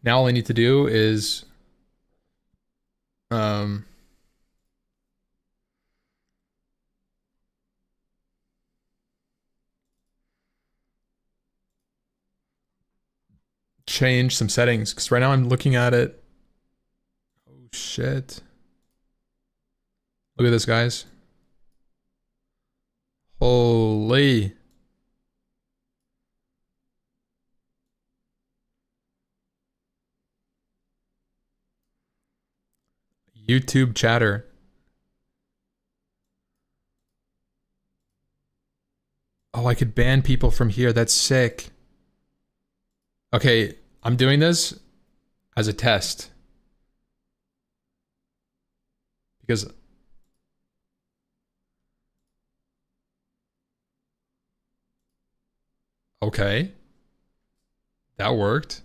Now all I need to do is um change some settings because right now I'm looking at it. Oh shit. Look at this, guys. Holy. YouTube chatter. Oh, I could ban people from here. That's sick. Okay, I'm doing this as a test. Because okay, that worked.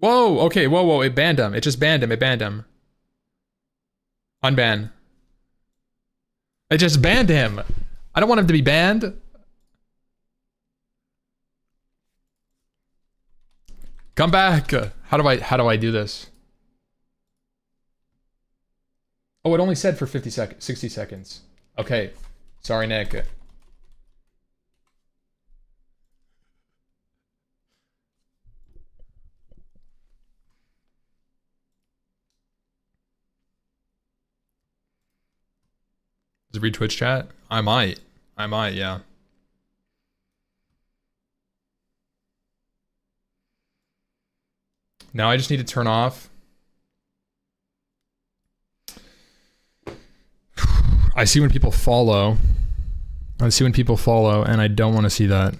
Whoa, okay, whoa, it banned him. It just banned him, it banned him. Unban. It just banned him. I don't want him to be banned. Come back. How do I do this? Oh, it only said for 50 seconds, 60 seconds. Okay. Sorry, Nick. Does it read Twitch chat? I might. Yeah. Now I just need to turn off. I see when people follow. I see when people follow, and I don't want to see that.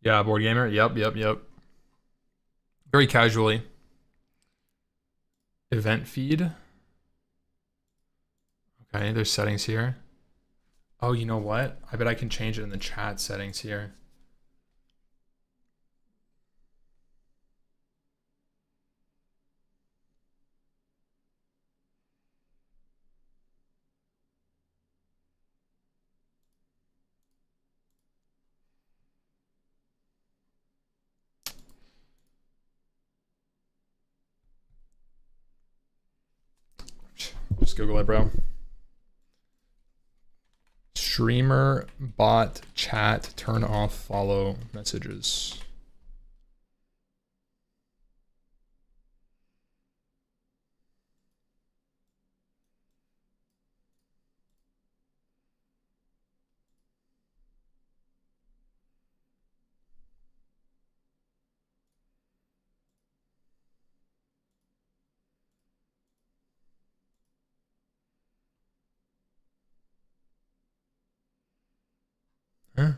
Yeah, board gamer. Yep. Very casually. Event feed. Okay, there's settings here. Oh, you know what? I bet I can change it in the chat settings here. Just Google it, bro. Streamer bot chat turn off follow messages. Huh?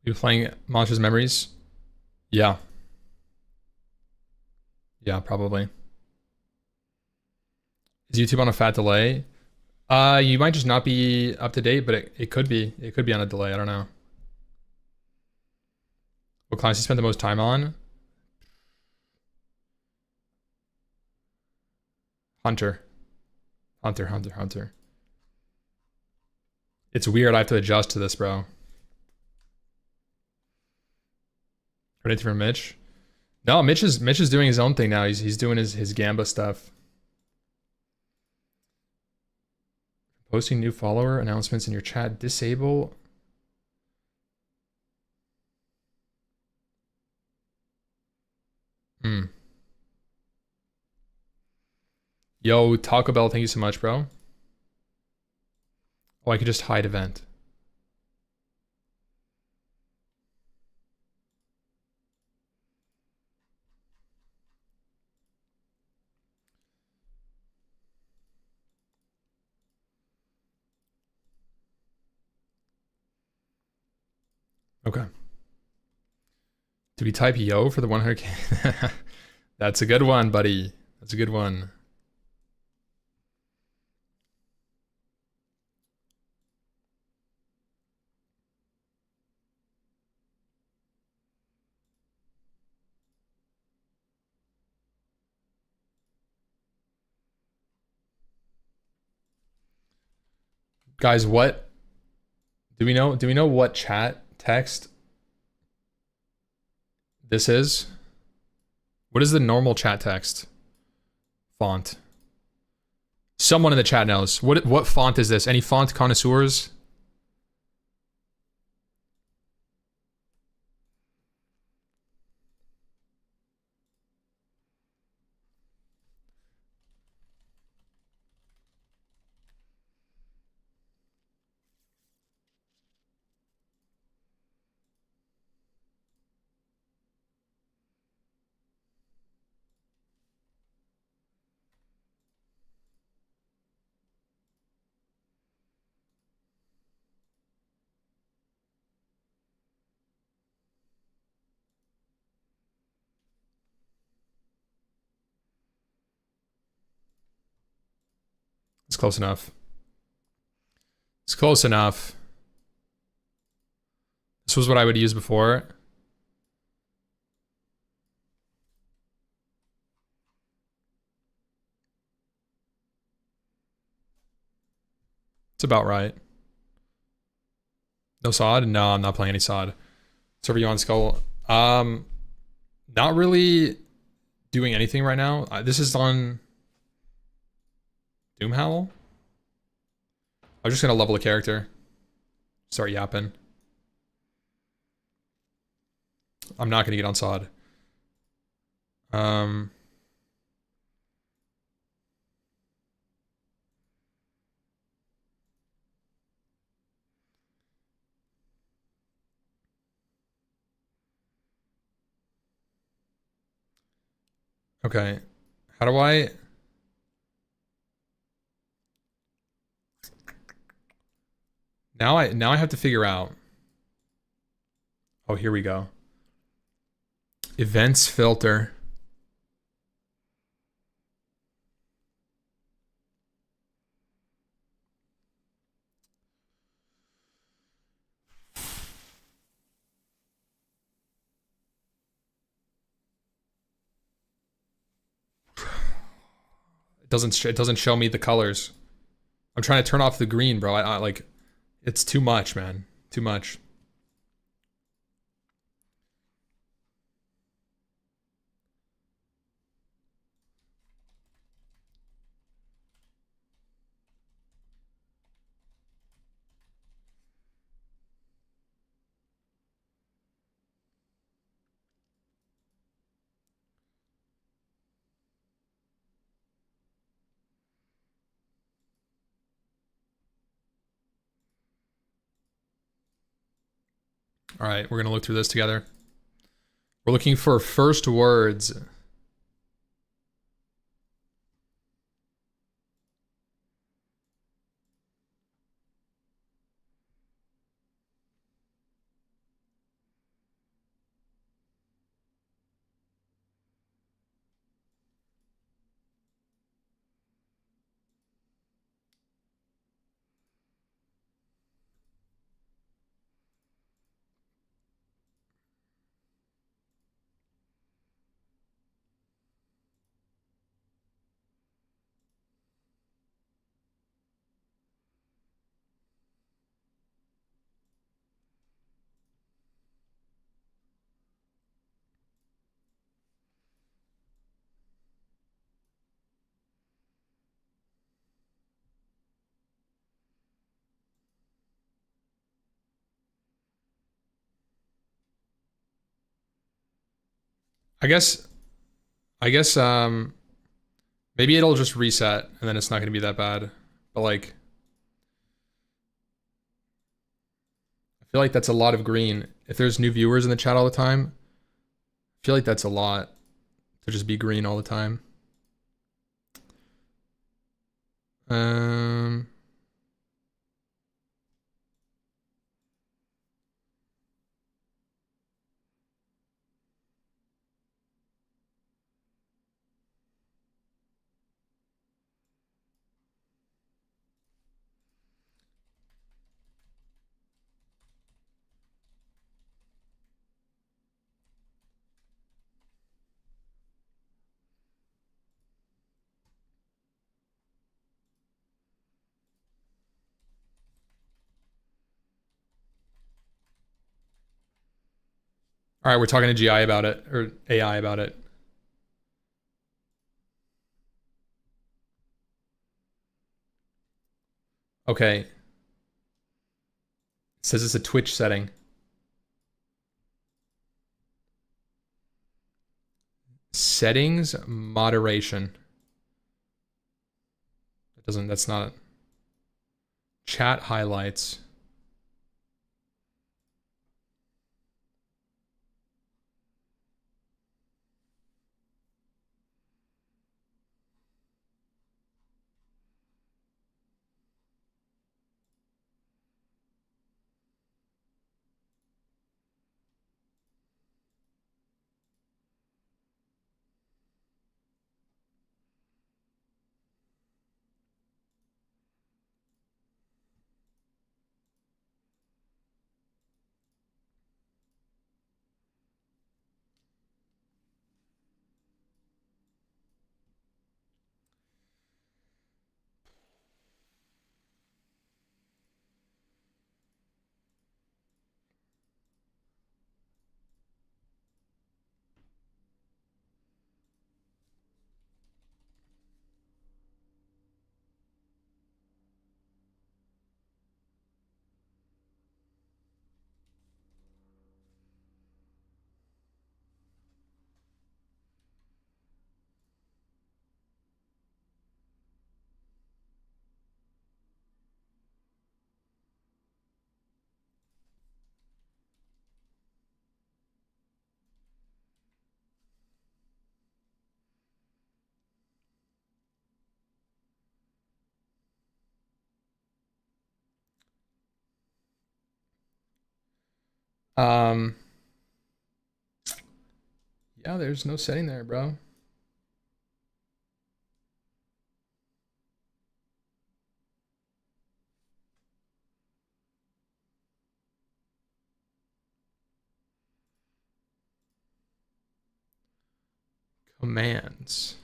You playing Monsters Memories? Yeah. Yeah, probably. Is YouTube on a fat delay? You might just not be up to date, but it could be. It could be on a delay. I don't know. What class you spent the most time on? Hunter. Hunter. It's weird. I have to adjust to this, bro. Ready for Mitch? No, Mitch is doing his own thing now. He's doing his Gamba stuff. Posting new follower announcements in your chat. Disable Yo, Taco Bell, thank you so much, bro. Oh, I could just hide event. Okay. Did we type yo for the 100K? That's a good one, buddy. That's a good one. Guys, what do we know? Do we know what chat text this is? What is the normal chat text font? Someone in the chat knows. What font is this? Any font connoisseurs? It's close enough. It's close enough. This was what I would use before. It's about right. No sod? No, I'm not playing any sod. Server you on Skull. Not really doing anything right now. This is on Doomhowl. I'm just gonna level a character. Start yapping. I'm not gonna get on sod. Okay. How do I... Now I have to figure out. Oh, here we go. Events filter. It doesn't show me the colors. I'm trying to turn off the green, bro. I like it's too much, man. Too much. All right, we're gonna look through this together. We're looking for first words. I guess Maybe it'll just reset and then it's not going to be that bad. But like, I feel like that's a lot of green. If there's new viewers in the chat all the time, I feel like that's a lot to just be green all the time. Um, all right, we're talking to GI about it, or AI about it. Okay. It says it's a Twitch setting. Settings, moderation. That's not chat highlights. Um, yeah, there's no setting there, bro. Commands.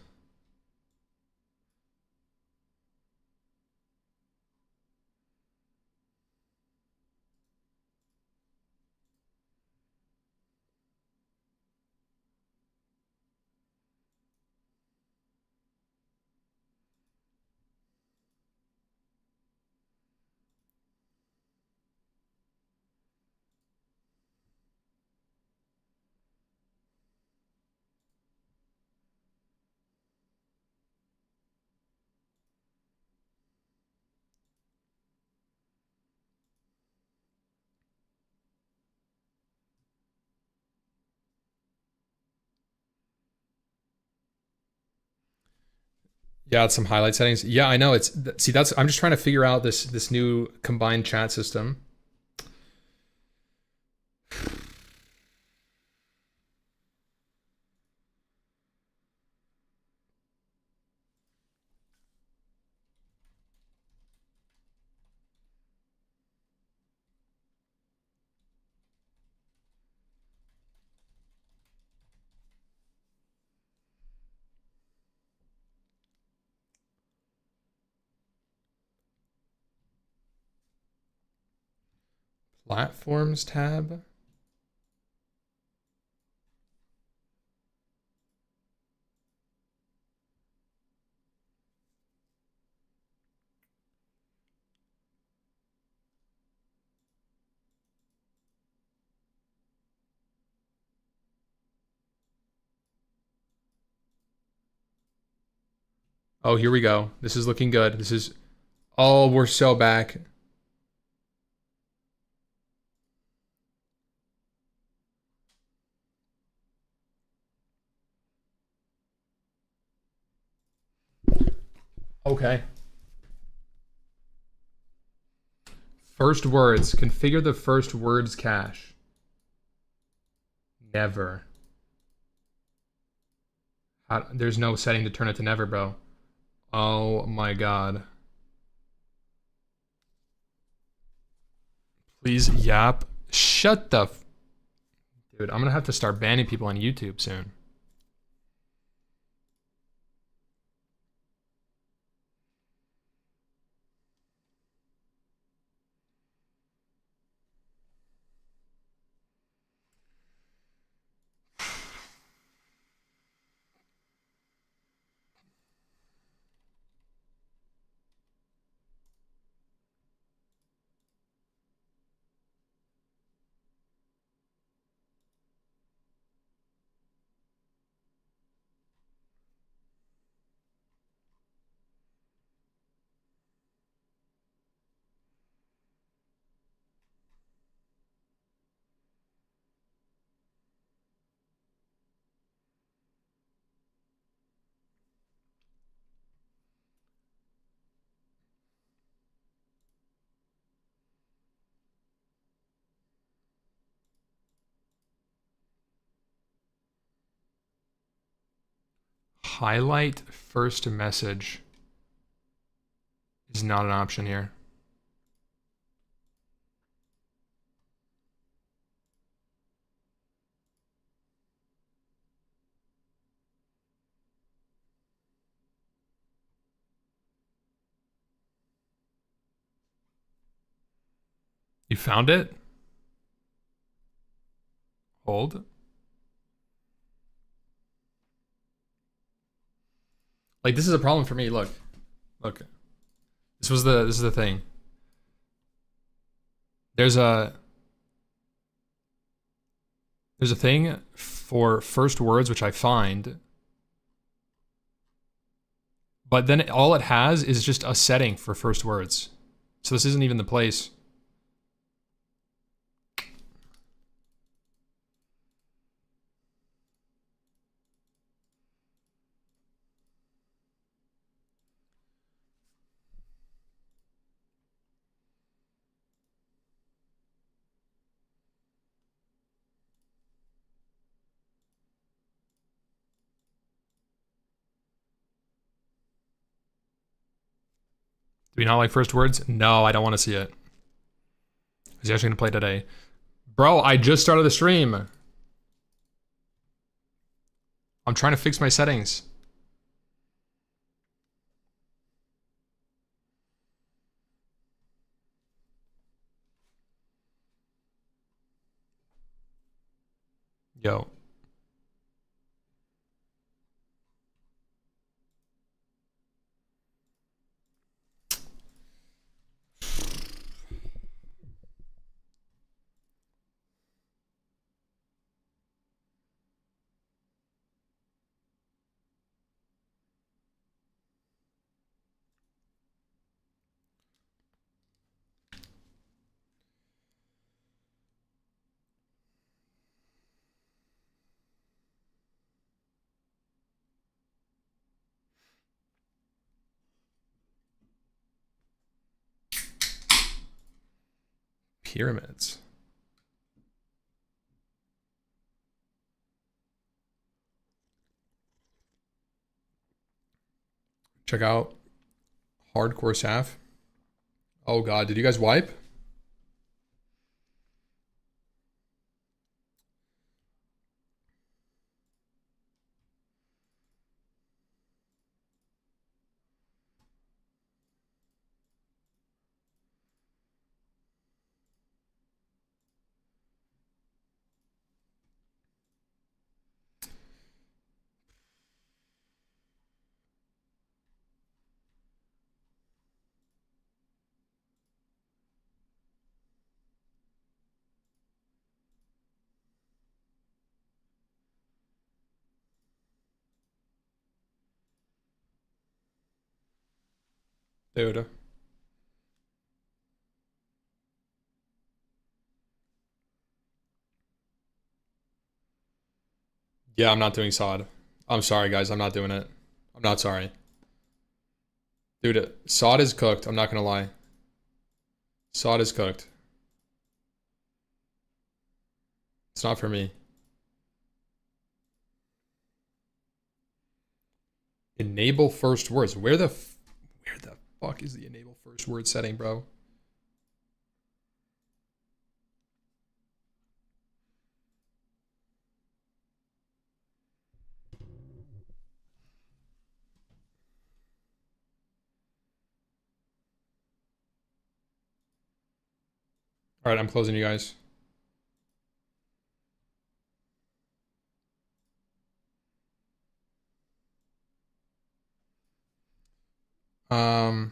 Yeah, it's some highlight settings. Yeah, I know. That's I'm just trying to figure out this new combined chat system. Platforms tab. Oh, here we go. This is looking good. This is... Oh, we're so back. Okay. First words. Configure the first words cache. Never. There's no setting to turn it to never, bro. Oh my god. Please, YAP. Shut the... Dude, I'm gonna have to start banning people on YouTube soon. Highlight first message is not an option here. You found it? Hold. Like, this is a problem for me. Look. Look. This is the thing. There's a thing for first words which I find, but then all it has is just a setting for first words. So this isn't even the place. Do we not like first words? No, I don't want to see it. Is he actually gonna play today? Bro, I just started the stream. I'm trying to fix my settings. Yo. Pyramids. Check out Hardcore Saf. Oh god, did you guys wipe? Dude. Yeah, I'm not doing sod. I'm sorry, guys. I'm not doing it. I'm not sorry. Dude, sod is cooked. I'm not gonna lie. Sod is cooked. It's not for me. Enable first words. Where the fuck is the enable first word setting, bro? All right, I'm closing you guys. Um,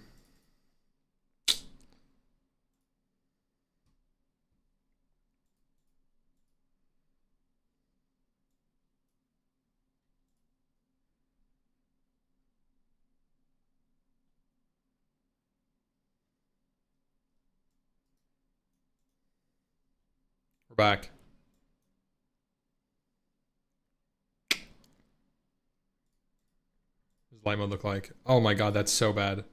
we're back. What does light mode look like? Oh my god, that's so bad.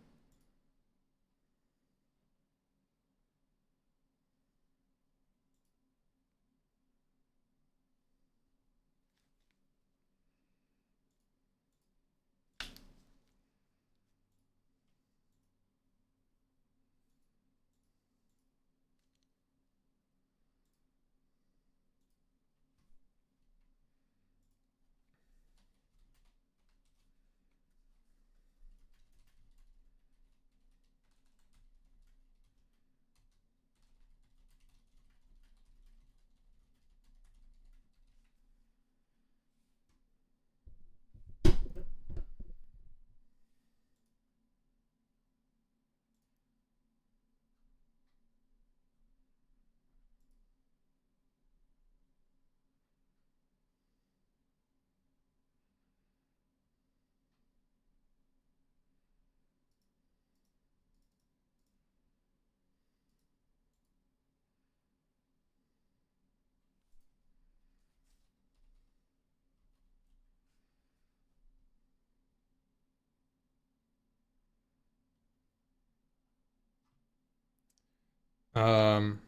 Um,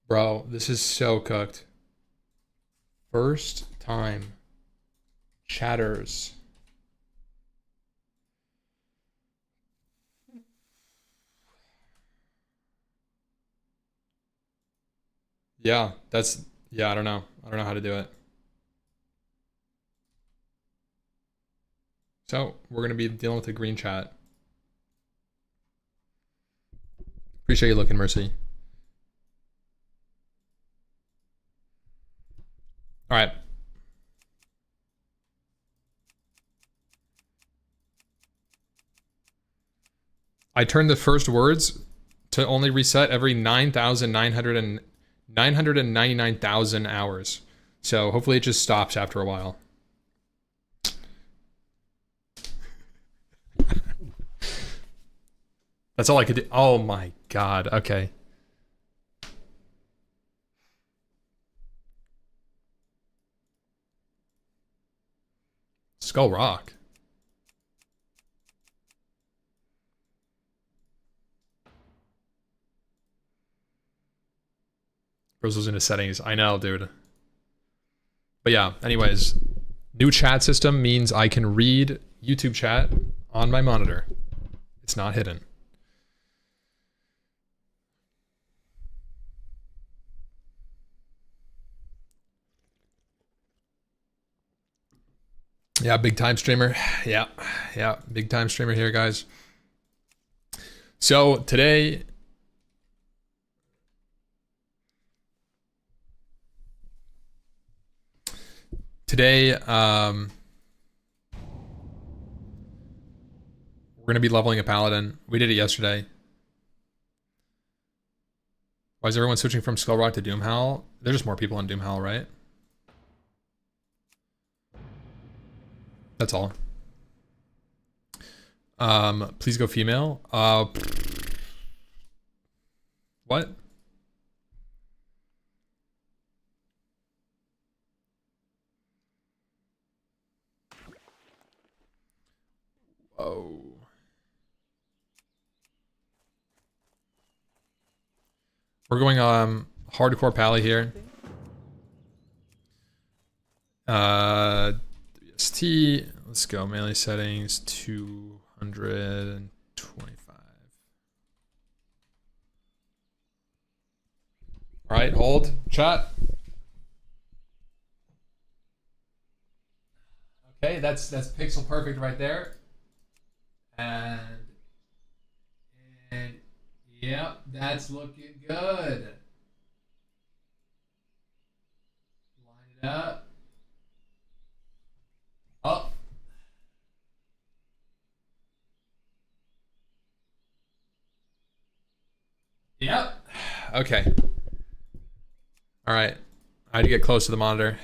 bro, this is so cooked. First time chatters. Yeah, yeah, I don't know. I don't know how to do it. So we're gonna be dealing with the green chat. Appreciate you looking, Mercy. All right. I turned the first words to only reset every 999,000 hours. So hopefully it just stops after a while. That's all I could do. Oh my god. Okay. Skull Rock. Goes into settings. I know, dude. But yeah, anyways, new chat system means I can read YouTube chat on my monitor. It's not hidden. Yeah, big time streamer. Yeah, big time streamer here, guys. So today, we're gonna be leveling a Paladin. We did it yesterday. Why is everyone switching from Skullrock to Doomhowl? There's just more people on Doomhowl, right? That's all. Please go female. What? Whoa. We're going hardcore pally here. WST. Let's go. Melee settings 225. All right, hold chat. Okay, that's pixel perfect right there. And yep, that's looking good. Line it up. Oh. Yep. Okay. All right. I had to get close to the monitor.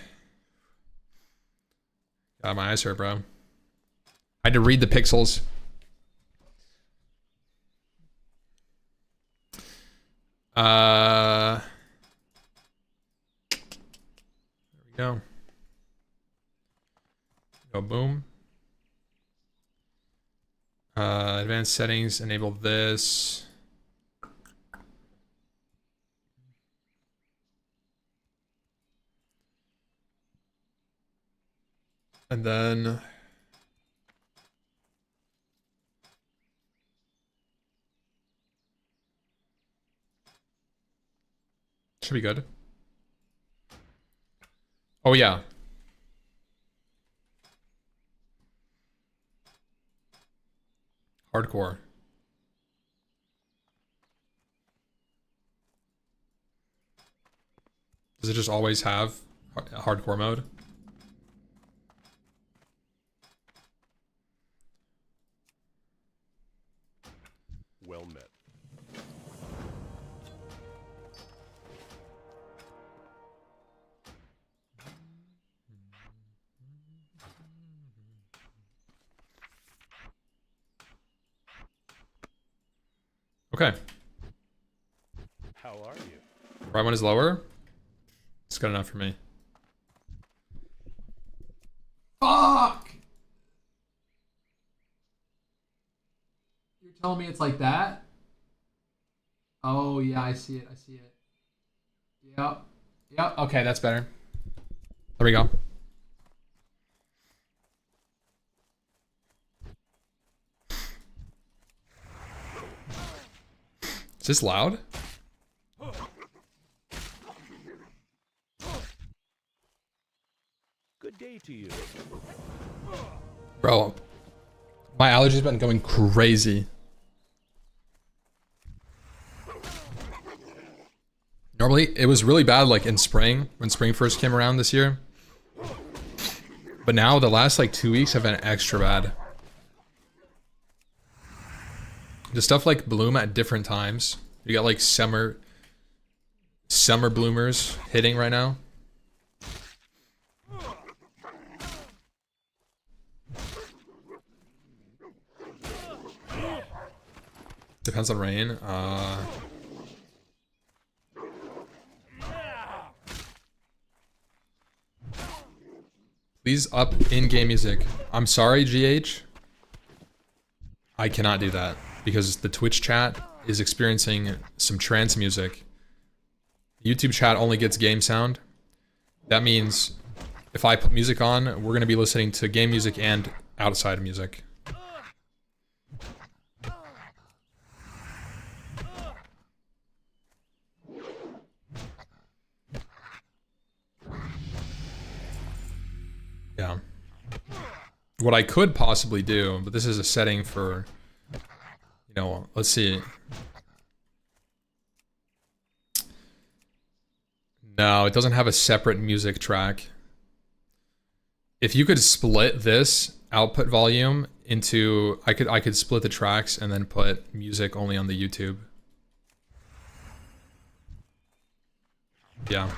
God, my eyes hurt, bro. I had to read the pixels. There we go. Go boom. Advanced settings, enable this. And then should be good. Oh yeah. Hardcore. Does it just always have hardcore mode? Well met. Okay. How are you? Right one is lower. It's good enough for me. Fuck! You're telling me it's like that? Oh yeah, I see it. I see it. Yep. Yep. Okay, that's better. There we go. Is this loud? Good day to you. Bro, my allergies been going crazy. Normally, it was really bad like in spring, when spring first came around this year. But now the last like 2 weeks have been extra bad. The stuff like bloom at different times. You got like summer bloomers hitting right now. Depends on rain. Please up in-game music. I'm sorry, GH. I cannot do that because the Twitch chat is experiencing some trance music YouTube chat only gets game sound. That means if I put music on, we're going to be listening to game music and outside music. Yeah. What I could possibly do, but this is a setting for, you know, let's see. No, it doesn't have a separate music track. If you could split this output volume into, I could split the tracks and then put music only on the YouTube. Yeah.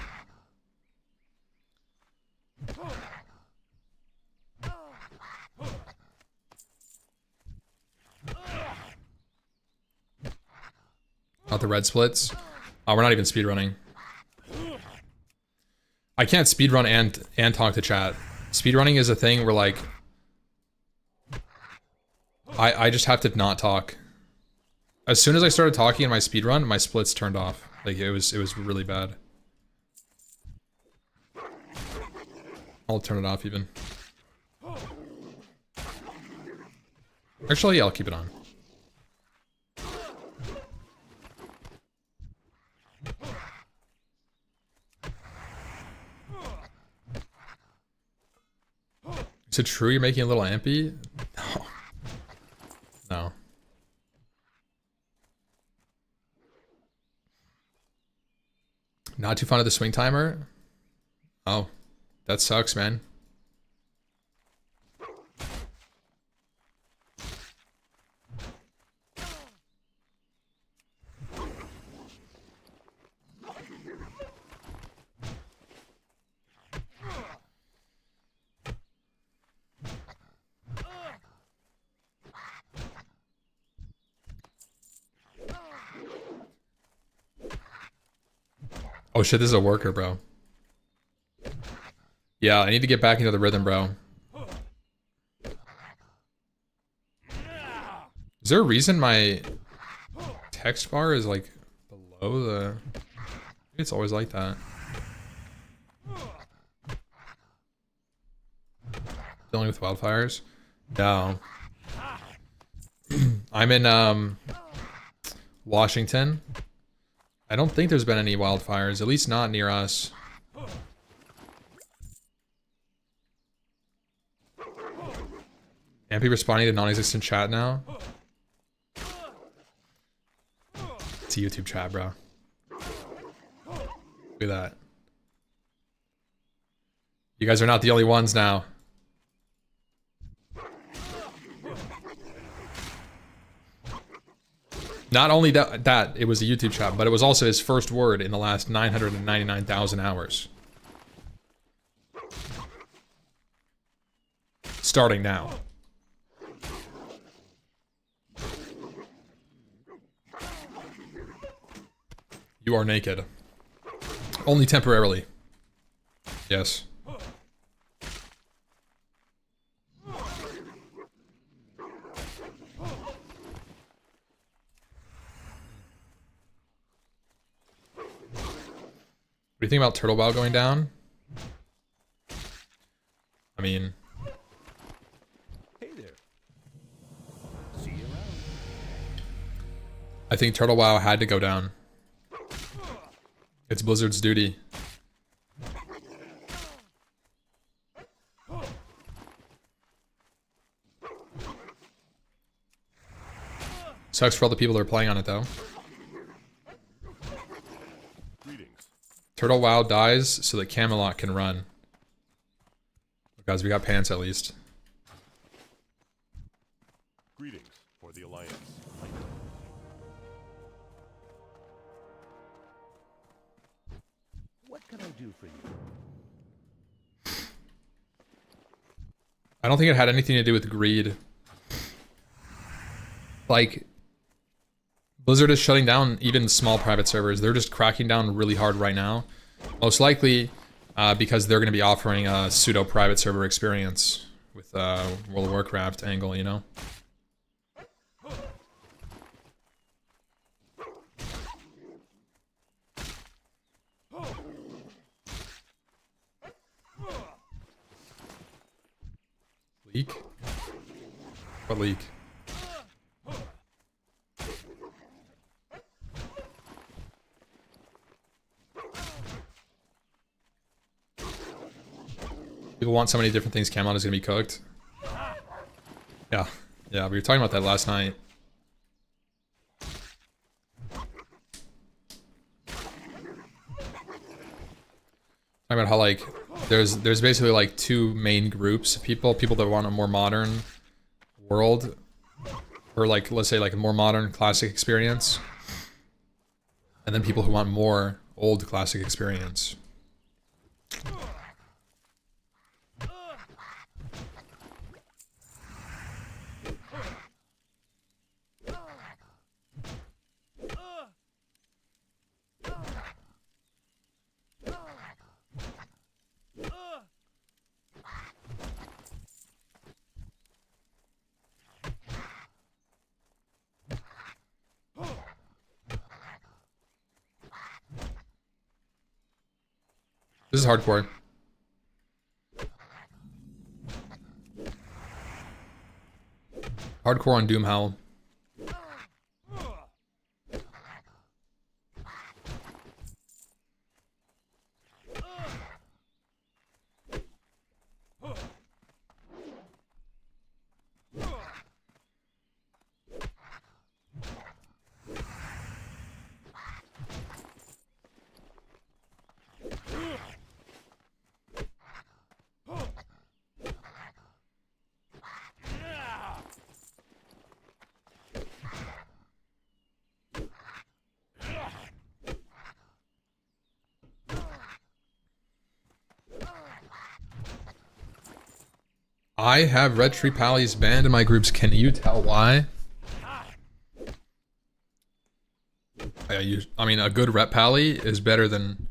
Not the red splits. Oh, we're not even speedrunning. I can't speedrun and talk to chat. Speedrunning is a thing where like I just have to not talk. As soon as I started talking in my speedrun, my splits turned off. Like it was really bad. I'll turn it off even. Actually, yeah, I'll keep it on. Is it true you're making a little ampy? No. No. Not too fond of the swing timer? Oh. That sucks, man. Oh shit, this is a worker, bro. Yeah, I need to get back into the rhythm, bro. Is there a reason my text bar is like below the... Maybe it's always like that. Dealing with wildfires? No. I'm in Washington. I don't think there's been any wildfires, at least not near us. Ampy responding to non-existent chat now? It's a YouTube chat, bro. Look at that. You guys are not the only ones now. Not only that it was a YouTube chat, but it was also his first word in the last 999,000 hours. Starting now. You are naked. Only temporarily. Yes. What do you think about Turtle WoW going down? I mean... Hey there. See you around. I think Turtle WoW had to go down. It's Blizzard's duty. Sucks for all the people that are playing on it though. Turtle WoW dies so that Camelot can run. Guys, we got pants at least. Greetings for the Alliance. What can I do for you? I don't think it had anything to do with greed. Like, Blizzard is shutting down even small private servers. They're just cracking down really hard right now. Most likely because they're going to be offering a pseudo private server experience with World of Warcraft angle, you know? leak? What leak? People want so many different things. Camelot is gonna be cooked. Yeah, yeah. We were talking about that last night. Talking about how like there's basically like two main groups of people that want a more modern world, or like let's say like a more modern classic experience, and then people who want more old classic experience. This is hardcore. Hardcore on Doom Howl. I have Red Tree Pallies banned in my groups. Can you tell why? I mean, a good Rep Pally is better than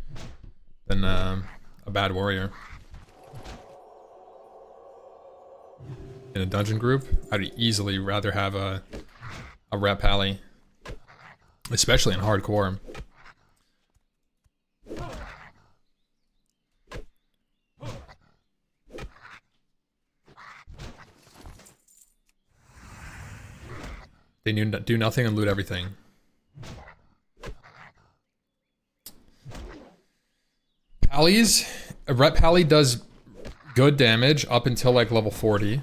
a bad warrior. In a dungeon group, I'd easily rather have a Rep Pally, especially in hardcore. They do nothing and loot everything. Pallies, a Rep Pally does good damage up until like level 40.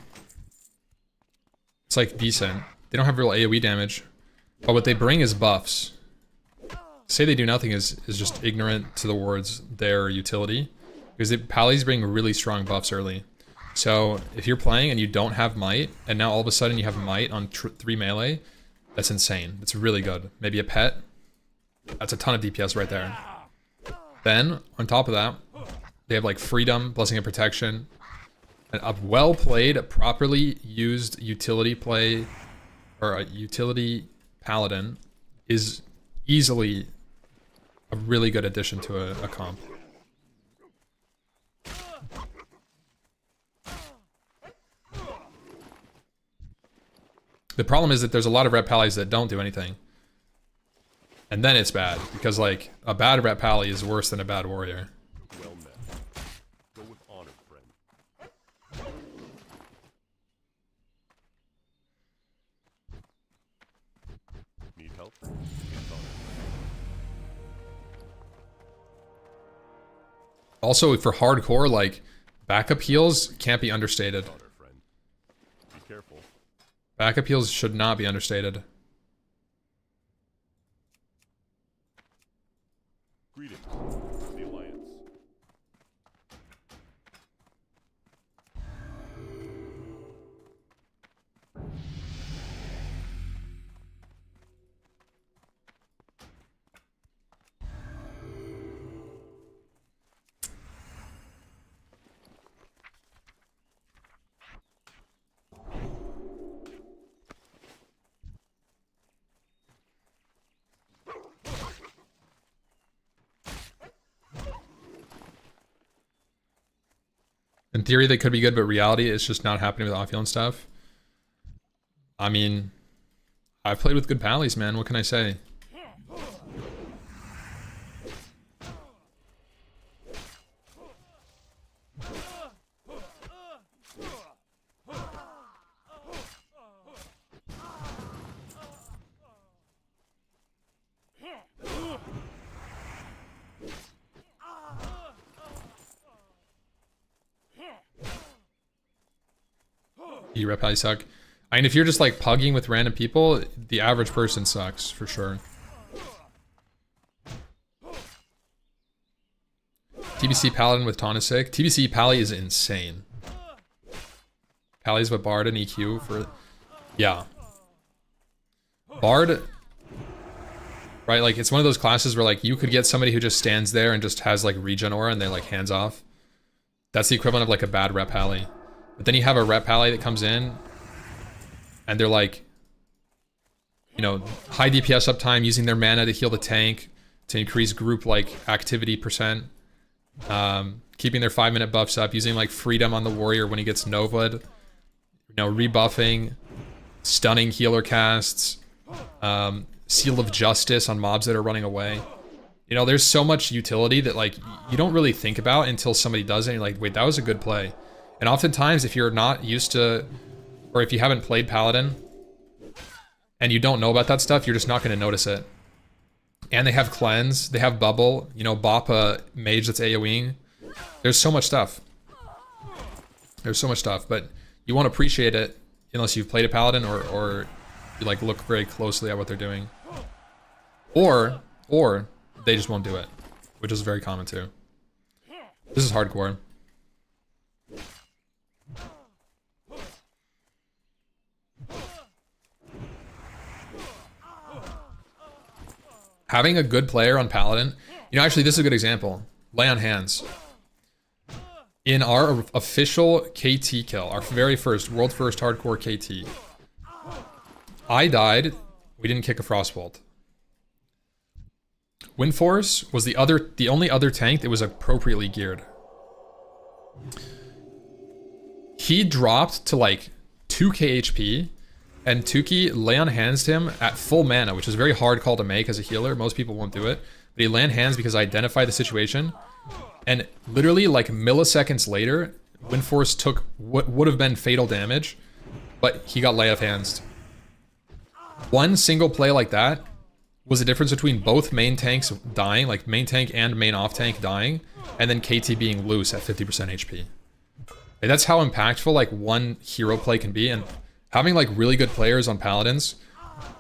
It's like decent. They don't have real AoE damage, but what they bring is buffs. Say they do nothing is just ignorant towards their utility, because the Pallies bring really strong buffs early. So if you're playing and you don't have might, and now all of a sudden you have might on 3 melee, that's insane. It's really good. Maybe a pet. That's a ton of DPS right there. Then, on top of that, they have like freedom, blessing of protection. And a well-played, properly used utility play, or a utility paladin, is easily a really good addition to a comp. The problem is that there's a lot of Rep Pallies that don't do anything. And then it's bad, because like, a bad Rep Pally is worse than a bad warrior. Well met. Go with honor, friend. Need help? It's honor. Also, for hardcore, like, backup heals can't be understated. Honor, friend. Be careful. Backup heals should not be understated. Greetings from the Alliance. In theory, they could be good, but reality, it's just not happening with off-heal and stuff. I mean, I've played with good pallies, man. What can I say? rep pally suck. I mean, if you're just like pugging with random people, the average person sucks for sure. TBC Paladin with Taunt is sick. TBC Pally is insane. Pally's with Bard and EQ for... Yeah. Bard... Right, like, it's one of those classes where, like, you could get somebody who just stands there and just has, like, regen aura and they're, like, hands off. That's the equivalent of, like, a bad rep pally. But then you have a rep pally that comes in and they're, like, you know, high DPS uptime, using their mana to heal the tank, to increase group, like, activity percent. Keeping their 5-minute buffs up, using, like, freedom on the warrior when he gets nova'd. You know, rebuffing, stunning healer casts, Seal of Justice on mobs that are running away. You know, there's so much utility that, like, you don't really think about until somebody does it, and you're like, wait, that was a good play. And oftentimes, if you're not used to, or if you haven't played Paladin, and you don't know about that stuff, you're just not going to notice it. And they have Cleanse, they have Bubble, you know, bop a mage that's AoEing. There's so much stuff. There's so much stuff, but you won't appreciate it unless you've played a Paladin or you, like, look very closely at what they're doing. Or they just won't do it, which is very common too. This is hardcore. Having a good player on Paladin, you know, actually this is a good example. Lay on Hands. In our official KT kill, our very first, world first hardcore KT, I died, we didn't kick a Frostbolt. Windforce was the only other tank that was appropriately geared. He dropped to like 2k HP, and Tuki lay on hands to him at full mana, which is a very hard call to make as a healer. Most people won't do it. But he lay on hands because I identified the situation. And literally like milliseconds later, Windforce took what would have been fatal damage, but he got lay of hands. One single play like that was the difference between both main tanks dying, like main tank and main off tank dying, and then KT being loose at 50% HP. And that's how impactful like one hero play can be. And having like really good players on Paladins,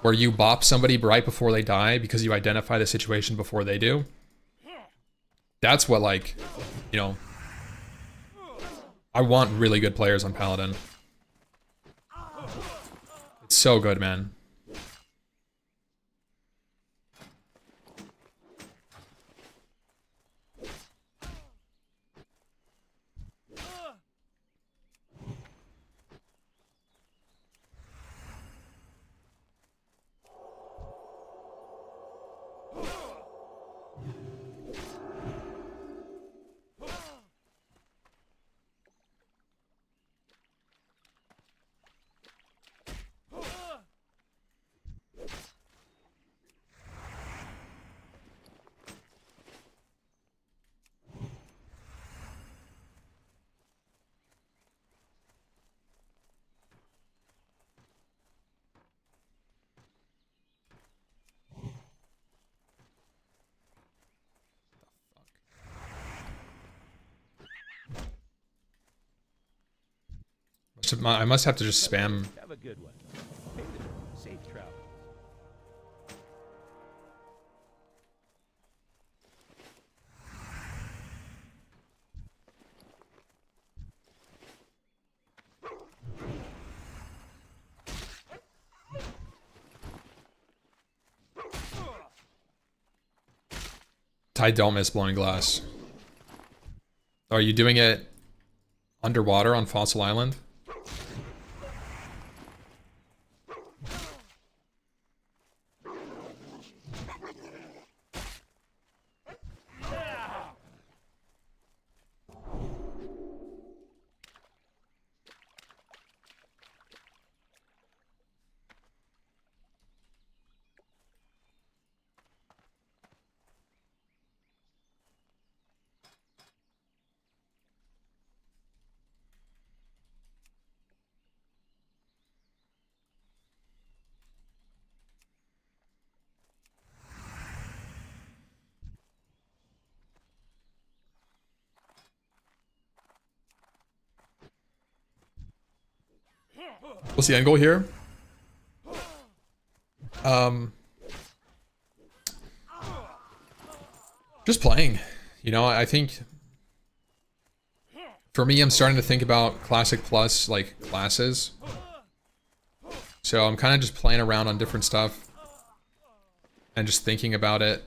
where you bop somebody right before they die because you identify the situation before they do, that's what, like, you know, I want really good players on Paladin. It's so good, man. I must have to just spam. Have a good one. Safe travel. I don't miss blowing glass. Are you doing it underwater on Fossil Island? What's the end goal here? Just playing. You know, I think for me, I'm starting to think about Classic Plus like classes. So I'm kind of just playing around on different stuff and just thinking about it.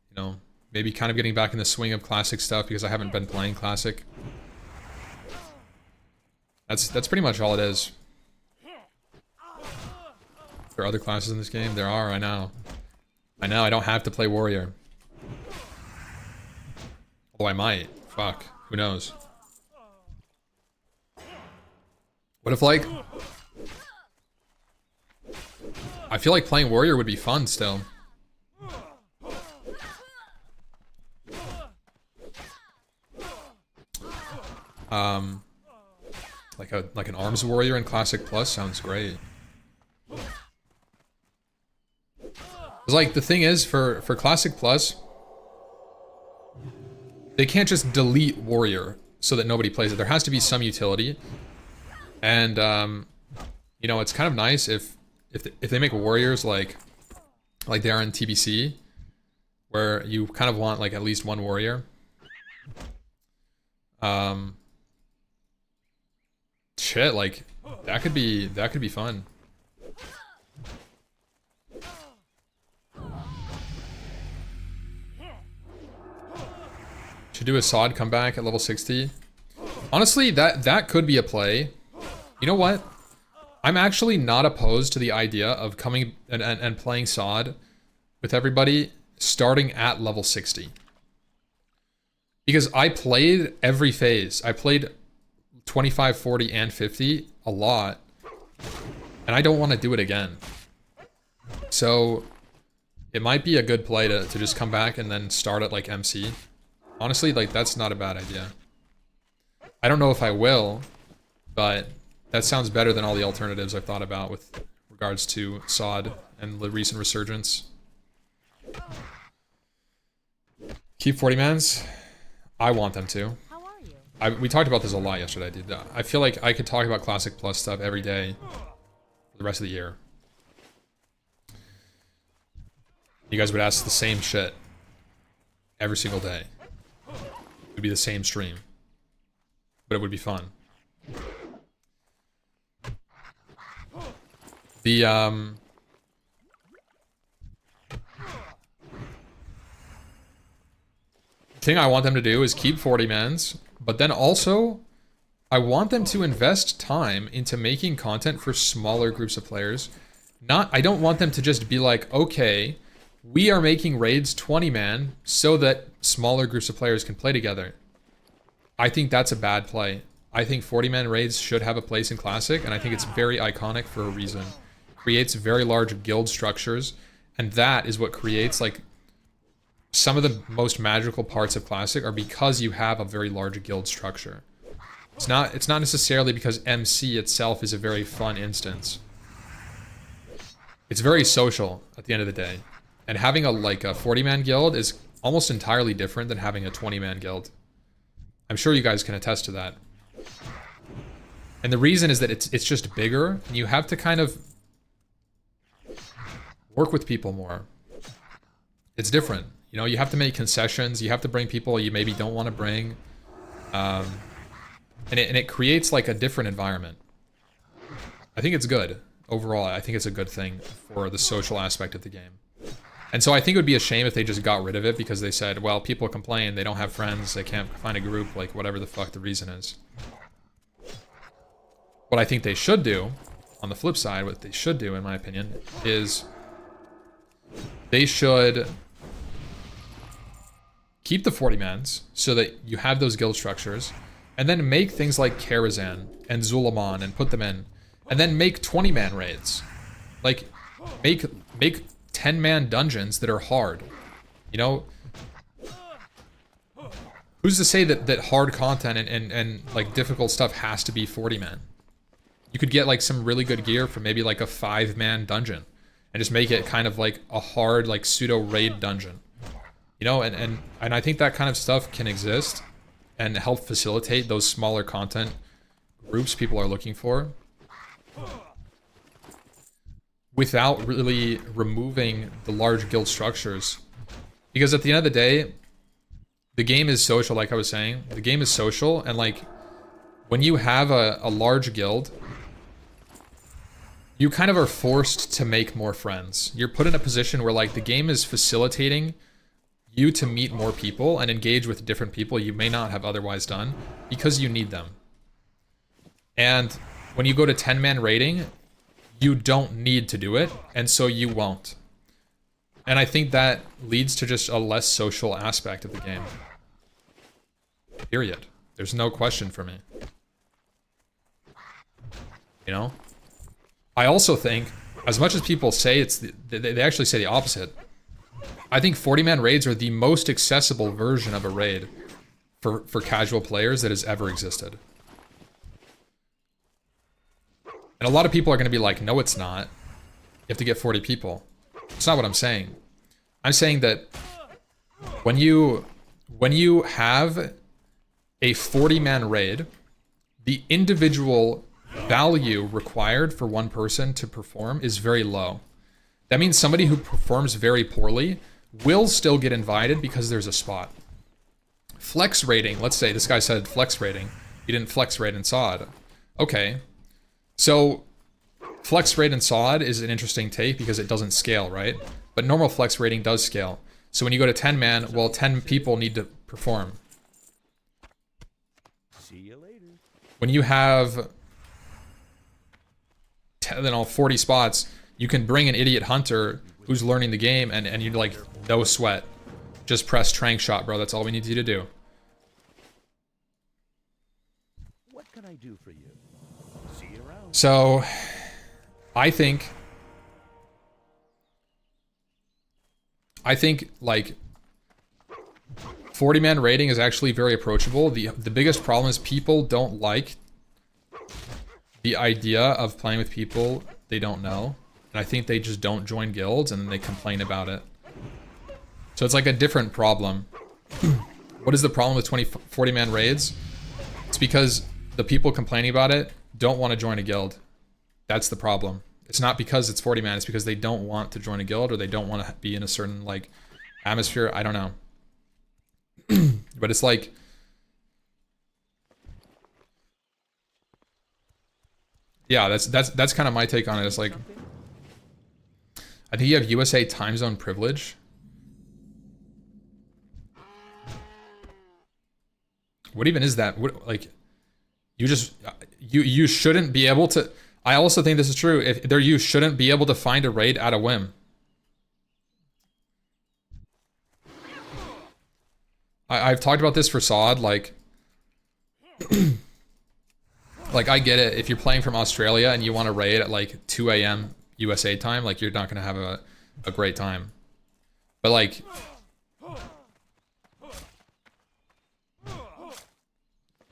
You know, maybe kind of getting back in the swing of Classic stuff because I haven't been playing Classic. That's pretty much all it is. There are other classes in this game? There are, I know. I know, I don't have to play Warrior. Although I might. Fuck. Who knows? What if, like... I feel like playing Warrior would be fun still. Like an Arms Warrior in Classic Plus sounds great. Like, the thing is, for Classic Plus, they can't just delete Warrior so that nobody plays it. There has to be some utility. And, you know, it's kind of nice if they make Warriors like they are in TBC, where you kind of want, like, at least one Warrior. Shit, like, that could be fun. Should do a sod comeback at level 60. Honestly, that could be a play. You know what? I'm actually not opposed to the idea of coming and playing sod with everybody starting at level 60. Because I played every phase. I played 25, 40, and 50 a lot. And I don't want to do it again. So it might be a good play to just come back and then start at like MC. Honestly, like, that's not a bad idea. I don't know if I will, but that sounds better than all the alternatives I've thought about with regards to SOD and the recent resurgence. Keep 40-mans? I want them to. How are you? We talked about this a lot yesterday, dude. I feel like I could talk about Classic Plus stuff every day for the rest of the year. You guys would ask the same shit every single day. It would be the same stream, but it would be fun. The thing I want them to do is keep 40-mans, but then also I want them to invest time into making content for smaller groups of players. I don't want them to just be like, okay, we are making raids 20-man so that smaller groups of players can play together. I think that's a bad play. I think 40-man raids should have a place in Classic, and I think it's very iconic for a reason. Creates very large guild structures, and that is what creates, like, some of the most magical parts of Classic are because you have a very large guild structure. It's not necessarily because MC itself is a very fun instance. It's very social at the end of the day. And having a 40-man guild is almost entirely different than having a 20-man guild. I'm sure you guys can attest to that. And the reason is that it's just bigger, and you have to kind of work with people more. It's different. You know, you have to make concessions, you have to bring people you maybe don't want to bring. And it creates like a different environment. I think it's good. Overall, I think it's a good thing for the social aspect of the game. And so I think it would be a shame if they just got rid of it because they said, well, people complain, they don't have friends, they can't find a group, like whatever the fuck the reason is. What I think they should do, on the flip side, what they should do, in my opinion, is they should keep the 40-mans so that you have those guild structures, and then make things like Karazhan and Zulaman and put them in, and then make 20-man raids. Like, make 10-man dungeons that are hard. You know, who's to say that hard content and like difficult stuff has to be 40-man? You could get like some really good gear for maybe like a 5-man dungeon and just make it kind of like a hard like pseudo raid dungeon. You know, and I think that kind of stuff can exist and help facilitate those smaller content groups people are looking for. without really removing the large guild structures. Because at the end of the day, the game is social, like I was saying. The game is social, and like, when you have a large guild, you kind of are forced to make more friends. You're put in a position where like the game is facilitating you to meet more people and engage with different people you may not have otherwise done because you need them. And when you go to 10-man raiding, you don't need to do it, and so you won't. And I think that leads to just a less social aspect of the game. Period. There's no question for me. You know? I also think, as much as people say it's they actually say the opposite. I think 40-man raids are the most accessible version of a raid for casual players that has ever existed. And a lot of people are going to be like, no, it's not. You have to get 40 people. That's not what I'm saying. I'm saying that when you have a 40-man raid, the individual value required for one person to perform is very low. That means somebody who performs very poorly will still get invited because there's a spot. Flex rating, let's say this guy said flex rating. He didn't flex rate in SOD. Okay. So flex rate in SOD is an interesting take because it doesn't scale, right? But normal flex rating does scale. So when you go to 10-man, well, 10 people need to perform. See you later. When you have 40 spots, you can bring an idiot hunter who's learning the game and you're like, no sweat. Just press trank shot, bro. That's all we need you to do. What can I do for you? See you around. So, I think like 40-man raiding is actually very approachable. The biggest problem is people don't like the idea of playing with people they don't know. And I think they just don't join guilds and then they complain about it. So it's like a different problem. What is the problem with 40-man raids? It's because the people complaining about it don't want to join a guild. That's the problem. It's not because it's 40-man, it's because they don't want to join a guild or they don't want to be in a certain like atmosphere. I don't know. But it's like, yeah, that's kind of my take on it. It's like, I think you have USA time zone privilege. What even is that? What, like, you shouldn't be able to. I also think this is true. If there, you shouldn't be able to find a raid at a whim. I've talked about this for SOD, like, like I get it. If you're playing from Australia and you want to raid at like 2 a.m. USA time, like you're not gonna have a great time. But like,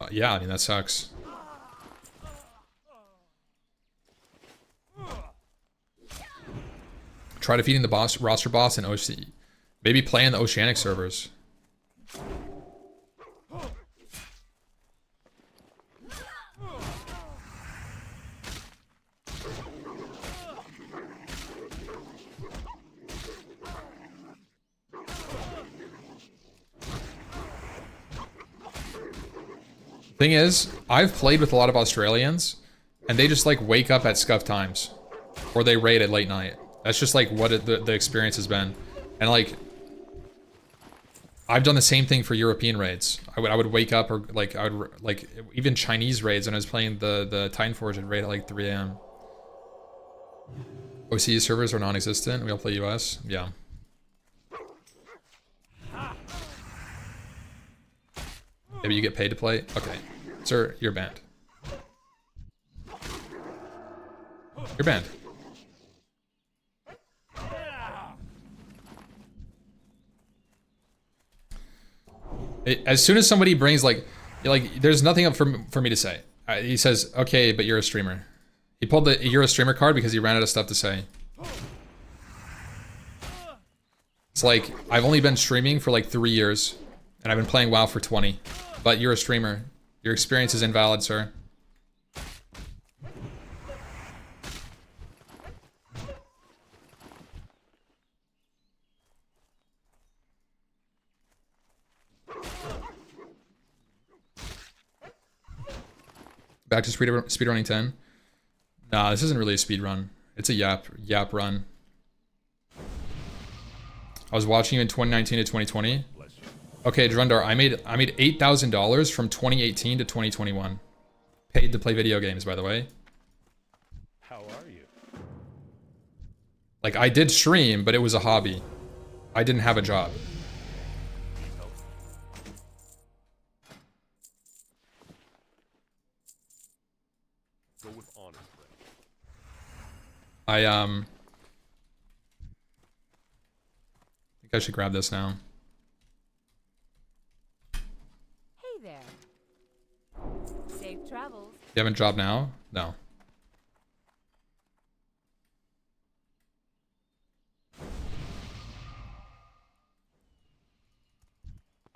yeah, I mean that sucks. Try defeating the roster boss in OC. Maybe play in the Oceanic servers. Thing is, I've played with a lot of Australians, and they just like wake up at scuff times, or they raid at late night. That's just like what the experience has been, and like I've done the same thing for European raids. I would wake up, or like I would like even Chinese raids when I was playing the Titanforge, I'd raid at like 3 a.m. OCE servers are non-existent. We all play US. Yeah. Maybe you get paid to play? Okay. Sir, you're banned. You're banned. As soon as somebody brings like there's nothing up for me to say. He says, okay, but you're a streamer. He pulled the you're a streamer card because he ran out of stuff to say. It's like, I've only been streaming for like 3 years, and I've been playing WoW for 20. But you're a streamer. Your experience is invalid, sir. Back to speedrunning 10. Nah, this isn't really a speed run. It's a YAP run. I was watching you in 2019 to 2020. Okay, Drundar, I made $8,000 from 2018 to 2021. Paid to play video games, by the way. How are you? Like, I did stream, but it was a hobby. I didn't have a job. Go with honor, friend. I think I should grab this now. Hey there. Safe travels. You haven't dropped now? No.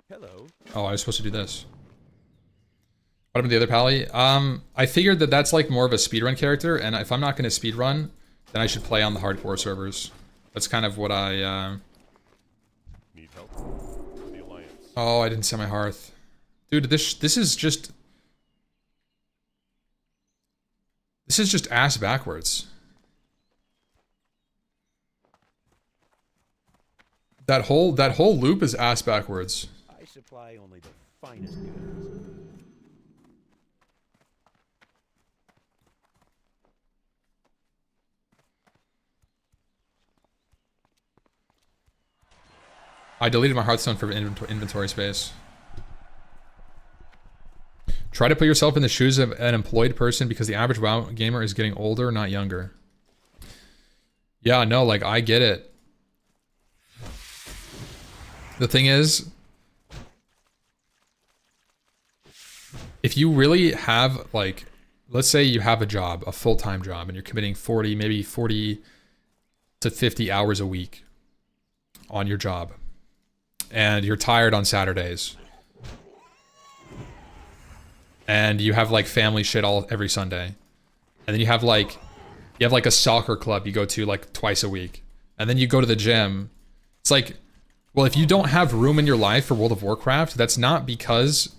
Hello. Oh, I was supposed to do this. What happened to the other Pally? I figured that that's like more of a speedrun character, and if I'm not going to speedrun, then I should play on the hardcore servers. That's kind of what I, Need help? The Alliance. Oh, I didn't set my hearth. Dude, this is just... This is just ass backwards. That whole loop is ass backwards. I supply only the finest goods. I deleted my Hearthstone for inventory space. Try to put yourself in the shoes of an employed person because the average WoW gamer is getting older, not younger. Yeah, no, like, I get it. The thing is, if you really have, like, let's say you have a job, a full-time job, and you're committing 40, maybe 40 to 50 hours a week on your job, and you're tired on Saturdays, and you have like family shit every Sunday, and then you have like a soccer club you go to like twice a week, and then you go to the gym. It's like, well, if you don't have room in your life for World of Warcraft, that's not because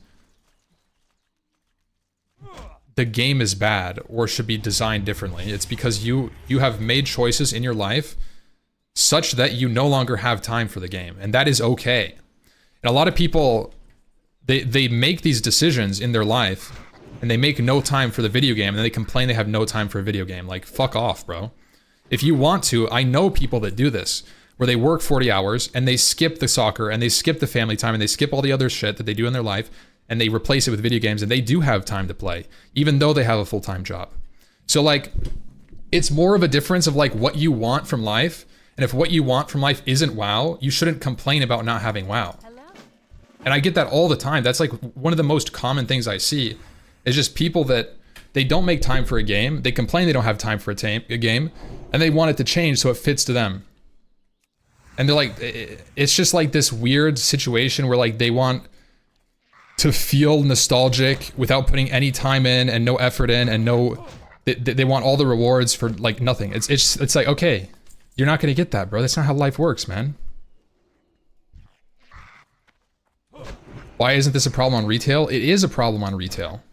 the game is bad or should be designed differently. It's because you have made choices in your life such that you no longer have time for the game, and that is okay. And a lot of people, they make these decisions in their life, and they make no time for the video game, and then they complain they have no time for a video game. Like, fuck off, bro. If you want to, I know people that do this, where they work 40 hours, and they skip the soccer, and they skip the family time, and they skip all the other shit that they do in their life, and they replace it with video games, and they do have time to play, even though they have a full-time job. So, like, it's more of a difference of, like, what you want from life. And if what you want from life isn't WoW, you shouldn't complain about not having WoW. Hello. And I get that all the time. That's like one of the most common things I see is just people that they don't make time for a game. They complain they don't have time for a game, and they want it to change so it fits to them. And they're like, it's just like this weird situation where like they want to feel nostalgic without putting any time in and no effort in and no, they want all the rewards for like nothing. It's like, okay. You're not going to get that, bro. That's not how life works, man. Why isn't this a problem on retail? It is a problem on retail.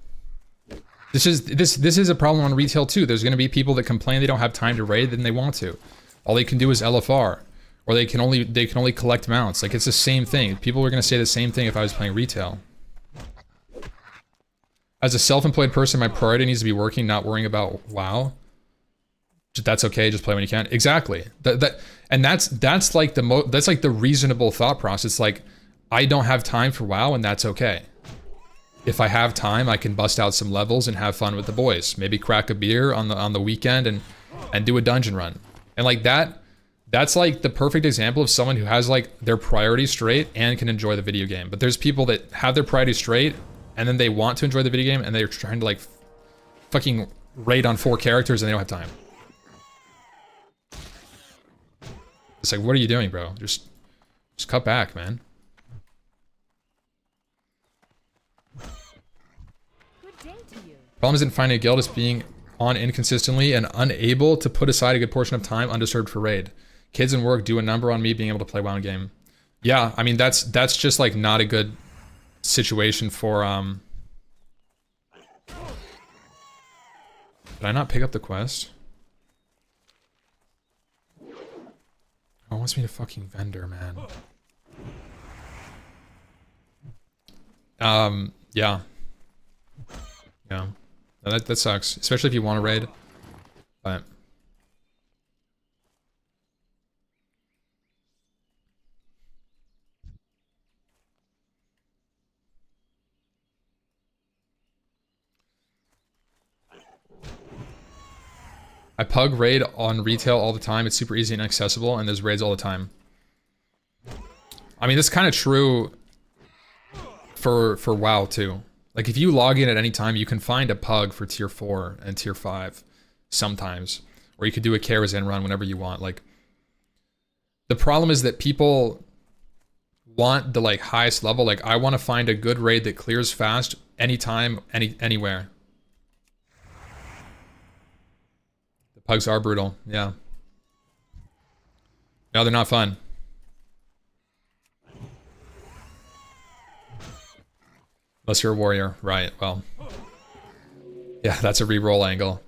This is a problem on retail too. There's going to be people that complain they don't have time to raid than they want to. All they can do is LFR, or they can only collect mounts. Like, it's the same thing. People are going to say the same thing if I was playing retail. As a self-employed person, my priority needs to be working, not worrying about WoW. That's okay, just play when you can. Exactly. That's like the reasonable thought process. Like, I don't have time for WoW, and that's okay. If I have time, I can bust out some levels and have fun with the boys. Maybe crack a beer on the weekend and do a dungeon run. And like that's like the perfect example of someone who has like their priorities straight and can enjoy the video game. But there's people that have their priorities straight and then they want to enjoy the video game and they're trying to like fucking raid on 4 characters and they don't have time. It's like, what are you doing, bro? Just cut back, man. Good day to you. Problem isn't finding a guild, it's being on inconsistently and unable to put aside a good portion of time undisturbed for raid. Kids and work do a number on me being able to play WoW game. Yeah, I mean that's just like not a good situation for Did I not pick up the quest? Oh, it wants me to fucking vendor, man. Yeah. Yeah. No, that sucks. Especially if you want to raid. But... I pug raid on retail all the time. It's super easy and accessible, and there's raids all the time. I mean, that's kind of true for WoW too. Like, if you log in at any time, you can find a pug for tier 4 and tier 5 sometimes. Or you could do a Karazhan run whenever you want. Like, the problem is that people want the like highest level. Like, I want to find a good raid that clears fast anytime, anywhere. The pugs are brutal, yeah. No, they're not fun. Unless you're a warrior, right, well. Yeah, that's a reroll angle.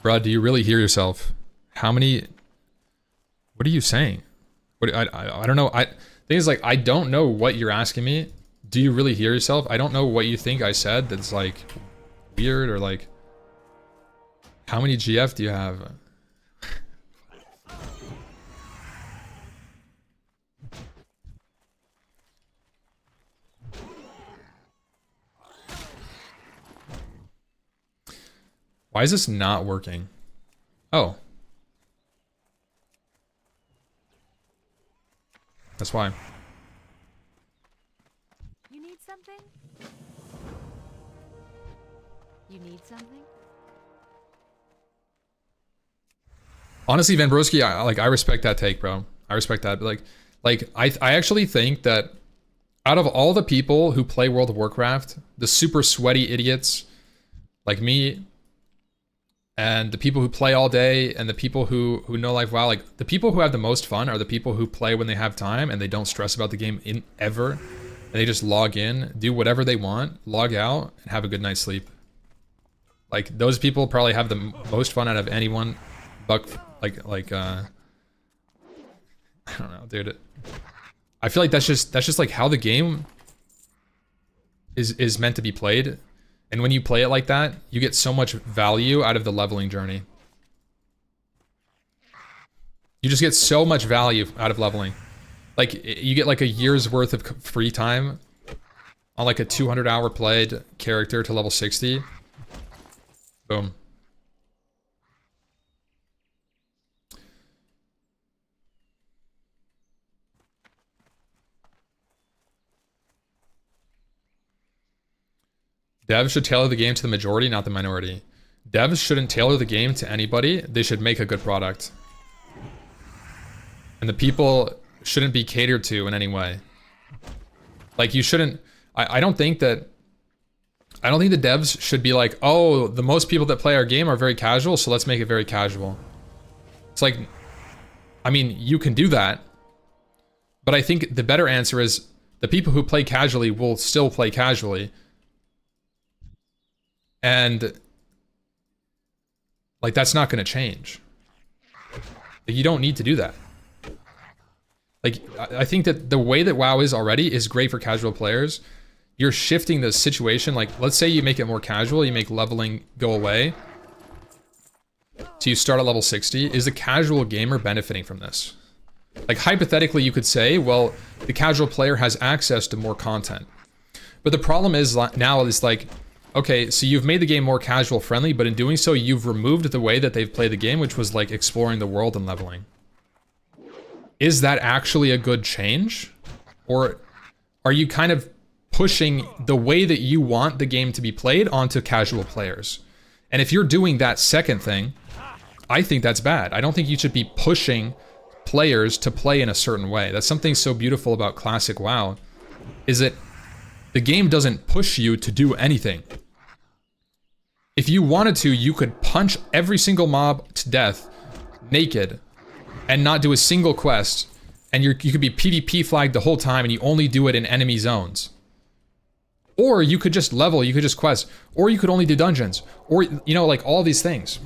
Bruh, do you really hear yourself? How many... What are you saying? What, I don't know. Thing is, like, I don't know what you're asking me. Do you really hear yourself? I don't know what you think I said that's, like, weird or, like... How many GF do you have? Why is this not working? Oh. That's why. You need something? You need something? Honestly, Van Broski, I respect that take, bro. I respect that. But I actually think that out of all the people who play World of Warcraft, the super sweaty idiots like me, and the people who play all day, and the people who know life WoW, like, the people who have the most fun are the people who play when they have time and they don't stress about the game ever. And they just log in, do whatever they want, log out, and have a good night's sleep. Like, those people probably have the most fun out of anyone. But, I don't know, dude. I feel like that's just like how the game is meant to be played. And when you play it like that, you get so much value out of the leveling journey. You just get so much value out of leveling. Like, you get like a year's worth of free time on like a 200-hour played character to level 60. Boom. Devs should tailor the game to the majority, not the minority. Devs shouldn't tailor the game to anybody. They should make a good product. And the people shouldn't be catered to in any way. Like, you shouldn't... I don't think the devs should be like, oh, the most people that play our game are very casual, so let's make it very casual. It's like... I mean, you can do that. But I think the better answer is the people who play casually will still play casually. And, like, that's not going to change. Like, you don't need to do that. Like, I think that the way that WoW is already is great for casual players. You're shifting the situation. Like, let's say you make it more casual, you make leveling go away. So you start at level 60. Is the casual gamer benefiting from this? Like, hypothetically, you could say, well, the casual player has access to more content. But the problem is now is like... Okay, so you've made the game more casual friendly, but in doing so, you've removed the way that they've played the game, which was like exploring the world and leveling. Is that actually a good change? Or are you kind of pushing the way that you want the game to be played onto casual players? And if you're doing that second thing, I think that's bad. I don't think you should be pushing players to play in a certain way. That's something so beautiful about classic WoW, is that the game doesn't push you to do anything. If you wanted to, you could punch every single mob to death, naked, and not do a single quest, and you could be PvP flagged the whole time, and you only do it in enemy zones. Or you could just level, you could just quest, or you could only do dungeons, or, you know, like all these things.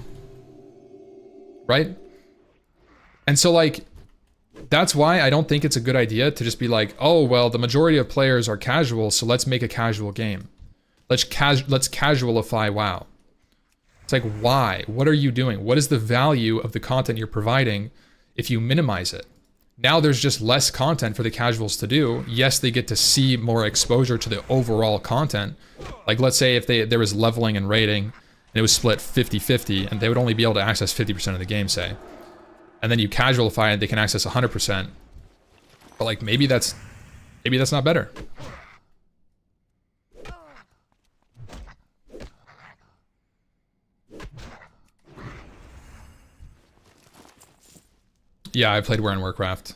Right? And so, like, that's why I don't think it's a good idea to just be like, oh, well, the majority of players are casual, so let's make a casual game. Let's casualify WoW. It's like, why? What are you doing? What is the value of the content you're providing if you minimize it? Now there's just less content for the casuals to do. Yes, they get to see more exposure to the overall content. Like, let's say if there was leveling and raiding, and it was split 50-50, and they would only be able to access 50% of the game, say. And then you casualify it, they can access 100%. But like, maybe that's not better. Yeah, I played World in Warcraft.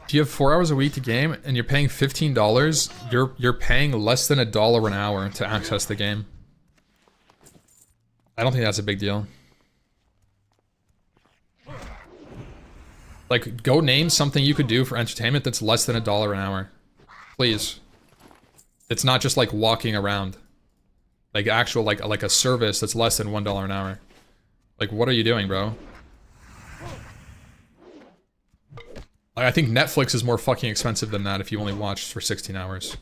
If you have 4 hours a week to game and you're paying $15, you're paying less than $1 an hour to access the game. I don't think that's a big deal. Like, go name something you could do for entertainment that's less than $1 an hour. Please. It's not just like walking around. Like actual, like a service that's less than $1 an hour. Like, what are you doing, bro? I think Netflix is more fucking expensive than that if you only watch for 16 hours.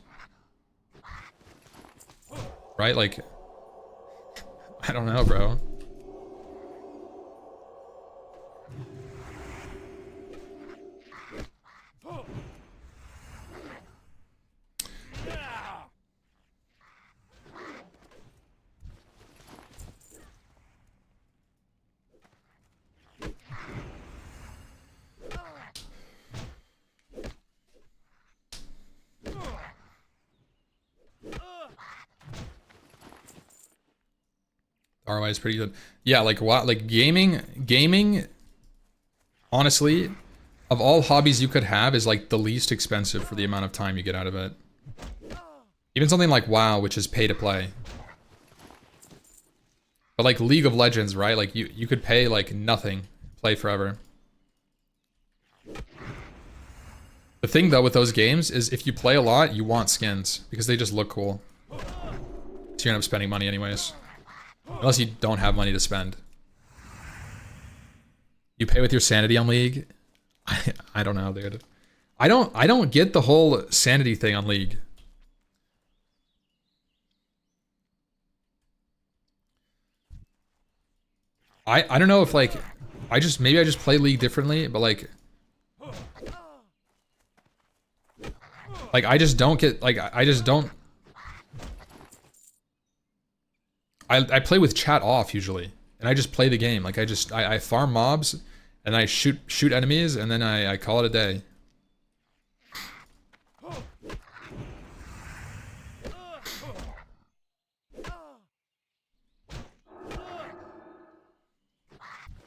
Right? Like, I don't know, bro. ROI is pretty good. Yeah, like what? Like gaming. Honestly, of all hobbies you could have, is like the least expensive for the amount of time you get out of it. Even something like WoW, which is pay to play. But like League of Legends, right? Like you could pay like nothing, play forever. The thing though with those games is if you play a lot, you want skins because they just look cool. So you end up spending money anyways. Unless you don't have money to spend. You pay with your sanity on League? I don't know, dude. I don't get the whole sanity thing on League. I don't know if like maybe I just play League differently, but like I just don't get like I just don't I play with chat off usually, and I just play the game. Like I farm mobs, and I shoot enemies, and then I call it a day.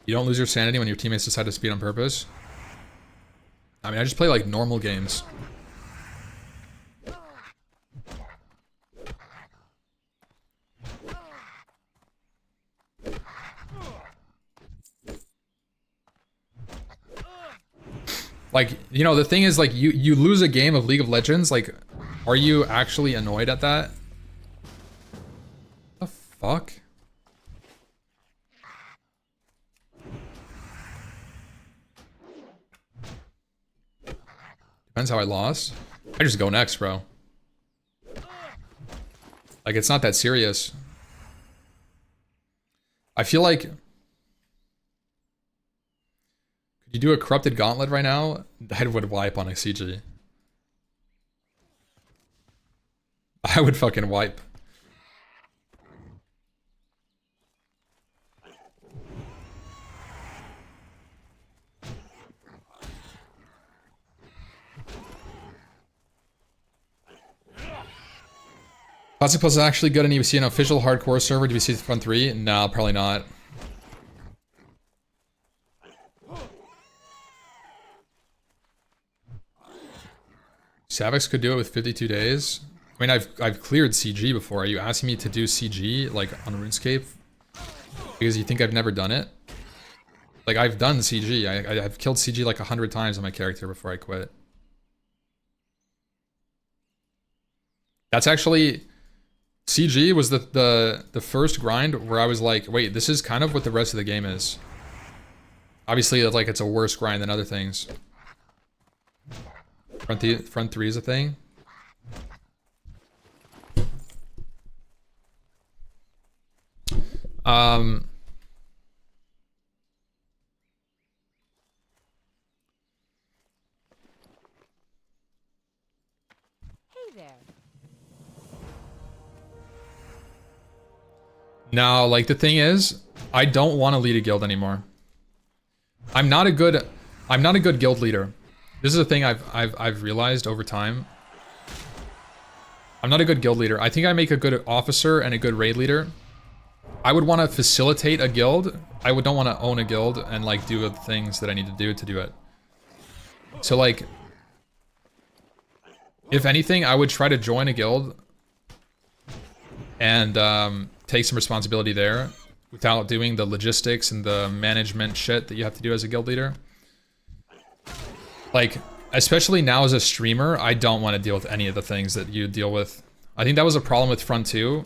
You don't lose your sanity when your teammates decide to speed on purpose? I mean, I just play like normal games. Like, you know, the thing is, like, you lose a game of League of Legends, like, are you actually annoyed at that? The fuck? Depends how I lost. I just go next, bro. Like, it's not that serious. I feel like... Could you do a corrupted gauntlet right now? I would wipe on a CG. I would fucking wipe. Classic Plus is actually good, and you see an official hardcore server. Do we see Front 3? No, probably not. Savix could do it with 52 days. I mean, I've cleared CG before. Are you asking me to do CG like on RuneScape because you think I've never done it? Like, I've done CG. I've killed CG like 100 times on my character before I quit. That's actually... CG was the first grind where I was like, wait, this is kind of what the rest of the game is. Obviously, like, it's a worse grind than other things. Front 3 is a thing. Hey there. No, like, the thing is, I don't want to lead a guild anymore. I'm not a good guild leader. This is a thing I've realized over time. I'm not a good guild leader. I think I make a good officer and a good raid leader. I would want to facilitate a guild. I don't want to own a guild and like do the things that I need to do it. So like, if anything, I would try to join a guild and take some responsibility there without doing the logistics and the management shit that you have to do as a guild leader. Like, especially now as a streamer, I don't want to deal with any of the things that you deal with. I think that was a problem with Front 2.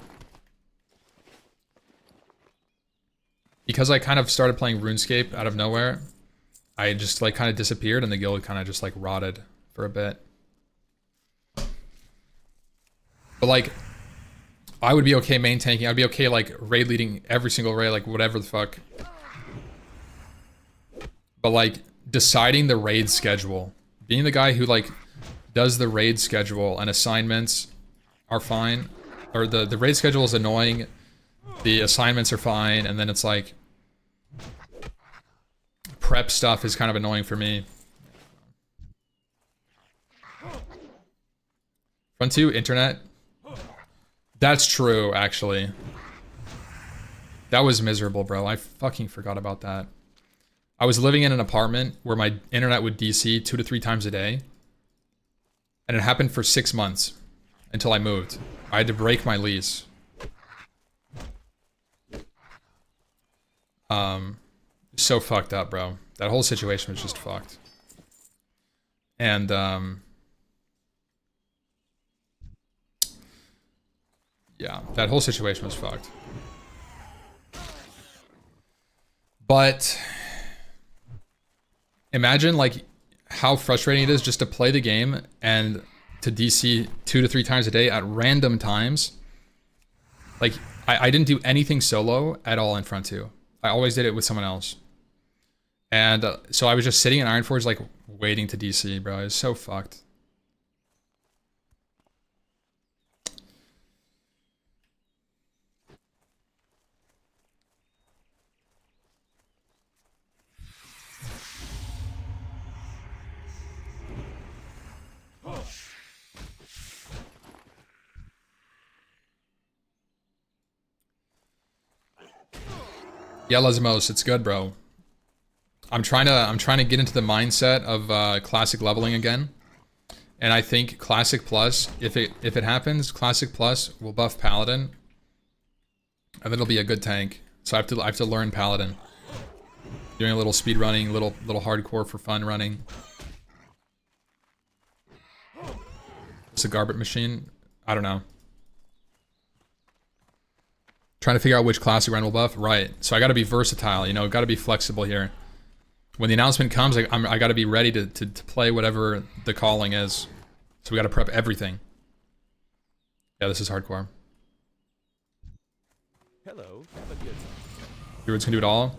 Because I kind of started playing RuneScape out of nowhere, I just like kind of disappeared and the guild kind of just like rotted for a bit. But like, I would be okay main tanking. I'd be okay like raid leading every single raid, like whatever the fuck. But like deciding the raid schedule, being the guy who like does the raid schedule and assignments are fine, or the raid schedule is annoying. The assignments are fine, and then it's like prep stuff is kind of annoying for me. Front 2, internet. That's true, actually. That was miserable, bro. I fucking forgot about that. I was living in an apartment where my internet would DC 2 to 3 times a day. And it happened for 6 months until I moved. I had to break my lease. So fucked up, bro. That whole situation was just fucked. And, yeah, that whole situation was fucked. But imagine, like, how frustrating it is just to play the game and to DC 2 to 3 times a day at random times. Like, I didn't do anything solo at all in Front 2. I always did it with someone else. And so I was just sitting in Ironforge, like, waiting to DC, bro. It was so fucked. Yeah, Lesmos, it's good, bro. I'm trying to get into the mindset of classic leveling again. And I think Classic Plus, if it happens, Classic Plus will buff Paladin. And then it'll be a good tank. So I have to learn Paladin. Doing a little speed running, little hardcore for fun running. It's a garbage machine. I don't know. Trying to figure out which classic run will buff. Right. So I got to be versatile, you know, got to be flexible here. When the announcement comes, I got to be ready to play whatever the calling is. So we got to prep everything. Yeah, this is hardcore. Hello, have a good time. Druids can do it all.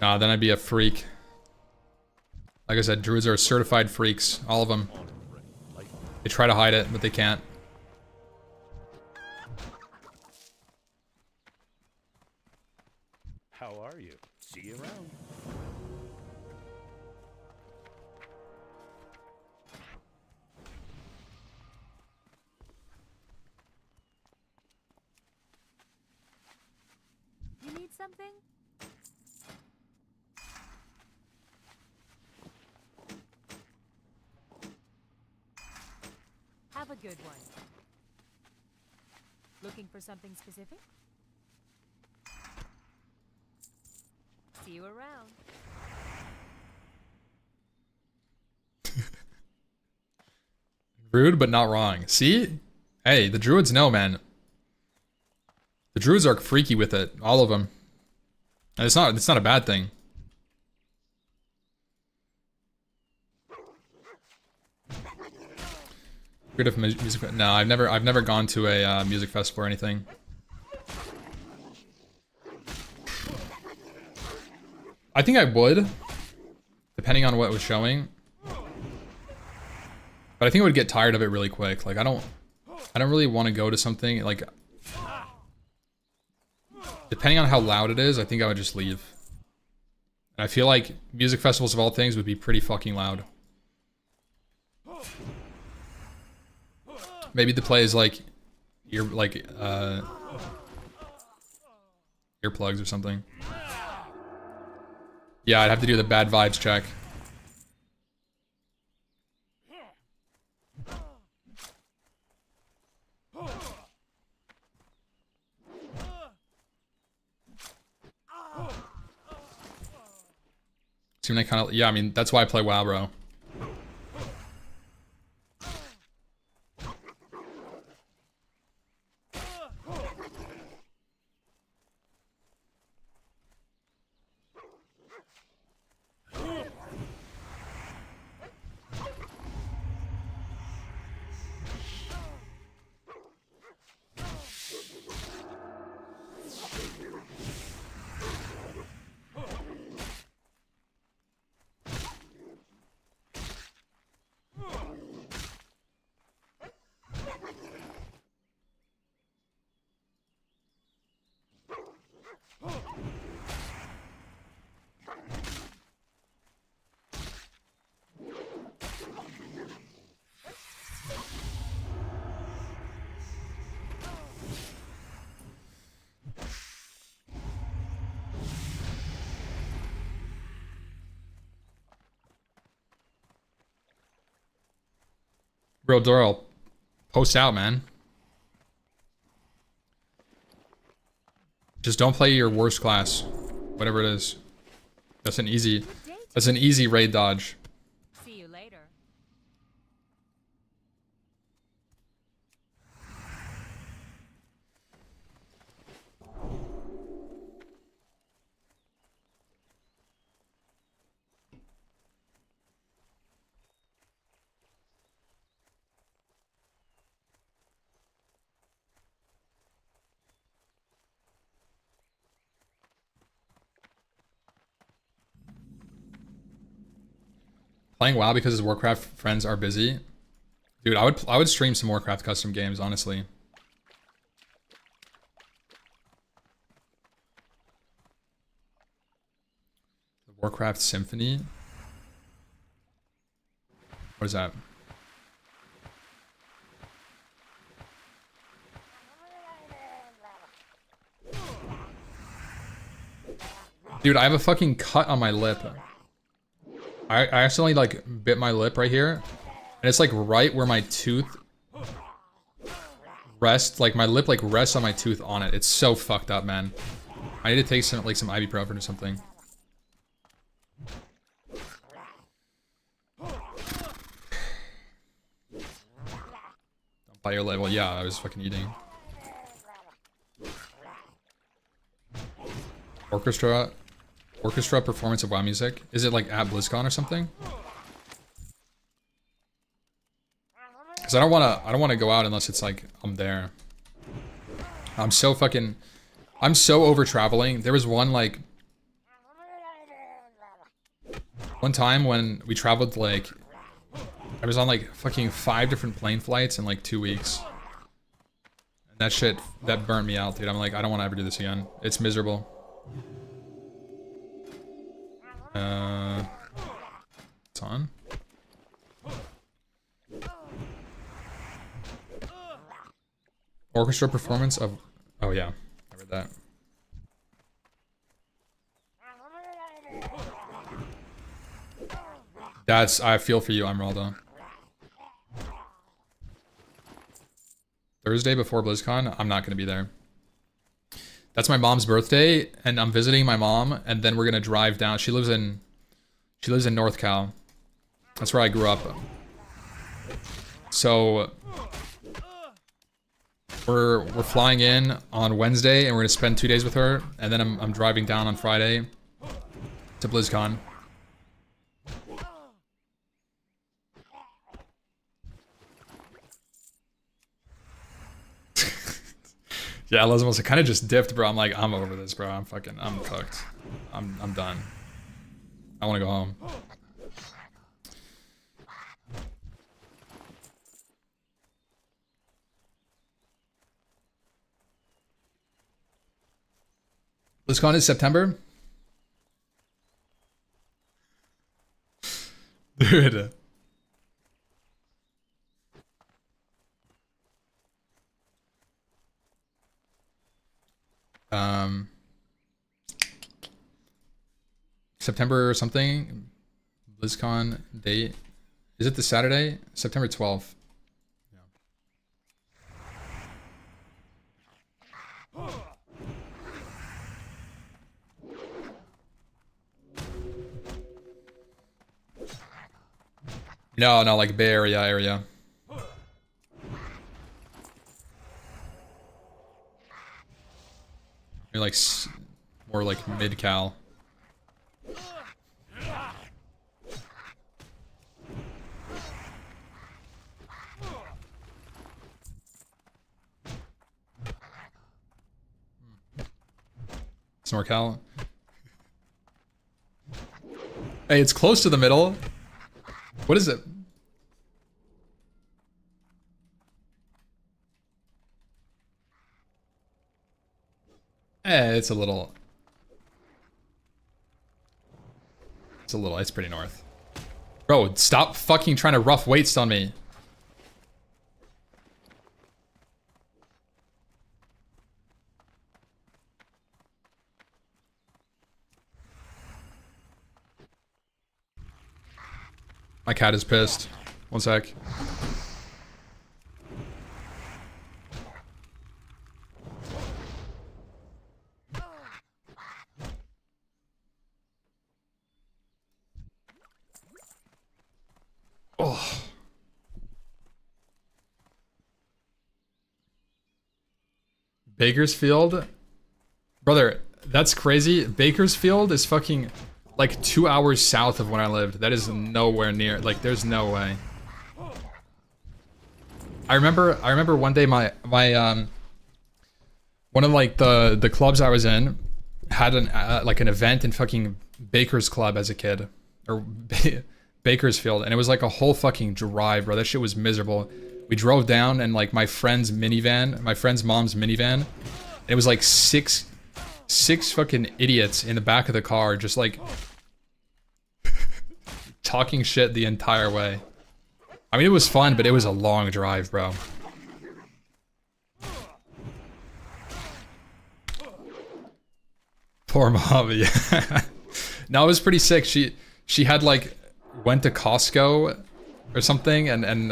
Nah, then I'd be a freak. Like I said, druids are certified freaks. All of them. They try to hide it, but they can't. How are you? See you around. Have a good one. Looking for something specific? See you around. Rude, but not wrong. See? Hey, the druids know, man. The druids are freaky with it. All of them. And it's not a bad thing. Good of music. No, I've never gone to a music festival or anything. I think I would, depending on what was showing. But I think I would get tired of it really quick. Like I don't really want to go to something like. Depending on how loud it is, I think I would just leave. And I feel like music festivals of all things would be pretty fucking loud. Maybe the play is like earplugs or something. Yeah, I'd have to do the bad vibes check. Seem like kind of, yeah, I mean, that's why I play WoW, bro. Bro, Doral, post out, man. Just don't play your worst class, whatever it is. That's an easy raid dodge. See you later. Playing WoW because his Warcraft friends are busy. Dude, I would stream some Warcraft custom games, honestly. The Warcraft Symphony? What is that? Dude, I have a fucking cut on my lip. I accidentally like bit my lip right here. And it's like right where my tooth rests. Like my lip like rests on my tooth on it. It's so fucked up, man. I need to take some ibuprofen or something. Don't bite your lip. Well, yeah, I was fucking eating. Orchestra performance of WoW music. Is it like at BlizzCon or something? Because I don't wanna go out unless it's like I'm there. I'm so over traveling. There was one time when we traveled like I was on like fucking 5 different plane flights in like 2 weeks. And that shit that burnt me out, dude. I'm like, I don't want to ever do this again. It's miserable. It's on. Orchestra performance of. Oh yeah, I read that. I feel for you, Emeralda. Thursday before BlizzCon, I'm not gonna be there. That's my mom's birthday, and I'm visiting my mom, and then we're gonna drive down. She lives in North Cal. That's where I grew up. So we're flying in on Wednesday, and we're gonna spend 2 days with her, and then I'm driving down on Friday to BlizzCon. Yeah, Lesmos, I kind of just dipped, bro. I'm like, I'm over this, bro. I'm cooked. I'm done. I want to go home. BlizzCon is September? Dude. September something? BlizzCon date? Is it the Saturday? September 12th. No, like Bay Area. You're like more like mid-cal. NorCal. Hey, it's close to the middle. What is it? It's a little. It's pretty north. Bro, stop fucking trying to rough weights on me. My cat is pissed. One sec. Oh. Bakersfield? Brother, that's crazy. Bakersfield is fucking like 2 hours south of when I lived. That is nowhere near. Like, there's no way. I remember one day my one of like the clubs I was in had an event in fucking Baker's Club as a kid, or Bakersfield, and it was like a whole fucking drive, bro. That shit was miserable. We drove down and like my friend's mom's minivan. It was like six fucking idiots in the back of the car, just like talking shit the entire way. I mean, it was fun, but it was a long drive, bro. Poor mom, yeah. No, it was pretty sick. She had like went to Costco or something, and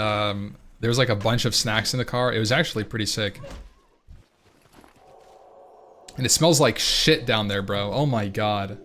there was like a bunch of snacks in the car. It was actually pretty sick. And it smells like shit down there, bro. Oh my god.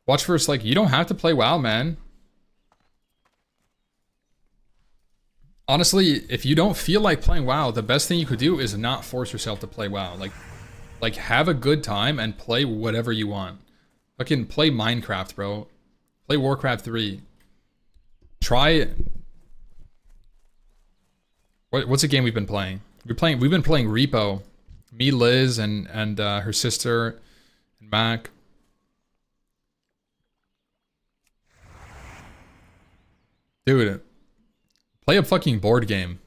Watch first, like, you don't have to play WoW, man. Honestly, if you don't feel like playing WoW, the best thing you could do is not force yourself to play WoW. Like have a good time and play whatever you want. Fucking play Minecraft, bro. Play Warcraft 3. Try... What's a game we've been playing? We've been playing Repo. Me, Liz, and her sister, and Mac. Dude, play a fucking board game.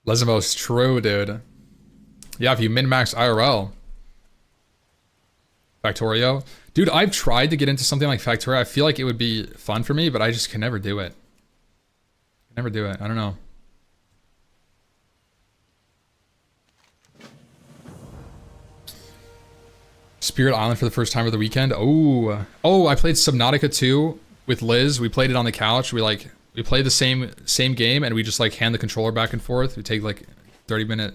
Lesmos, true, dude. Yeah, if you min-max IRL. Factorio. Dude, I've tried to get into something like Factorio. I feel like it would be fun for me, but I just can never do it. Never do it. I don't know. Spirit Island for the first time of the weekend. Oh, I played Subnautica 2 with Liz. We played it on the couch. We played the same game, and we just like hand the controller back and forth. We take like 30-minute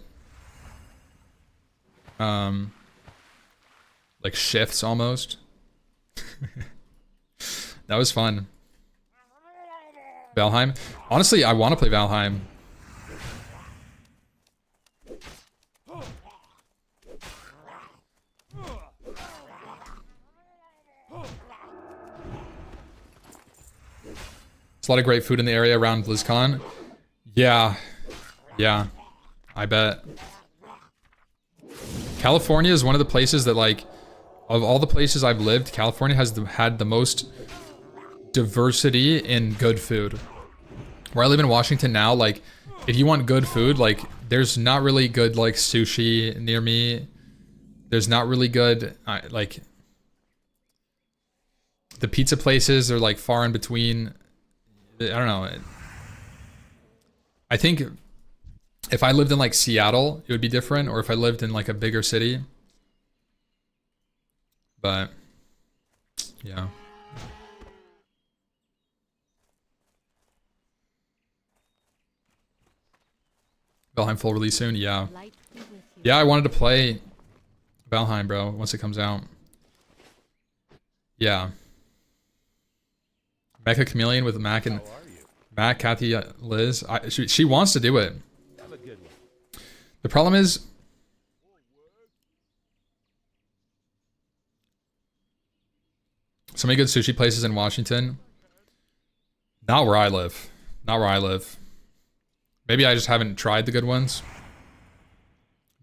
like shifts almost. That was fun. Valheim. Honestly, I want to play Valheim. There's a lot of great food in the area around BlizzCon. Yeah. Yeah. I bet. California is one of the places that, like, of all the places I've lived, California has had the most diversity in good food. Where I live in Washington now, like, if you want good food, like, there's not really good, like, sushi near me. There's not really good, like, the pizza places are, like, far in between. I don't know. I think if I lived in, like, Seattle, it would be different, or if I lived in, like, a bigger city. But, yeah. Valheim full release soon? Yeah. Yeah, I wanted to play Valheim, bro, once it comes out. Yeah. Mecha Chameleon with Mac and Mac, Kathy, Liz. She wants to do it. Have a good one. The problem is, so many good sushi places in Washington. Not where I live. Not where I live. Maybe I just haven't tried the good ones.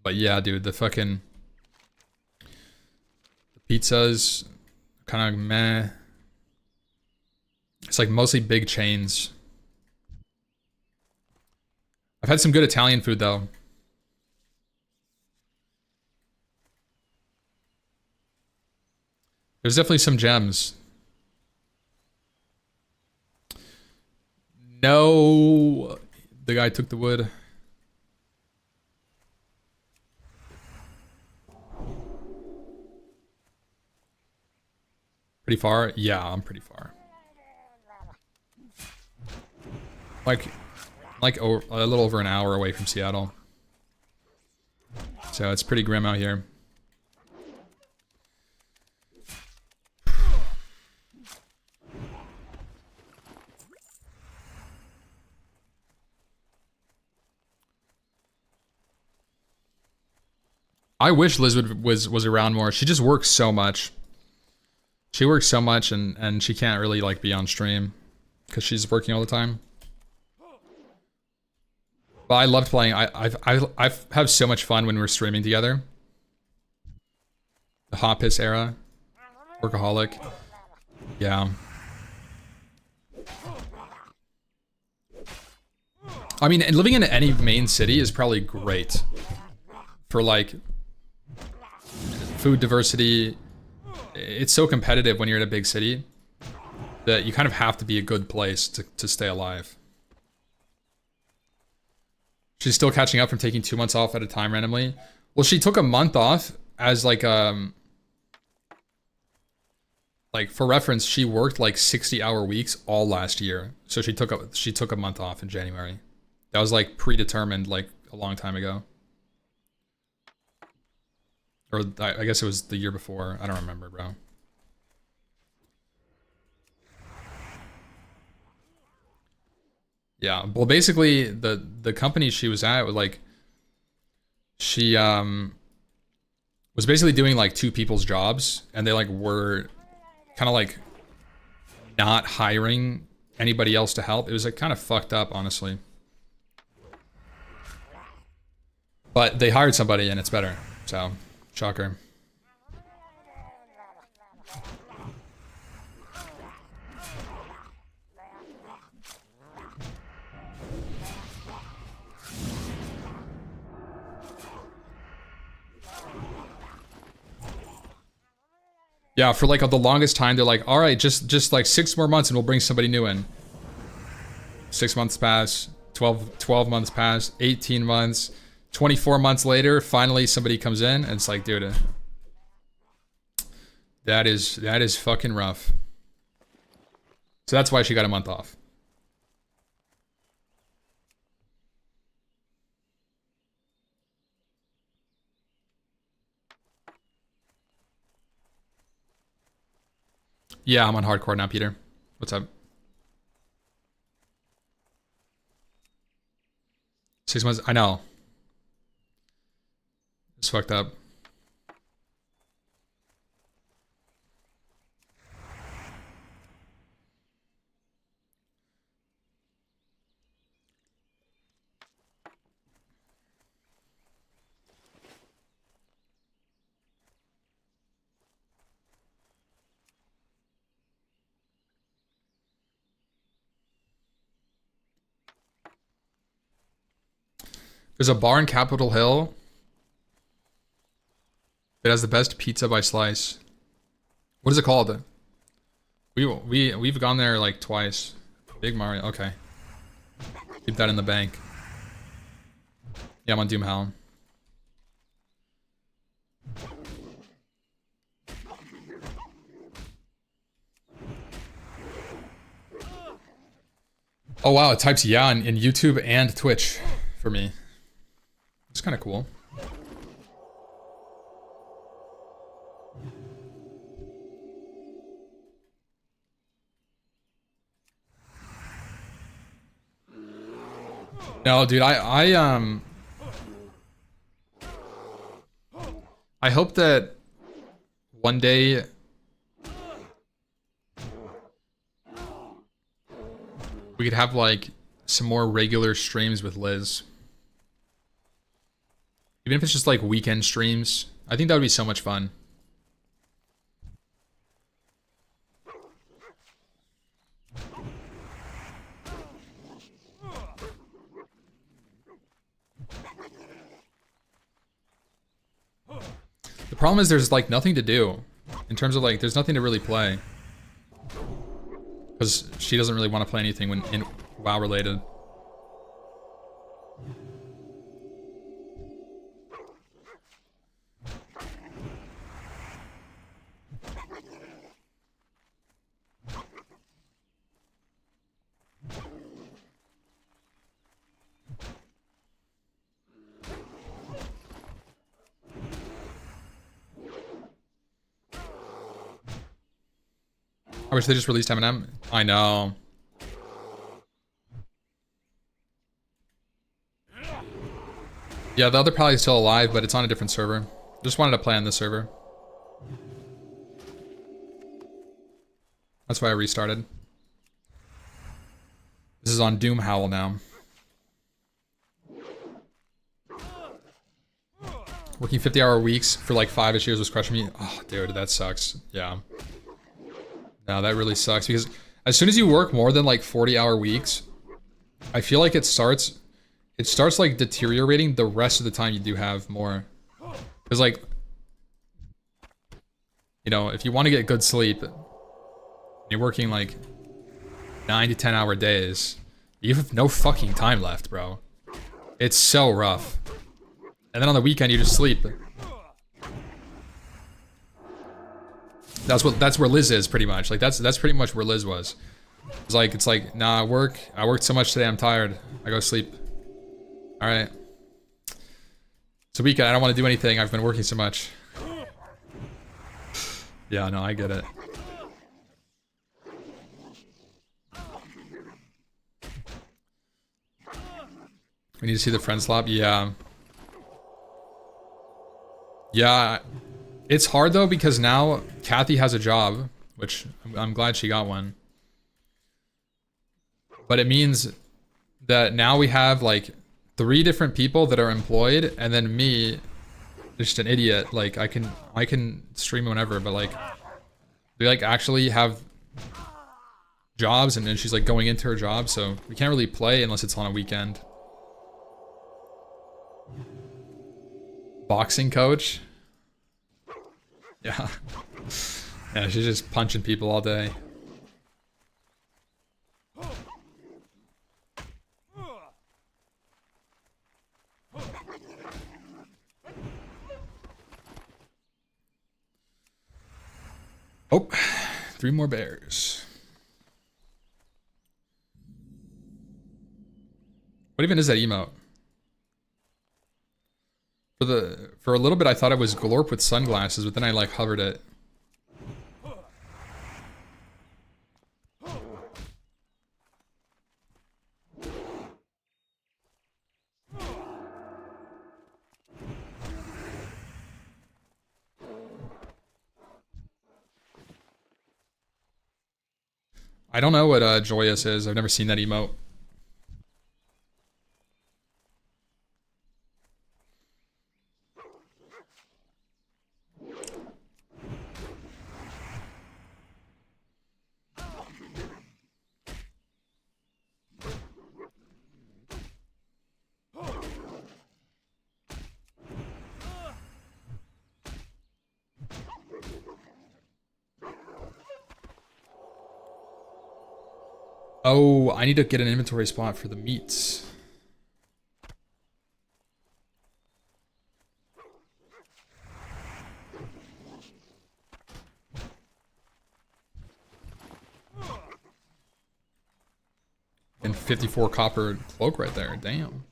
But yeah, dude, the fucking pizzas kind of meh. It's like mostly big chains. I've had some good Italian food though. There's definitely some gems. No, the guy took the wood. Pretty far? Yeah, I'm pretty far. Like a little over an hour away from Seattle. So it's pretty grim out here. I wish Liz was around more. She just works so much. She works so much and she can't really like be on stream because she's working all the time. But I loved playing. I've had so much fun when we're streaming together. The Hot Piss era. Workaholic. Yeah. I mean, and living in any main city is probably great. For like food diversity. It's so competitive when you're in a big city that you kind of have to be a good place to stay alive. She's still catching up from taking 2 months off at a time randomly. Well, she took a month off as like for reference, she worked like 60-hour weeks all last year. So she took a month off in January. That was like predetermined like a long time ago. Or I guess it was the year before. I don't remember, bro. Yeah, well, basically, the company she was at, like, she was basically doing like 2 people's jobs, and they like were kind of like not hiring anybody else to help. It was like kind of fucked up, honestly. But they hired somebody, and it's better. So, shocker. Yeah, for like the longest time, they're like, all right, just like 6 more months and we'll bring somebody new in. 6 months pass, 12 months pass, 18 months, 24 months later, finally somebody comes in and it's like, dude, that is fucking rough. So that's why she got a month off. Yeah, I'm on hardcore now, Peter. What's up? 6 months, I know. It's fucked up. There's a bar in Capitol Hill that has the best pizza by slice. What is it called? We've gone there like twice. Big Mario. Okay. Keep that in the bank. Yeah, I'm on Doomhowl. Oh wow, it types yeah in YouTube and Twitch for me. It's kind of cool. No, dude, I hope that one day we could have like some more regular streams with Liz. Even if it's just like weekend streams. I think that would be so much fun. The problem is there's like nothing to do. In terms of like, there's nothing to really play. Because she doesn't really want to play anything when in WoW related. I wish they just released M&M. I know. Yeah, the other Paladin's still alive, but it's on a different server. Just wanted to play on this server. That's why I restarted. This is on Doom Howl now. Working 50-hour weeks for like 5-ish years was crushing me. Oh, dude, that sucks. Yeah. No, that really sucks because as soon as you work more than like 40-hour weeks, I feel like it starts like deteriorating the rest of the time you do have more. Because like, you know, if you want to get good sleep, you're working like 9 to 10 hour days, you have no fucking time left, bro. It's so rough. And then on the weekend you just sleep. That's where Liz is pretty much. Like that's pretty much where Liz was. It's like, nah, I worked so much today, I'm tired. I go sleep. Alright. It's a weekend, I don't want to do anything, I've been working so much. Yeah, no, I get it. We need to see the friend swap, yeah. Yeah, it's hard though because now Kathy has a job, which I'm glad she got one. But it means that now we have like 3 different people that are employed, and then me, just an idiot. Like I can stream whenever, but like they like actually have jobs, and then she's like going into her job, so we can't really play unless it's on a weekend. Boxing coach. Yeah. Yeah, she's just punching people all day. Oh, 3 more bears. What even is that emote? For a little bit I thought it was Glorp with sunglasses, but then I like hovered it. I don't know what Joyous is. I've never seen that emote. Oh, I need to get an inventory spot for the meats. And 54 copper cloak right there. Damn.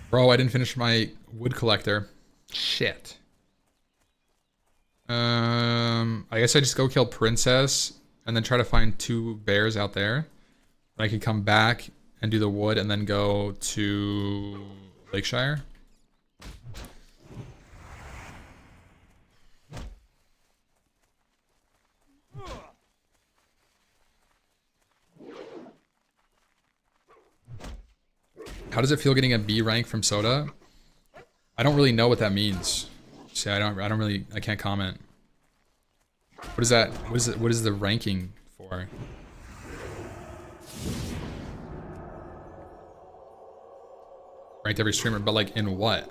Bro, I didn't finish my wood collector. Shit. I guess I just go kill Princess and then try to find 2 bears out there. I can come back and do the wood and then go to Lakeshire. How does it feel getting a B rank from Soda? I don't really know what that means. See, I can't comment. What is that? What is the ranking for? Ranked every streamer, but like in what?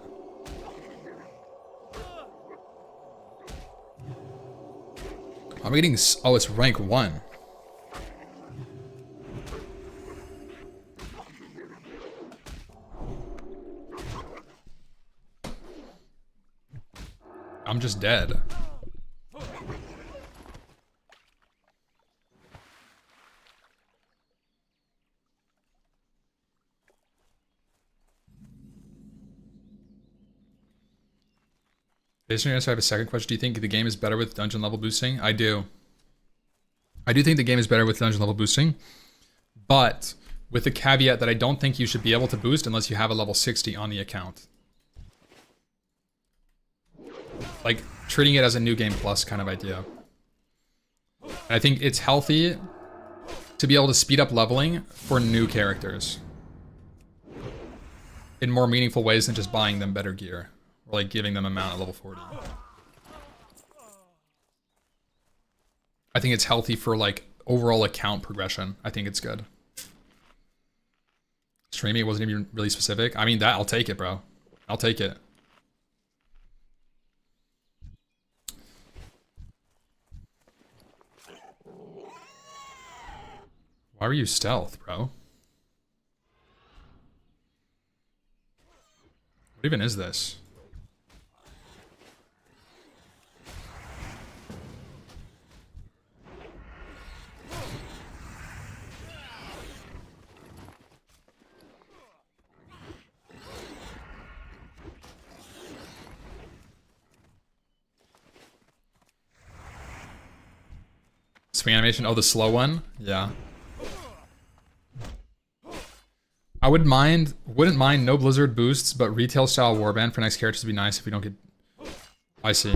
I'm getting, oh, it's rank 1. I'm just dead. Based on your answer, I have a second question. Do you think the game is better with dungeon level boosting? I do. I do think the game is better with dungeon level boosting, but with the caveat that I don't think you should be able to boost unless you have a level 60 on the account. Like, treating it as a new game plus kind of idea. And I think it's healthy to be able to speed up leveling for new characters in more meaningful ways than just buying them better gear or like giving them a mount at level 40. I think it's healthy for like overall account progression. I think it's good. Streaming wasn't even really specific. I mean, that I'll take it, bro. I'll take it. Why were you stealth, bro? What even is this? Swing animation? Oh, the slow one? Yeah. I wouldn't mind no Blizzard boosts, but retail style warband for next characters would be nice if we don't get. I see.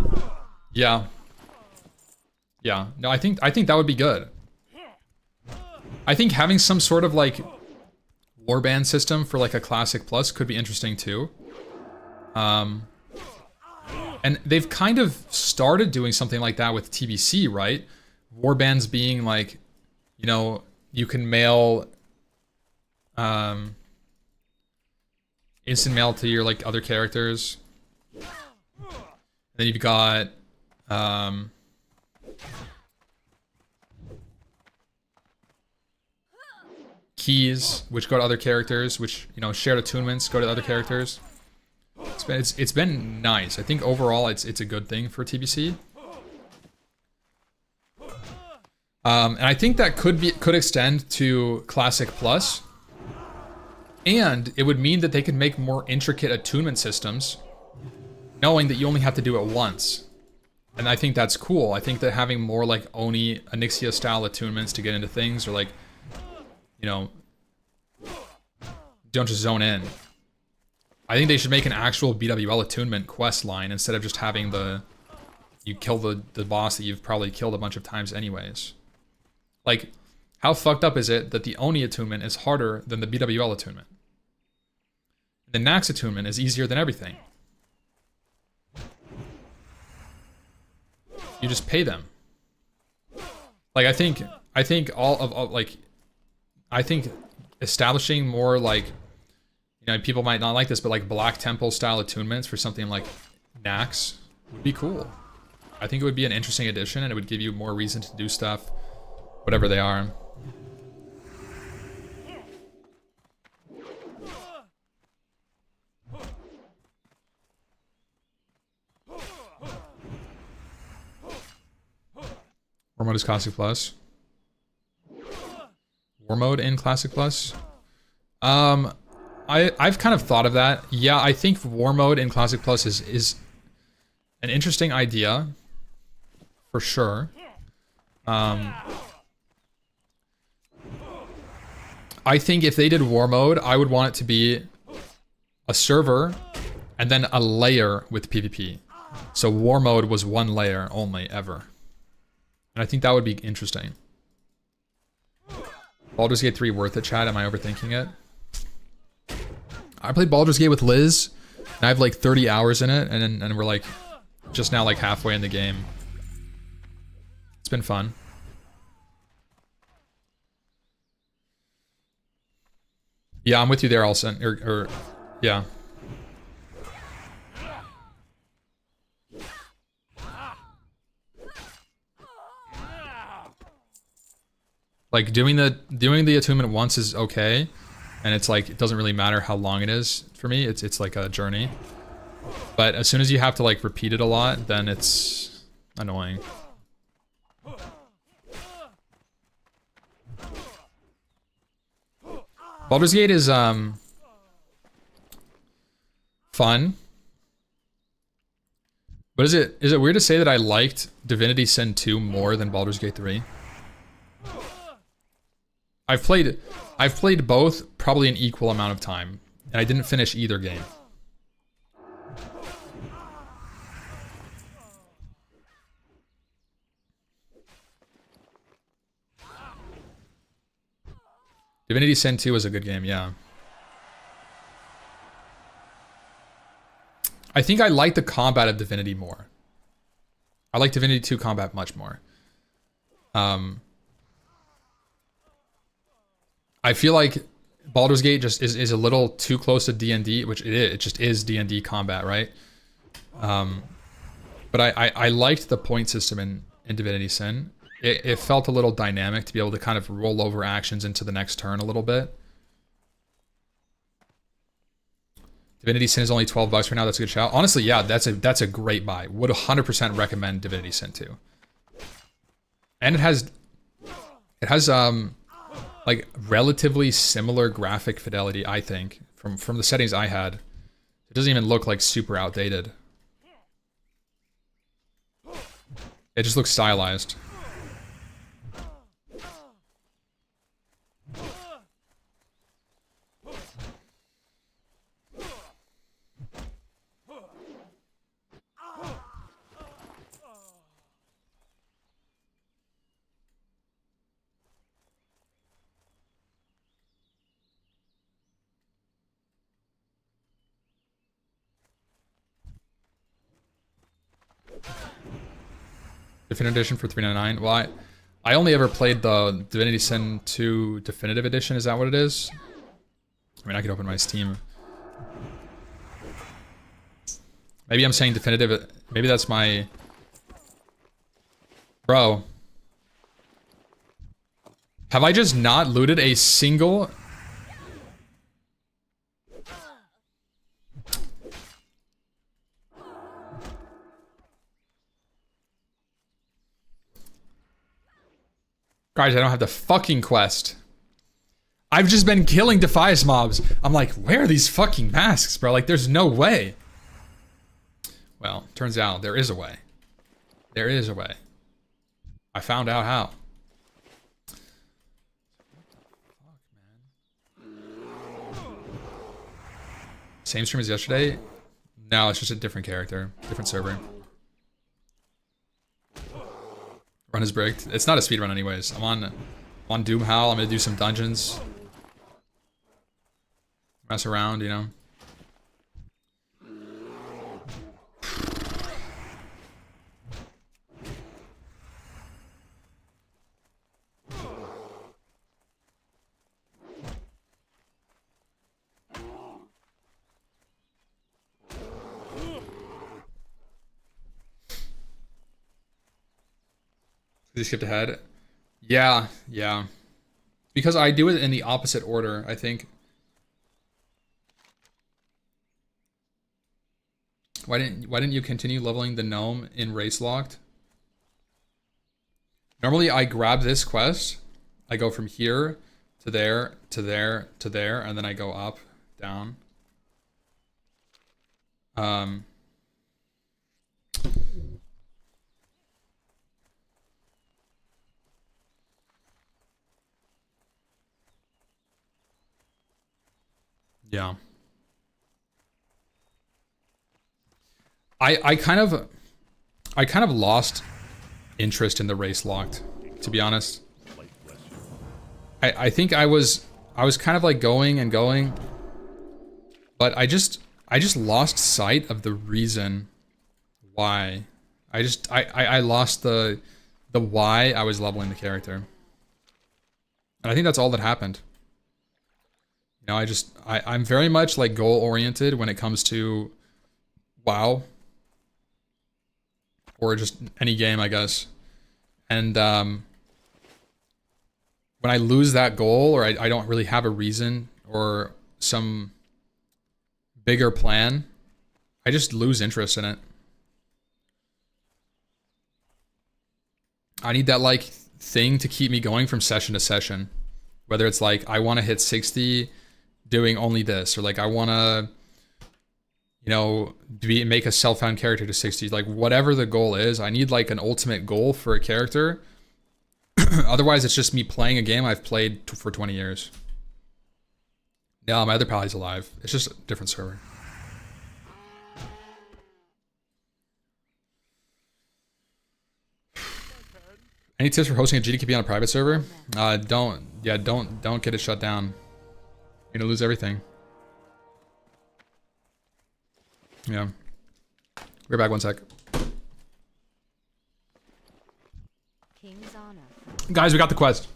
Yeah. Yeah. No, I think that would be good. I think having some sort of like warband system for like a classic plus could be interesting too. And they've kind of started doing something like that with TBC, right? Warbands being like, you know, you can mail instant mail to your like other characters. Then you've got keys, which go to other characters, which, you know, shared attunements go to other characters. It's been nice. I think overall it's a good thing for TBC. And I think that could extend to Classic Plus. And it would mean that they could make more intricate attunement systems, knowing that you only have to do it once. And I think that's cool. I think that having more like Oni, Onyxia style attunements to get into things, or like, you know, don't just zone in. I think they should make an actual BWL attunement quest line instead of just having you kill the boss that you've probably killed a bunch of times anyways. Like, how fucked up is it that the Oni attunement is harder than the BWL attunement? The Nax attunement is easier than everything. You just pay them. Like, I think I think establishing more, like, you know, people might not like this, but like Black Temple style attunements for something like Nax would be cool. I think it would be an interesting addition, and it would give you more reason to do stuff, whatever they are. War mode is Classic Plus. War mode in Classic Plus? I've kind of thought of that. Yeah, I think War mode in Classic Plus is an interesting idea, for sure. I think if they did War mode, I would want it to be a server and then a layer with PvP. So War mode was one layer only, ever. And I think that would be interesting. Baldur's Gate 3 worth it, chat? Am I overthinking it? I played Baldur's Gate with Liz, and I have like 30 hours in it, and we're like just now like halfway in the game. It's been fun. Yeah, I'm with you there, Alson. Yeah. Like doing the attunement once is okay, and it's like it doesn't really matter how long it is for me. It's like a journey. But as soon as you have to like repeat it a lot, then it's annoying. Baldur's Gate is fun. But is it weird to say that I liked Divinity Sin 2 more than Baldur's Gate 3? I've played both probably an equal amount of time, and I didn't finish either game. Divinity Sin 2 was a good game, yeah. I think I like the combat of Divinity more. I like Divinity 2 combat much more. I feel like Baldur's Gate just is a little too close to D&D, which it is. It just is D&D combat, right? But I liked the point system in Divinity Sin. It felt a little dynamic to be able to kind of roll over actions into the next turn a little bit. Divinity Sin is only $12 right now. That's a good shout. Honestly, yeah, that's a great buy. Would 100% recommend Divinity Sin 2. And it has like relatively similar graphic fidelity, I think, from the settings I had. It doesn't even look like super outdated. It just looks stylized. Definitive Edition for $3.99. Well, I only ever played the Divinity Sin 2 Definitive Edition. Is that what it is? I mean, I could open my Steam. Maybe I'm saying definitive. Maybe that's my... Bro. Have I just not looted a single... Guys, I don't have the fucking quest. I've just been killing Defias mobs. I'm like, where are these fucking masks, bro? Like, there's no way. Well, turns out there is a way. There is a way. I found out how. Same stream as yesterday? No, it's just a different character. Different server. Run is bricked. It's not a speed run anyways. I'm on Doom Howl. I'm gonna do some dungeons. Mess around, you know. They skipped ahead. Yeah. Because I do it in the opposite order, I think. Why didn't you continue leveling the gnome in race locked? Normally I grab this quest, I go from here to there to there to there, and then I go up, down. Yeah. I kind of lost interest in the race locked, to be honest. I think I was kind of like going and going, but I just lost sight of the reason why. I lost the why I was leveling the character. And I think that's all that happened. You know, I'm very much like goal oriented when it comes to WoW. Or just any game, I guess. And when I lose that goal, or I don't really have a reason or some bigger plan, I just lose interest in it. I need that like thing to keep me going from session to session. Whether it's like I want to hit 60 doing only this, or like I want to, you know, make a self-found character to 60. Like whatever the goal is, I need like an ultimate goal for a character. Otherwise, it's just me playing a game I've played for 20 years. Yeah, my other Pally's alive. It's just a different server. Any tips for hosting a GDKP on a private server? Don't get it shut down. You're gonna lose everything. Yeah. We're back 1 sec. King's honor. Guys, we got the quest.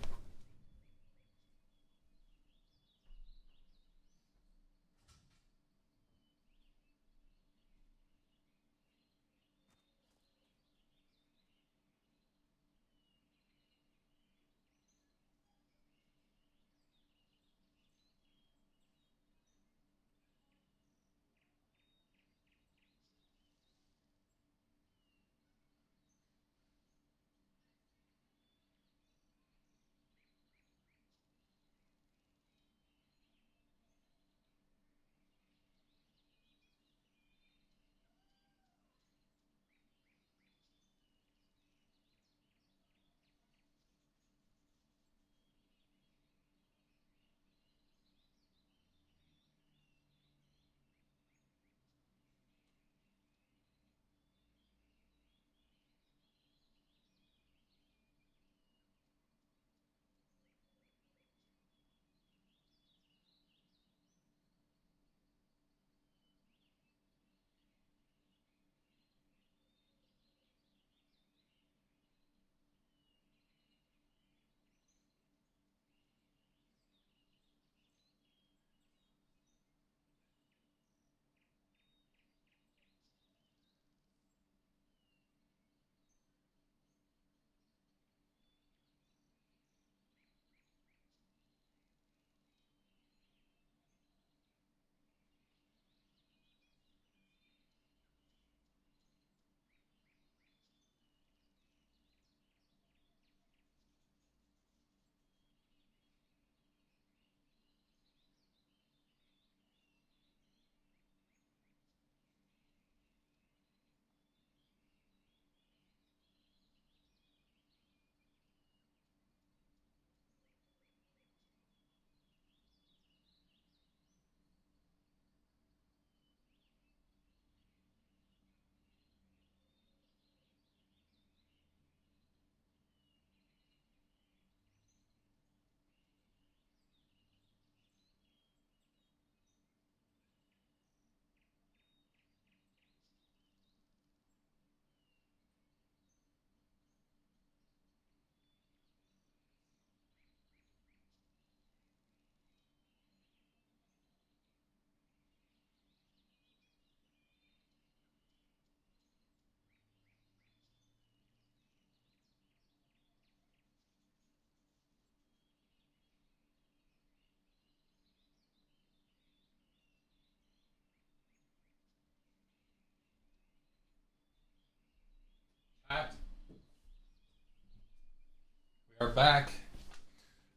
We're back.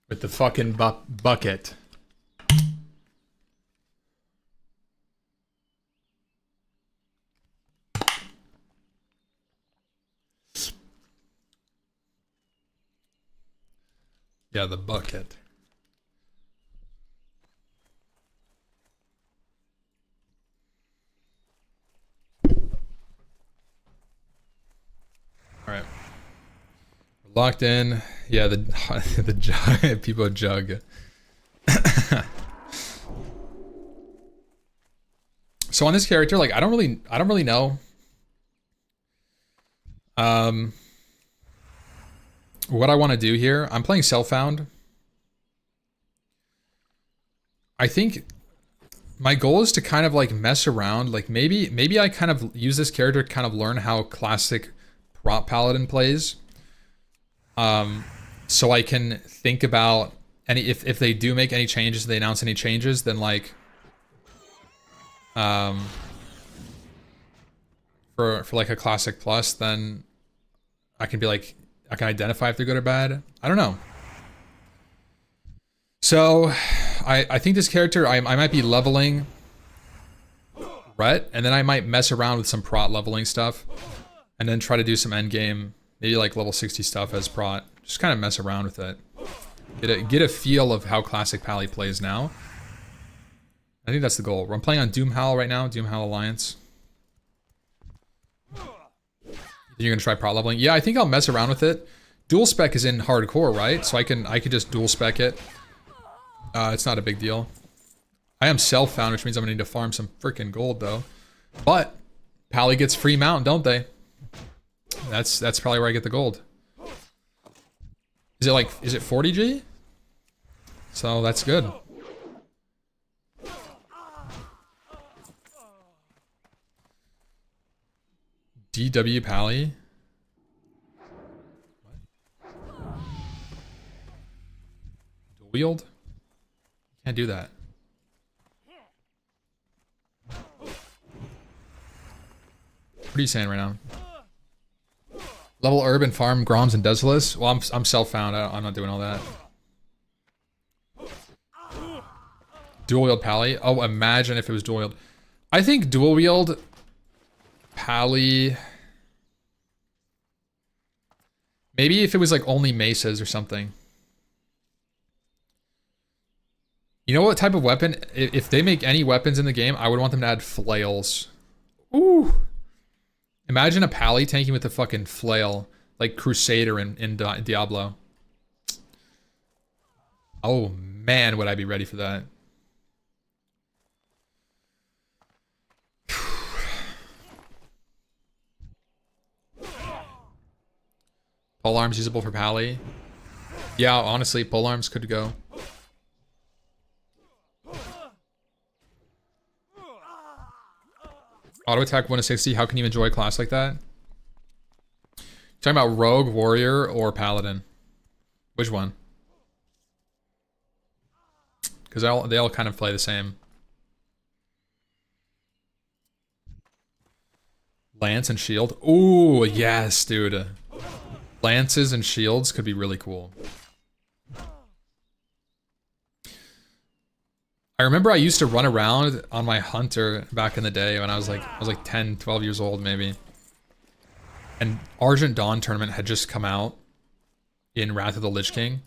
With the fucking bucket. Yeah, the bucket. All right. We're locked in. Yeah, the the jug, people jug. So on this character, like I don't really know. What I want to do here, I'm playing Self-Found. I think my goal is to kind of like mess around. Like maybe I kind of use this character to kind of learn how classic prop Paladin plays. So I can think about any if they do make any changes, they announce any changes, then like for like a classic plus, then I can be like I can identify if they're good or bad. I don't know. So I think this character I might be leveling Rhett, and then I might mess around with some prot leveling stuff, and then try to do some end game, maybe like level 60 stuff as prot. Just kind of mess around with it. Get a feel of how classic Pally plays now. I think that's the goal. I'm playing on Doomhowl right now, Doomhowl Alliance. You're gonna try prot leveling? Yeah, I think I'll mess around with it. Dual spec is in hardcore, right? So I could just dual spec it. It's not a big deal. I am self-found, which means I'm gonna need to farm some freaking gold though. But Pally gets free mount, don't they? That's probably where I get the gold. Is it 40G? So that's good. DW Pally. What? Dual wield? Can't do that. What are you saying right now? Level urban farm Groms and Desolus? Well, I'm self-found. I'm not doing all that. Dual wield Pally. Oh, imagine if it was dual wield. I think dual wield Pally. Maybe if it was like only maces or something. You know what type of weapon? If they make any weapons in the game, I would want them to add flails. Ooh. Imagine a Pally tanking with a fucking flail, like Crusader in Diablo. Oh man, would I be ready for that? Polearms usable for Pally. Yeah, honestly, polearms could go. Auto attack 1 to 60. How can you enjoy a class like that? Talking about Rogue, Warrior, or Paladin? Which one? Because they all kind of play the same. Lance and Shield. Ooh, yes, dude. Lances and shields could be really cool. I remember I used to run around on my hunter back in the day when I was like 10, 12 years old maybe. And Argent Dawn tournament had just come out in Wrath of the Lich King.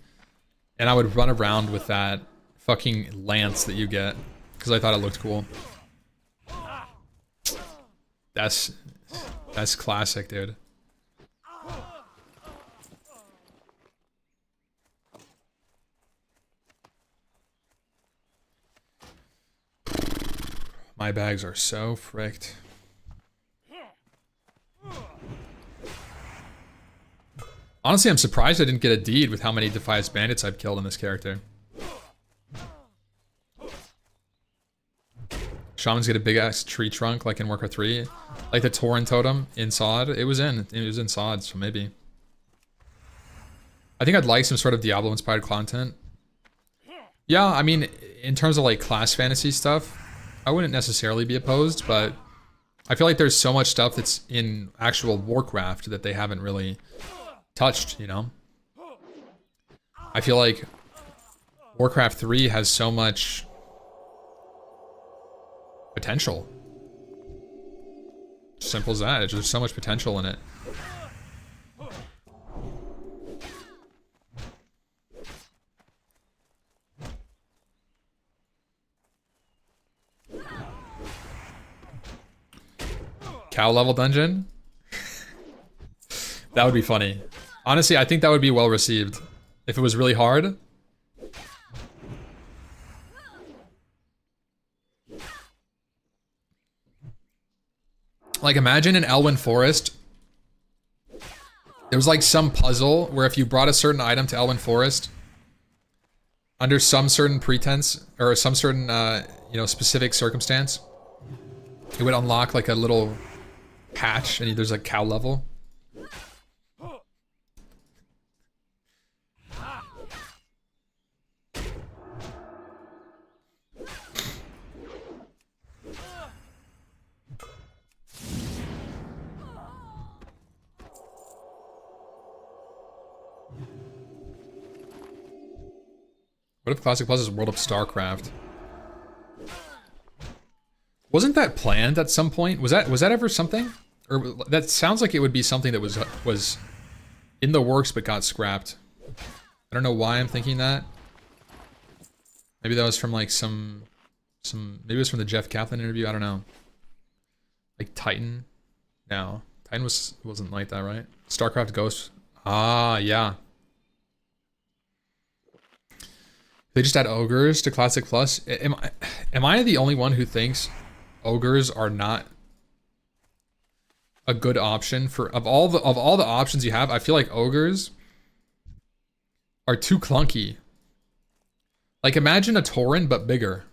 And I would run around with that fucking lance that you get because I thought it looked cool. That's classic, dude. My bags are so fricked. Honestly, I'm surprised I didn't get a deed with how many Defias Bandits I've killed in this character. Shamans get a big ass tree trunk like in Warcraft 3. Like the Tauren Totem in Sod. It was in Sod, so maybe. I think I'd like some sort of Diablo inspired content. Yeah, I mean, in terms of like class fantasy stuff, I wouldn't necessarily be opposed, but I feel like there's so much stuff that's in actual Warcraft that they haven't really touched, you know? I feel like Warcraft 3 has so much potential. Simple as that. There's so much potential in it. Cow level dungeon? That would be funny. Honestly, I think that would be well received. If it was really hard. Like, imagine in Elwyn Forest, there was like some puzzle where if you brought a certain item to Elwyn Forest, under some certain pretense, or some certain, you know, specific circumstance, it would unlock like a little hatch, and there's like cow level. What if Classic Plus is World of StarCraft? Wasn't that planned at some point? Was that ever something? Or that sounds like it would be something that was in the works but got scrapped. I don't know why I'm thinking that. Maybe that was from like some maybe it was from the Jeff Kaplan interview, I don't know. Like Titan? No. Titan wasn't like that, right? StarCraft Ghost. Ah, yeah. They just add ogres to Classic Plus. Am I the only one who thinks ogres are not a good option for of all the options you have? I feel like ogres are too clunky. Like, imagine a Tauren but bigger.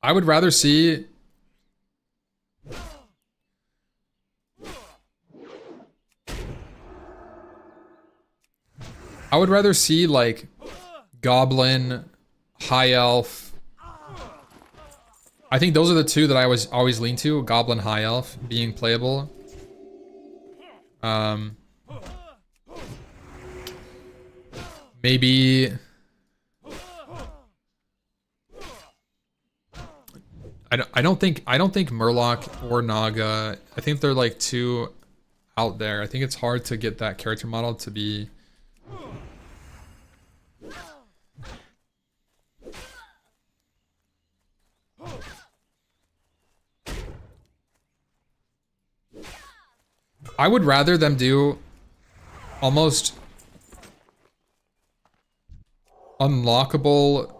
I would rather see like Goblin, High Elf. I think those are the two that I was always lean to. Goblin, High Elf being playable. Maybe I don't think Murloc or Naga. I think they're like too out there. I think it's hard to get that character model to be I would rather them do almost unlockable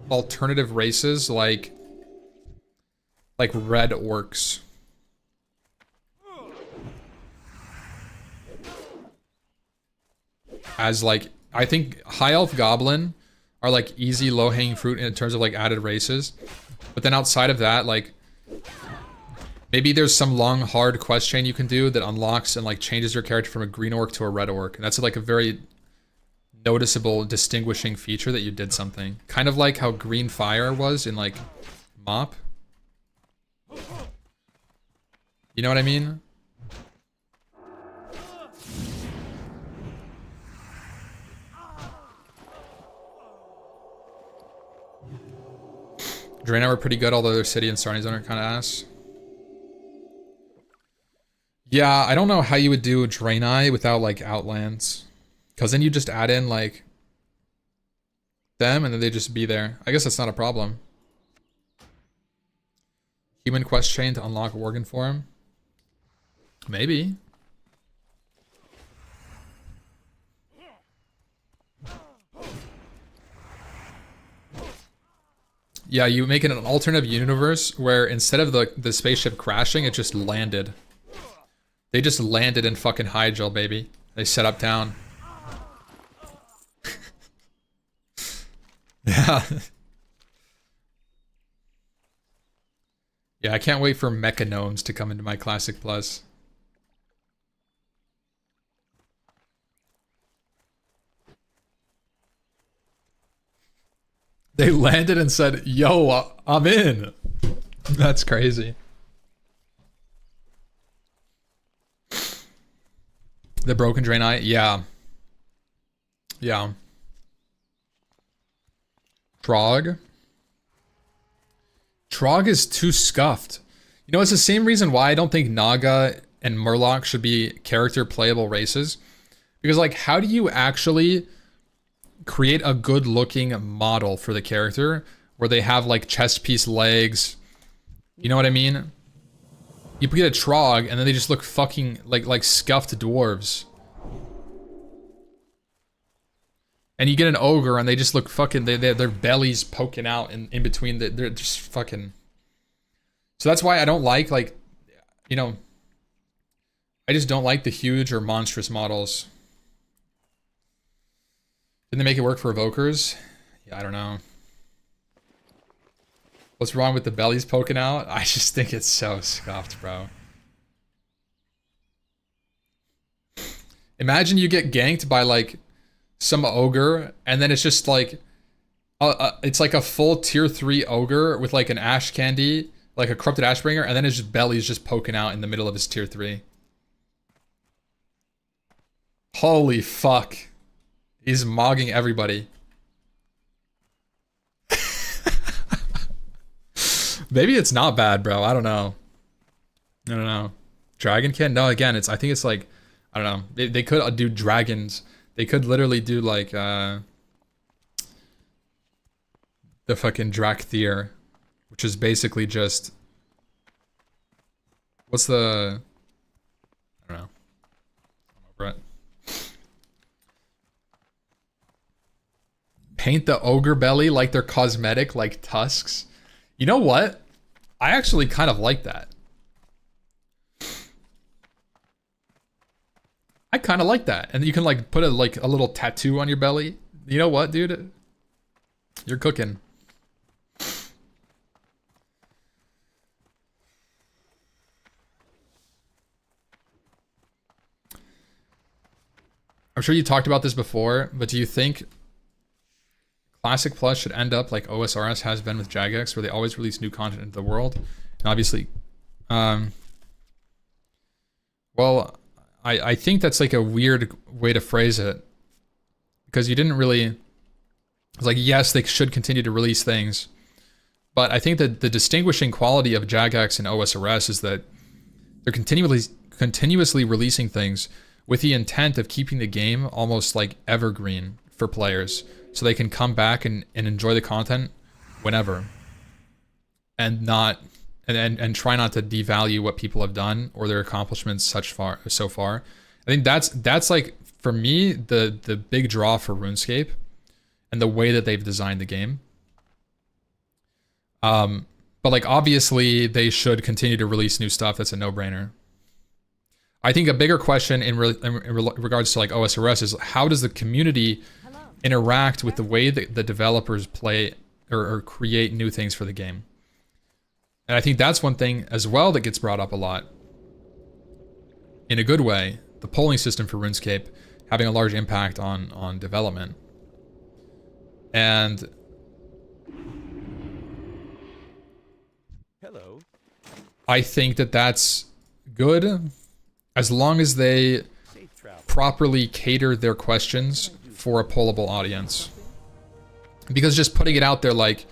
alternative races like red orcs. As like, I think High Elf Goblin are like easy low-hanging fruit in terms of like added races. But then outside of that, like maybe there's some long, hard quest chain you can do that unlocks and like changes your character from a green orc to a red orc. And that's like a very noticeable, distinguishing feature that you did something. Kind of like how Green Fire was in like MoP. You know what I mean? Draenei were pretty good, although their city and starting zone are kind of ass. Yeah, I don't know how you would do Draenei without like Outlands. Because then you just add in like them and then they just be there. I guess that's not a problem. Human quest chain to unlock Worgen Form? Maybe. Yeah, you make it an alternative universe where instead of the spaceship crashing, it just landed. They just landed in fucking Hyjal, baby. They set up down. Yeah. Yeah, I can't wait for Mecha Gnomes to come into my Classic Plus. They landed and said, yo, I'm in. That's crazy. The broken drain eye, yeah. Yeah. Trog. Trog is too scuffed. You know, it's the same reason why I don't think Naga and Murloc should be character playable races. Because, like, how do you actually create a good looking model for the character where they have, like, chest piece legs? You know what I mean? You get a Trog and then they just look fucking like scuffed dwarves. And you get an ogre and they just look fucking, their bellies poking out in between, they're just fucking. So that's why I don't like, you know, I just don't like the huge or monstrous models. Didn't they make it work for evokers? Yeah, I don't know. What's wrong with the bellies poking out? I just think it's so scuffed, bro. Imagine you get ganked by, like, some ogre, and then it's just like, it's like a full tier 3 ogre with like an ash candy, like a corrupted ashbringer, and then his belly's just poking out in the middle of his tier 3. Holy fuck. He's mogging everybody. Maybe it's not bad, bro. I don't know. I don't know. Dragonkin? No, again, I think it's like, I don't know. They could do dragons. They could literally do like the fucking Drakthir, which is basically just, what's the, I don't know. I'm over it. Paint the ogre belly like they're cosmetic, like tusks. You know what? I actually kind of like that. I kind of like that. And you can like put a little tattoo on your belly. You know what, dude? You're cooking. I'm sure you talked about this before, but do you think Classic Plus should end up like OSRS has been with Jagex, where they always release new content into the world? And obviously, well, I think that's like a weird way to phrase it, because you didn't really, it's like, yes, they should continue to release things, but I think that the distinguishing quality of Jagex and OSRS is that they're continuously releasing things with the intent of keeping the game almost like evergreen for players, so they can come back and enjoy the content whenever, and not and try not to devalue what people have done or their accomplishments so far. I think that's like, for me, the big draw for RuneScape and the way that they've designed the game. But like, obviously they should continue to release new stuff. That's a no-brainer. I think a bigger question in regards to like OSRS is, how does the community interact with the way that the developers play or create new things for the game? And I think that's one thing as well that gets brought up a lot. In a good way, the polling system for RuneScape having a large impact on development. And Hello. I think that that's good, as long as they properly cater their questions for a pollable audience. Because just putting it out there like,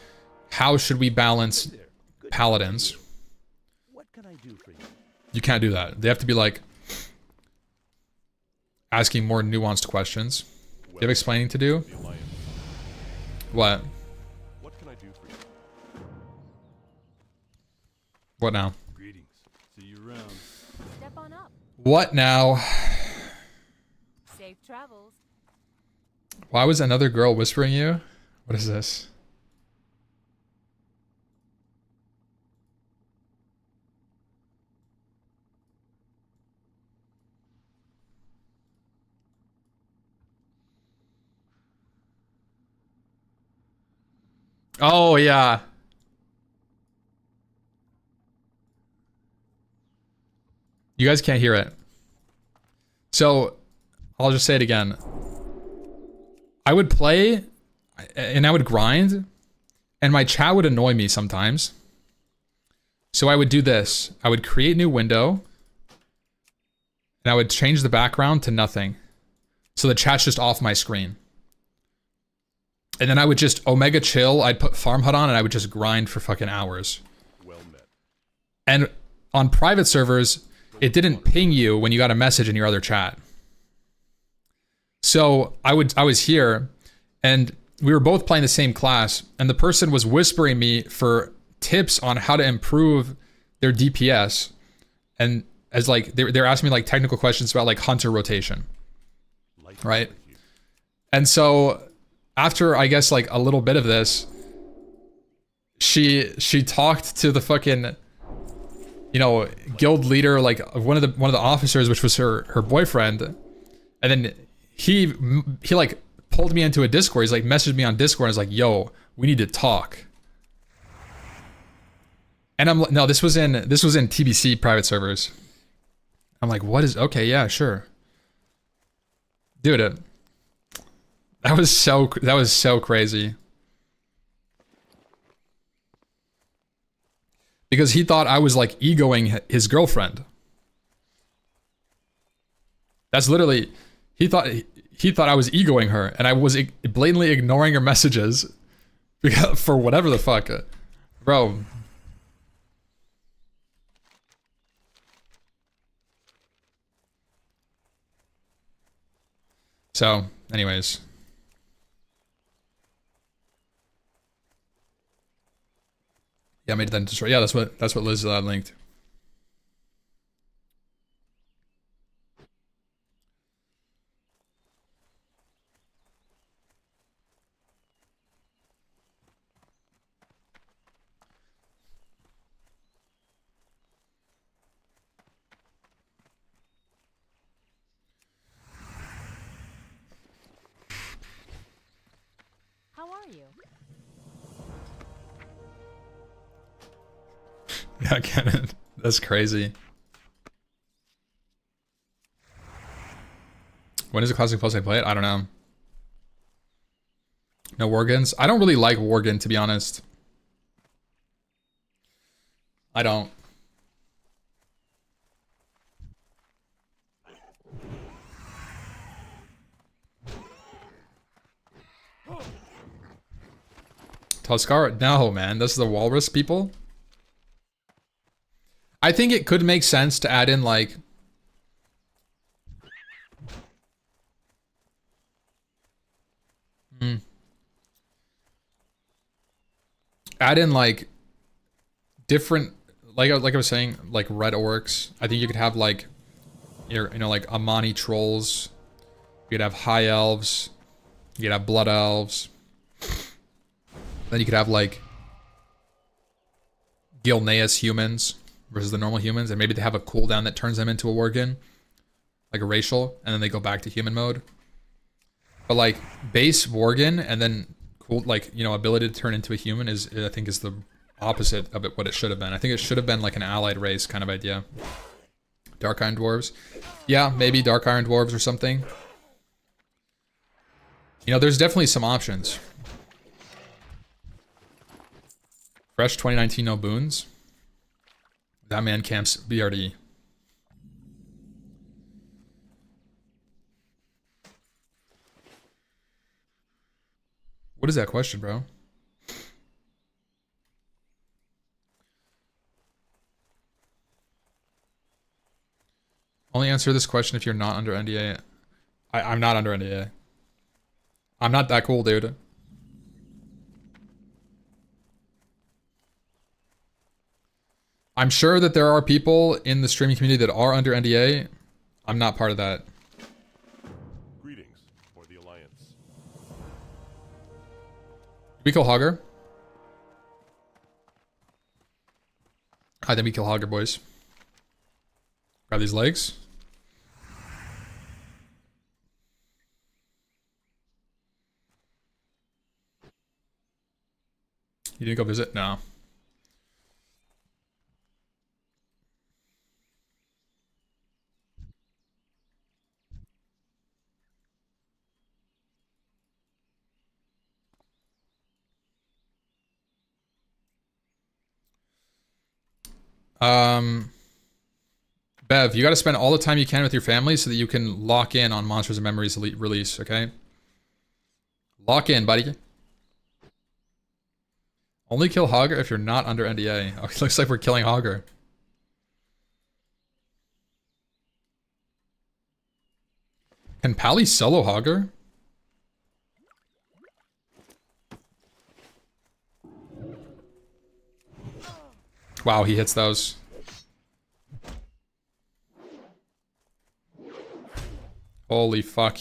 how should we balance paladins? What can I do for you? You can't do that. They have to be like asking more nuanced questions. Do you have explaining to do? What? What can I do for you? What now? Greetings. See you around. Step on up. What now? Safe travels. Why was another girl whispering you? What is this? Oh, yeah. You guys can't hear it. So, I'll just say it again. I would play, and I would grind, and my chat would annoy me sometimes. So I would do this. I would create new window, and I would change the background to nothing. So the chat's just off my screen. And then I would just Omega chill, I'd put Farm Hut on, and I would just grind for fucking hours. Well met. And on private servers, it didn't ping you when you got a message in your other chat. So I was here, and we were both playing the same class, and the person was whispering me for tips on how to improve their DPS, and as like they're asking me like technical questions about like hunter rotation, right? And so after I guess like a little bit of this, she talked to the fucking, you know, guild leader, like one of the officers, which was her boyfriend, and then he like pulled me into a Discord. He's like messaged me on Discord and was like, yo, we need to talk. And I'm like, no, this was in TBC private servers. I'm like, what is, okay, yeah, sure. Dude, that was so crazy. Because he thought I was like egoing his girlfriend. That's literally, he thought I was egoing her, and I was blatantly ignoring her messages because, for whatever the fuck, bro. So, anyways. Yeah, made it then destroy. Yeah, that's what Liz linked. How are you? Yeah, Cannon. That's crazy. When is the classic plus I play it? I don't know. No Worgens? I don't really like Worgen, to be honest. I don't. Tuskar? No, man. This is the Walrus people. I think it could make sense to add in like add in like different, like I was saying, like red orcs. I think you could have like you know, like Amani trolls. You could have high elves. You could have blood elves. Then you could have like Gilneas humans versus the normal humans, and maybe they have a cooldown that turns them into a Worgen, like a racial, and then they go back to human mode. But like base Worgen and then cool, like, you know, ability to turn into a human is, I think, is the opposite of it, what it should have been. I think it should have been like an allied race kind of idea. Dark Iron Dwarves. Yeah, maybe Dark Iron Dwarves or something. You know, there's definitely some options. Fresh 2019, no boons. That man camps BRD. What is that question, bro? Only answer this question if you're not under NDA. I'm not under NDA. I'm not that cool, dude. I'm sure that there are people in the streaming community that are under NDA. I'm not part of that. Greetings for the Alliance. We kill Hogger. Hi, then we kill Hogger, boys. Grab these legs. You didn't go visit? No. Bev, you got to spend all the time you can with your family so that you can lock in on Monsters and Memories release, okay? Lock in, buddy. Only kill Hogger if you're not under NDA. Oh, it looks like we're killing Hogger. Can Pally solo Hogger? Wow, he hits those. Holy fuck.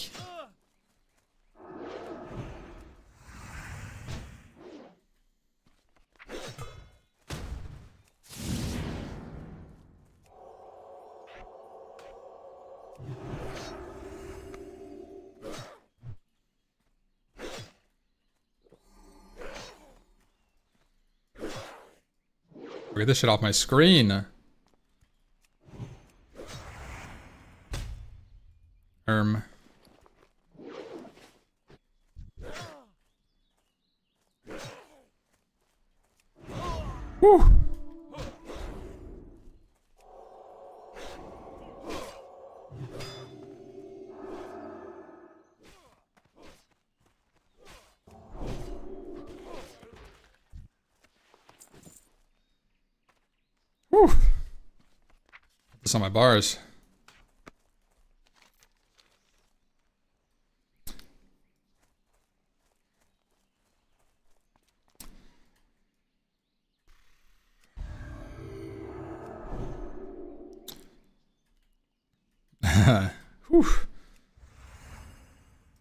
Get this shit off my screen. Whew. Whew. Put this on my bars. Whew.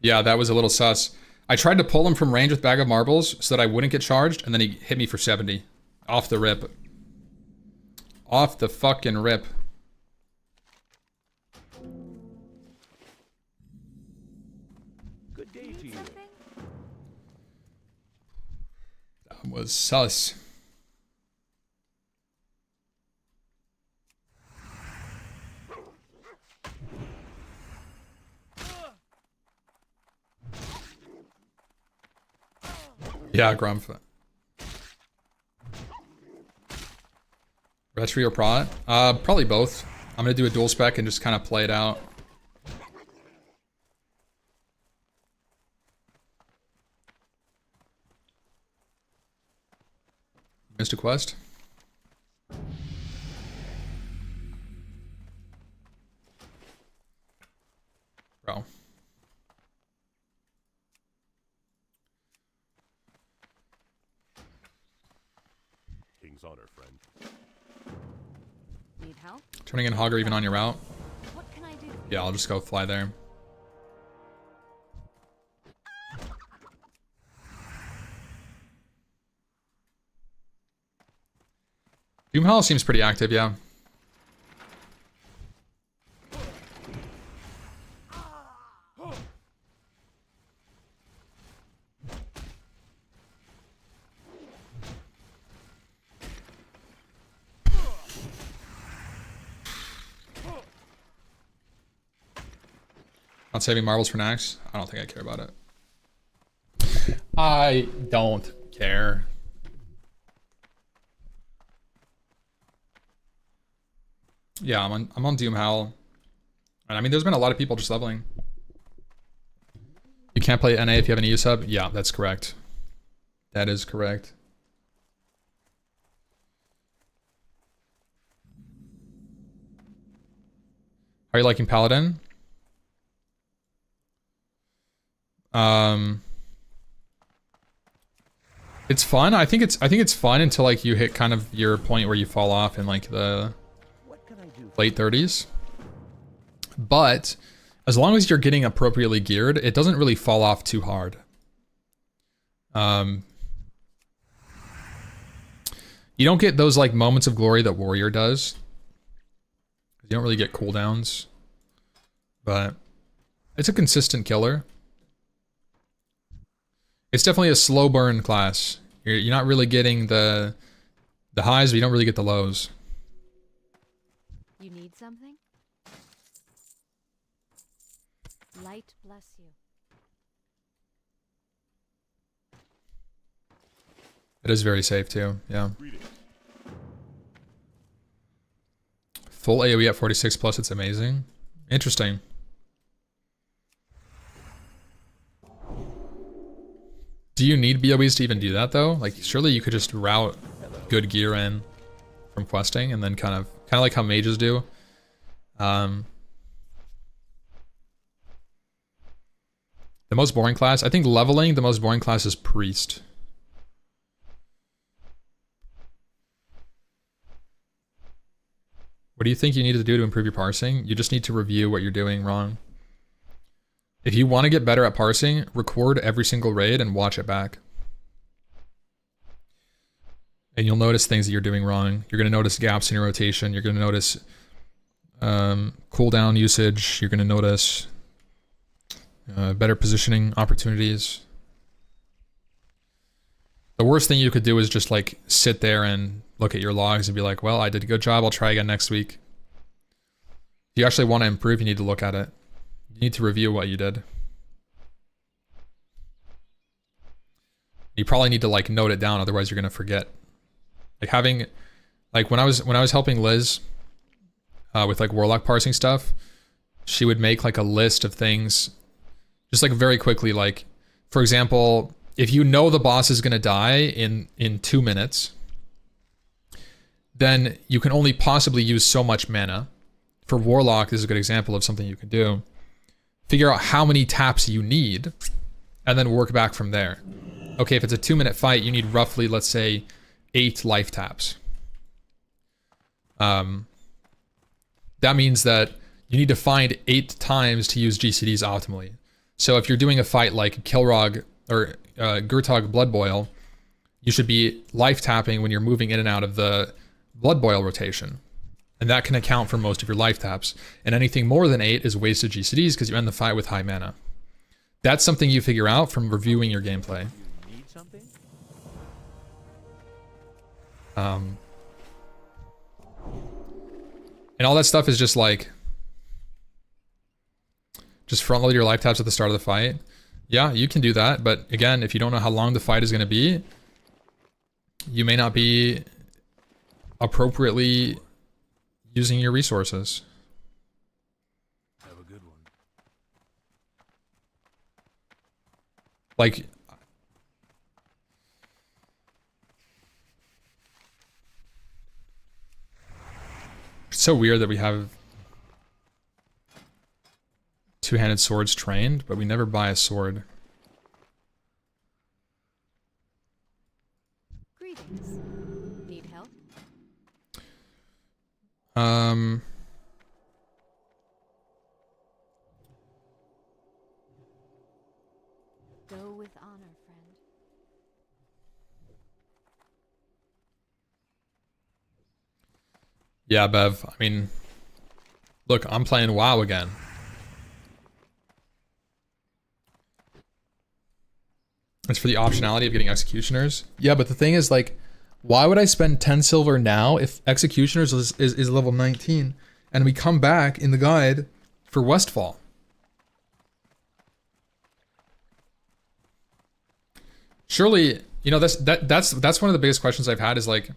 Yeah, that was a little sus. I tried to pull him from range with Bag of Marbles so that I wouldn't get charged, and then he hit me for 70. Off the rip. Off the fucking rip. Good day to you. Something? That was sus. Yeah, Grumpf. Retri or Prot? Probably both. I'm gonna do a dual spec and just kind of play it out. Missed a quest? Bro. King's honor, friend. Need help? Turning in Hogger even on your route? What can I do? Yeah, I'll just go fly there. Doomhall seems pretty active, yeah. Not saving marbles for Nax? I don't think I care about it. I don't care. Yeah, I'm on Doomhowl. And I mean, there's been a lot of people just leveling. You can't play NA if you have an EU sub? Yeah, that's correct. That is correct. Are you liking Paladin? It's fun. I think it's fun until like you hit kind of your point where you fall off in like the late 30s. But as long as you're getting appropriately geared, it doesn't really fall off too hard. You don't get those like moments of glory that Warrior does. You don't really get cooldowns. But it's a consistent killer. It's definitely a slow burn class. You're not really getting the highs, but you don't really get the lows. You need something? Light bless you. It is very safe too, yeah. Greetings. Full AoE at 46 plus, it's amazing. Interesting. Do you need BOEs to even do that though? Like surely you could just route good gear in from questing and then kind of like how mages do. The most boring class, I think leveling, the most boring class is priest. What do you think you need to do to improve your parsing? You just need to review what you're doing wrong. If you want to get better at parsing, record every single raid and watch it back. And you'll notice things that you're doing wrong. You're going to notice gaps in your rotation. You're going to notice cooldown usage. You're going to notice better positioning opportunities. The worst thing you could do is just like sit there and look at your logs and be like, well, I did a good job. I'll try again next week. If you actually want to improve, you need to look at it. You need to review what you did. You probably need to like note it down, otherwise you're gonna forget. Like having, like when I was helping Liz with like warlock parsing stuff, she would make like a list of things, just like very quickly. Like for example, if you know the boss is gonna die in 2 minutes, then you can only possibly use so much mana. For warlock, this is a good example of something you can do. Figure out how many taps you need, and then work back from there. Okay, if it's a 2-minute fight, you need roughly, let's say, 8 life taps. That means that you need to find 8 times to use GCDs optimally. So if you're doing a fight like Kilrog or Gurtog Blood Boil, you should be life tapping when you're moving in and out of the Blood Boil rotation. And that can account for most of your life taps. And anything more than 8 is wasted GCDs because you end the fight with high mana. That's something you figure out from reviewing your gameplay. You need something? And all that stuff is just like, just front load your life taps at the start of the fight. Yeah, you can do that. But again, if you don't know how long the fight is going to be, you may not be appropriately using your resources. Have a good one. Like, it's so weird that we have two-handed swords trained, but we never buy a sword. Greetings. Need help? Go with honor, friend. Yeah, Bev, I mean, look, I'm playing WoW again. It's for the optionality of getting executioners. Yeah, but the thing is, like, why would I spend 10 silver now if executioners is level 19 and we come back in the guide for Westfall? Surely, you know, that's one of the biggest questions I've had is like,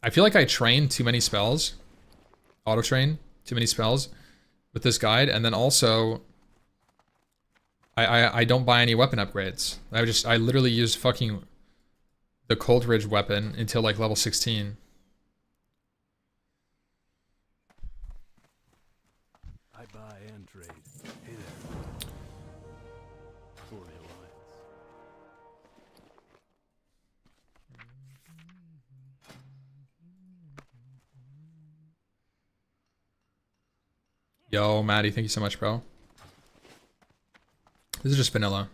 I feel like I train too many spells, auto train too many spells with this guide, and then also I don't buy any weapon upgrades. I literally use fucking the Coldridge weapon until like level 16. I buy and trade. Hey there. For the Alliance. Yo, Maddie, thank you so much, bro. This is just vanilla.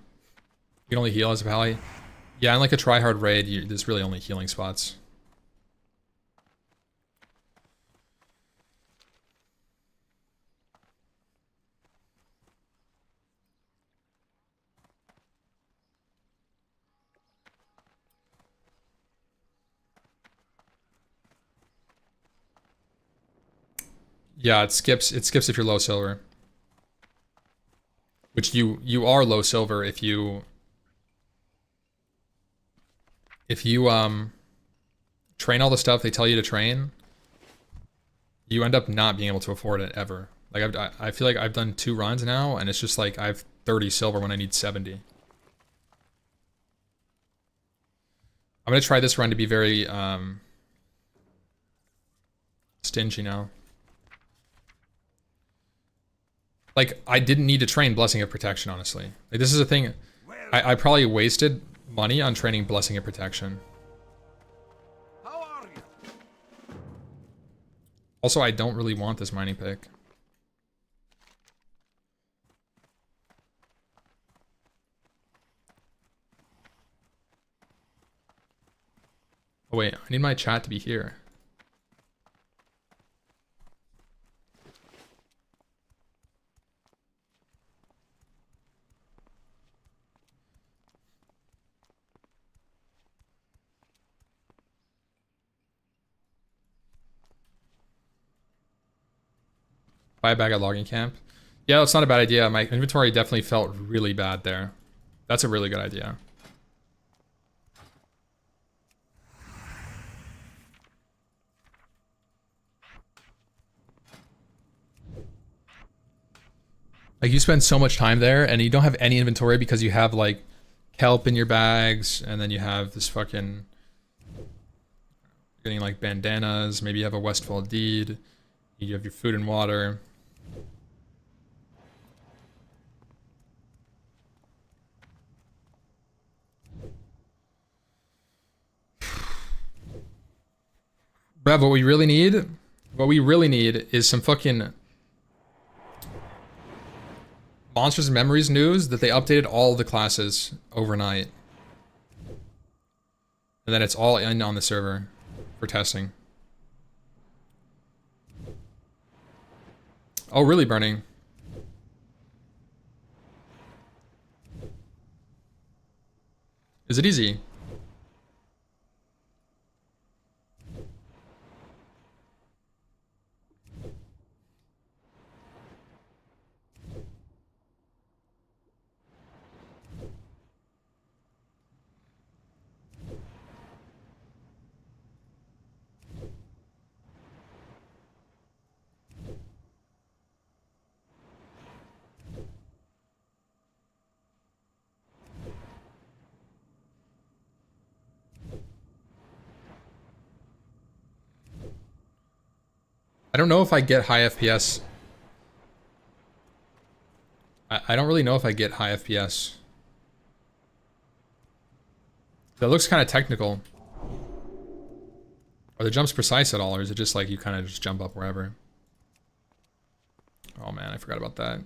You can only heal as a pally. Yeah, in like a try-hard raid, there's really only healing spots. Yeah, it skips if you're low silver. Which you are low silver if you train all the stuff they tell you to train, you end up not being able to afford it ever. Like I feel like I've done 2 runs now, and it's just like I have 30 silver when I need 70. I'm gonna try this run to be very stingy now. Like, I didn't need to train Blessing of Protection, honestly. Like, this is a thing. I probably wasted money on training Blessing of Protection. How are you? Also, I don't really want this mining pick. Oh wait, I need my chat to be here. Buy a bag at logging camp. Yeah, that's not a bad idea. My inventory definitely felt really bad there. That's a really good idea. Like, you spend so much time there and you don't have any inventory because you have like kelp in your bags, and then you have this fucking getting like bandanas, maybe you have a Westfall deed, you have your food and water. Bruv, what we really need is some fucking Monsters and Memories news that they updated all the classes overnight. And then it's all in on the server for testing. Oh, really, Burning? Is it easy? I don't know if I get high FPS. I don't really know if I get high FPS. That looks kind of technical. Are the jumps precise at all, or is it just like you kind of just jump up wherever? Oh man, I forgot about that.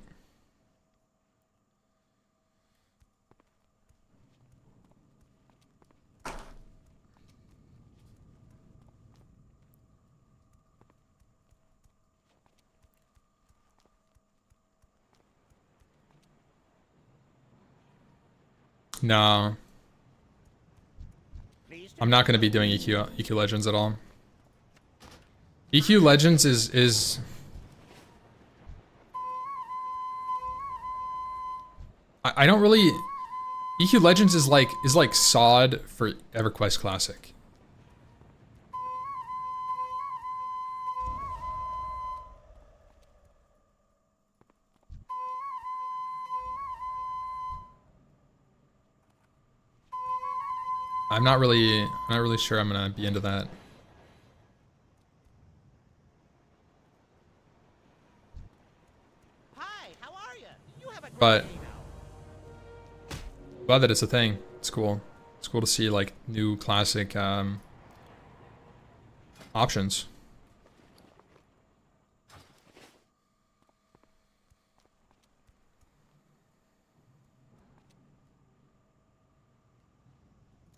No. I'm not going to be doing EQ Legends at all. EQ Legends is I don't really. EQ Legends is like SOD for EverQuest Classic. I'm not really sure I'm gonna be into that. Hi, how are you? You have a great But day now. glad that it's a thing. It's cool. It's cool to see like new classic options.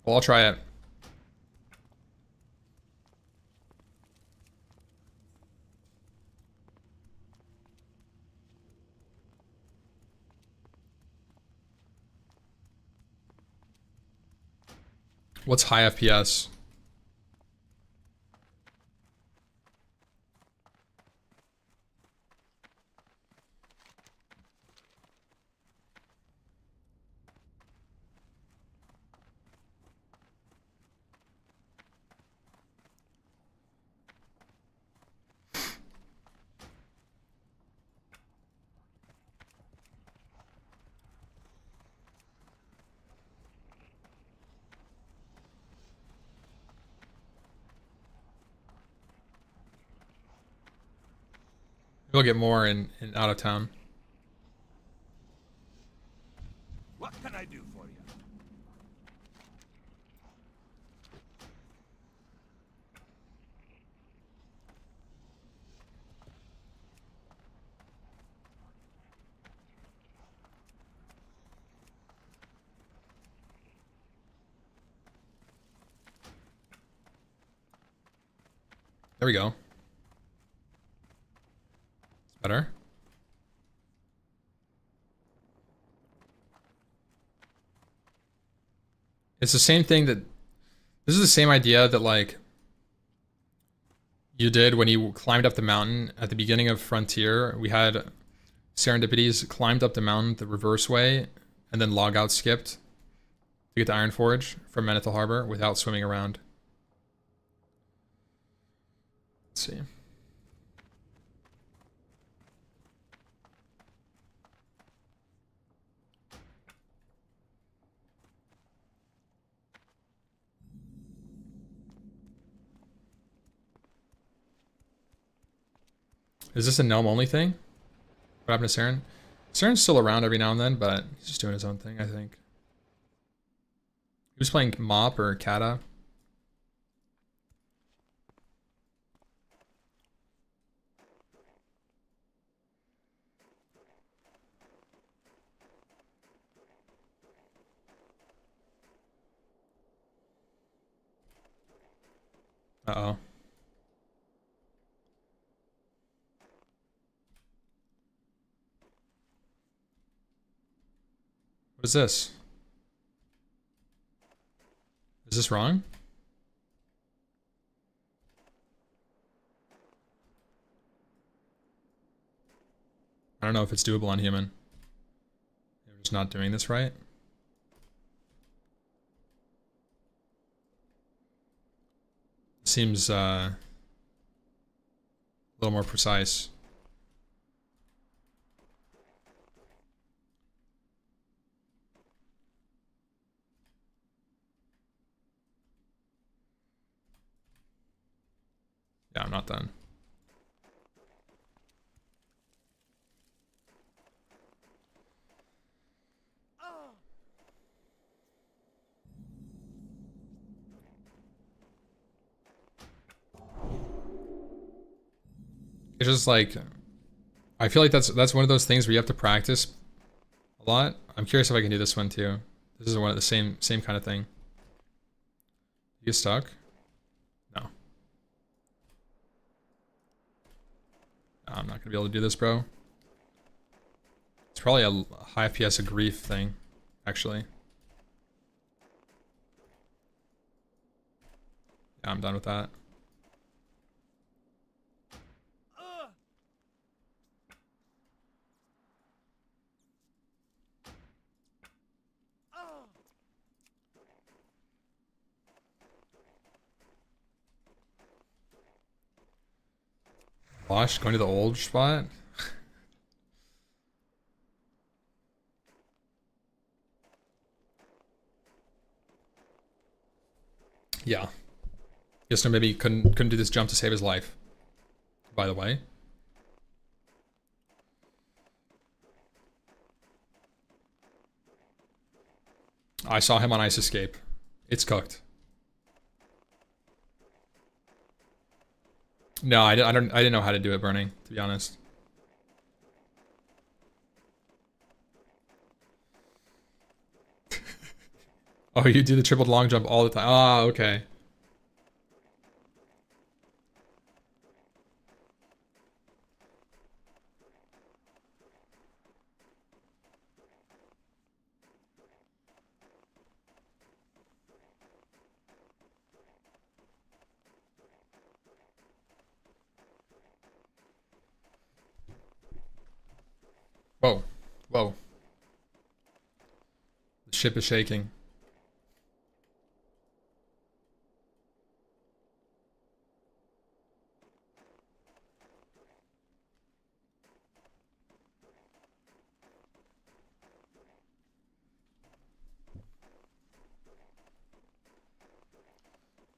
Well, I'll try it. What's high FPS? We'll get more in out of town. What can I do for you? There we go. It's better. It's the same thing that... This is the same idea that, like, you did when you climbed up the mountain at the beginning of Frontier. We had Serendipities climbed up the mountain the reverse way and then log out skipped to get to Ironforge from Menethil Harbor without swimming around. Let's see. Is this a gnome only thing? What happened to Saren? Saren's still around every now and then, but he's just doing his own thing, I think. He was playing Mop or Kata. Uh-oh. What is this? Is this wrong? I don't know if it's doable on human. They're just not doing this right. Seems a little more precise. Yeah, I'm not done. It's just like, I feel like that's one of those things where you have to practice a lot. I'm curious if I can do this one too. This is one of the same kind of thing. You get stuck? No. I'm not gonna be able to do this, bro. It's probably a high FPS of grief thing, actually. Yeah, I'm done with that. Wash, going to the old spot? Yeah. Guess no, maybe he couldn't do this jump to save his life. By the way. I saw him on Ice Escape. It's cooked. No, I didn't know how to do it burning, to be honest. Oh, you do the triple long jump all the time. Ah, okay. Whoa. Whoa. The ship is shaking.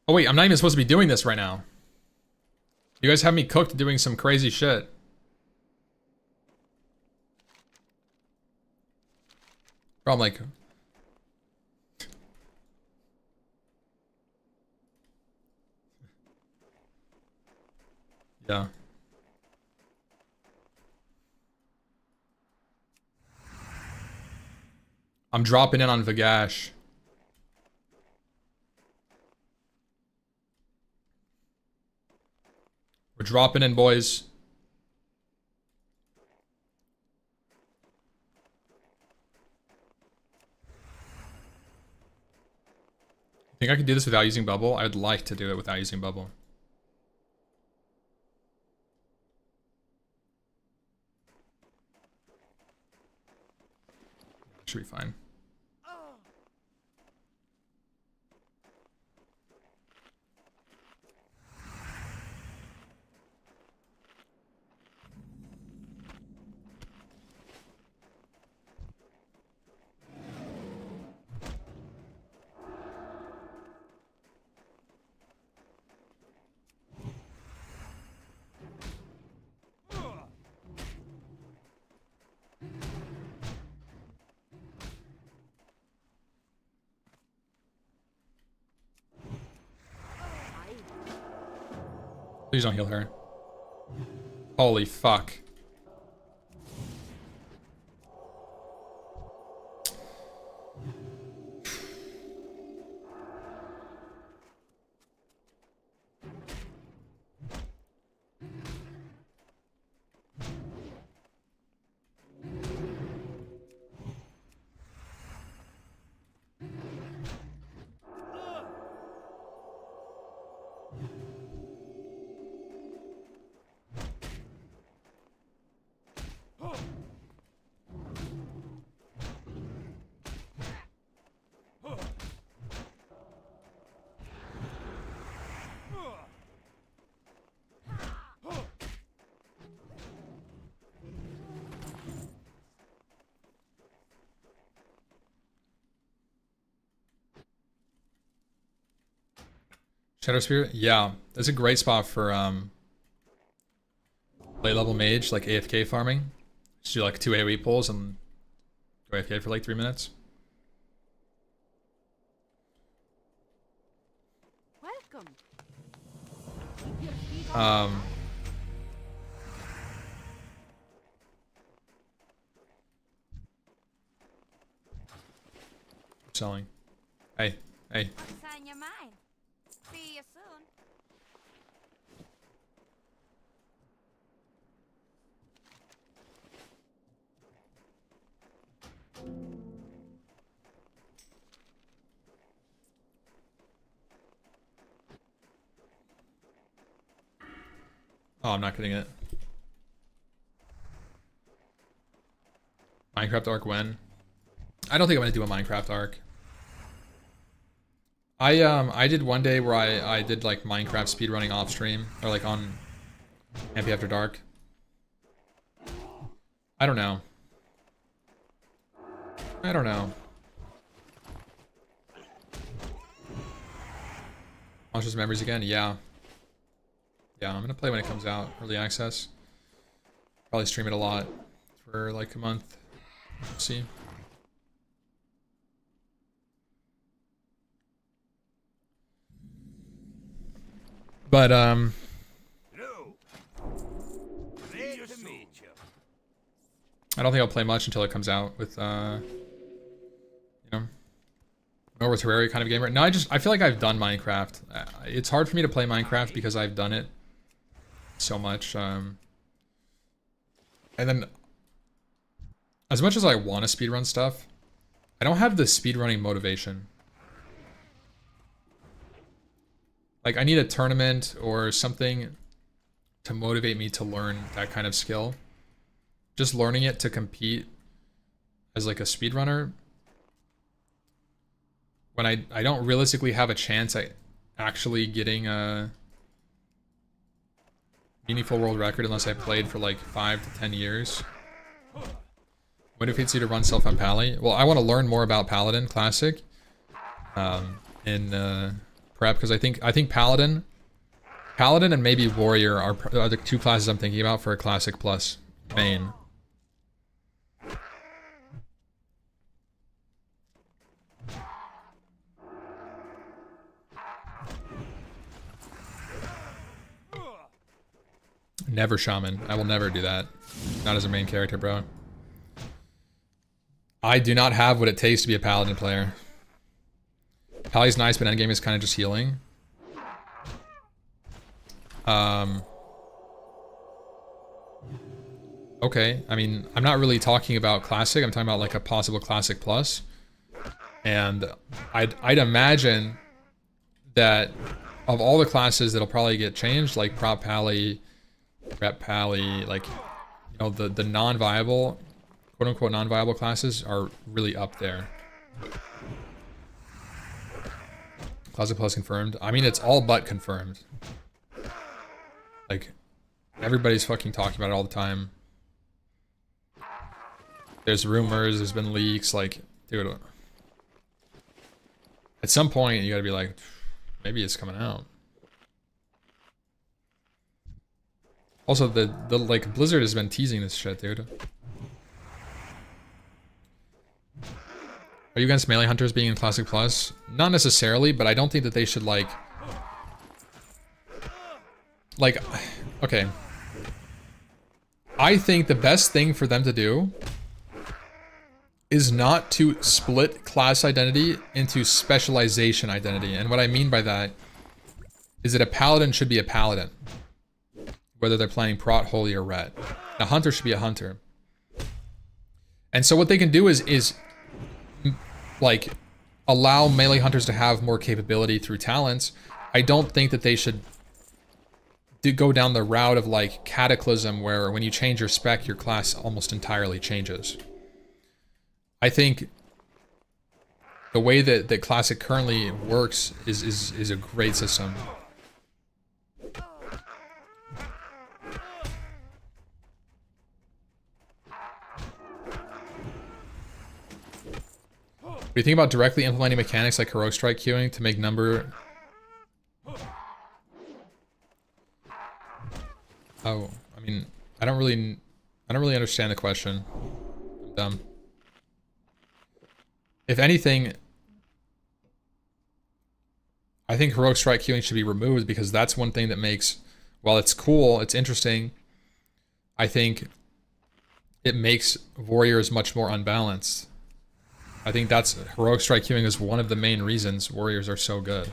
Oh wait, I'm not even supposed to be doing this right now. You guys have me cooked doing some crazy shit. Bro, I'm like... Yeah. I'm dropping in on Vagash. We're dropping in, boys. Think I could do this without using bubble? I'd like to do it without using bubble. Should be fine. Please don't heal her. Holy fuck. Shadow Spear? Yeah. That's a great spot for late level mage, like AFK farming. Just do like 2 AoE pulls and go AFK for like 3 minutes. Welcome. Selling. Hey, hey. What's on your mind? See you soon. Oh, I'm not getting it. Minecraft arc when? I don't think I'm gonna do a Minecraft arc. I did one day where I did like Minecraft speedrunning off stream or like on MP After Dark. I don't know. I don't know. Monsters Memories again? Yeah. Yeah, I'm gonna play when it comes out, early access. Probably stream it a lot for like a month. See. But Hello. Glad to meet you. I don't think I'll play much until it comes out with you know, more with Terraria kind of gamer. No, I feel like I've done Minecraft. It's hard for me to play Minecraft because I've done it so much. And then as much as I want to speedrun stuff, I don't have the speedrunning motivation. Like I need a tournament or something to motivate me to learn that kind of skill. Just learning it to compete as like a speedrunner, when I don't realistically have a chance at actually getting a meaningful world record unless I played for like 5 to 10 years. Motivates you to run self on Pally? Well, I want to learn more about Paladin Classic in prep, because I think Paladin and maybe Warrior are the 2 classes I'm thinking about for a Classic Plus main. Never shaman. I will never do that. Not as a main character, bro. I do not have what it takes to be a paladin player. Pali's nice, but endgame is kind of just healing. Okay, I mean, I'm not really talking about classic. I'm talking about like a possible classic plus. And I'd imagine that of all the classes that'll probably get changed, like prop pally, rep pally, like, you know, the non-viable, quote unquote non-viable classes are really up there. Classic plus confirmed. I mean, it's all but confirmed. Like, everybody's fucking talking about it all the time. There's rumors, there's been leaks, like, dude. At some point, you gotta be like, maybe it's coming out. Also, the like, Blizzard has been teasing this shit, dude. Are you against melee hunters being in Classic Plus? Not necessarily, but I don't think that they should, like, okay. I think the best thing for them to do is not to split class identity into specialization identity. And what I mean by that is that a paladin should be a paladin, whether they're playing prot, holy, or ret. A hunter should be a hunter. And so what they can do is like, allow melee hunters to have more capability through talents. I don't think that they should go down the route of like Cataclysm, where when you change your spec, your class almost entirely changes. I think the way that Classic currently works is a great system. What do you think about directly implementing mechanics like Heroic Strike queuing to make number... Oh, I mean, I don't really understand the question. I'm dumb. If anything, I think Heroic Strike queuing should be removed, because that's one thing that makes, while it's cool, it's interesting, I think it makes warriors much more unbalanced. I think that's, Heroic Strike queuing is one of the main reasons warriors are so good.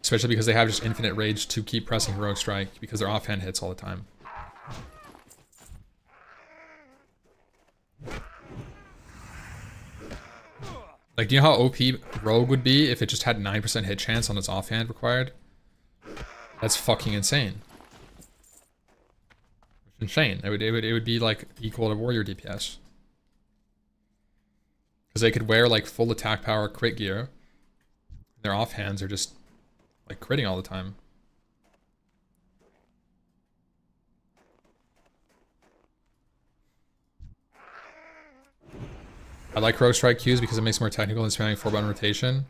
Especially because they have just infinite rage to keep pressing Heroic Strike, because they're offhand hits all the time. Like, do you know how OP Rogue would be if it just had 9% hit chance on its offhand required? That's fucking insane. It's insane. It would be like equal to warrior DPS. Because they could wear like full attack power crit gear. Their offhands are just like critting all the time. I like Heroic Strike queues because it makes it more technical than spamming 4-button rotation.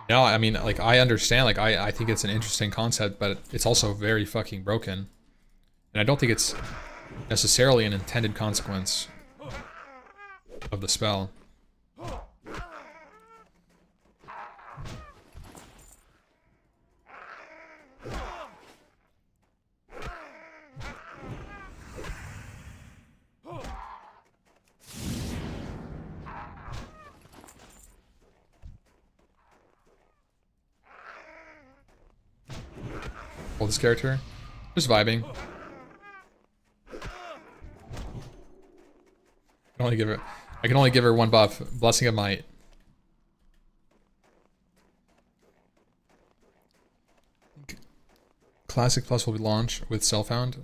No, I mean, like, I understand, like, I think it's an interesting concept, but it's also very fucking broken. And I don't think it's necessarily an intended consequence of the spell. Hold this character. Just vibing. I can only give her one buff. Blessing of Might. Classic Plus will be launched with Self-Found.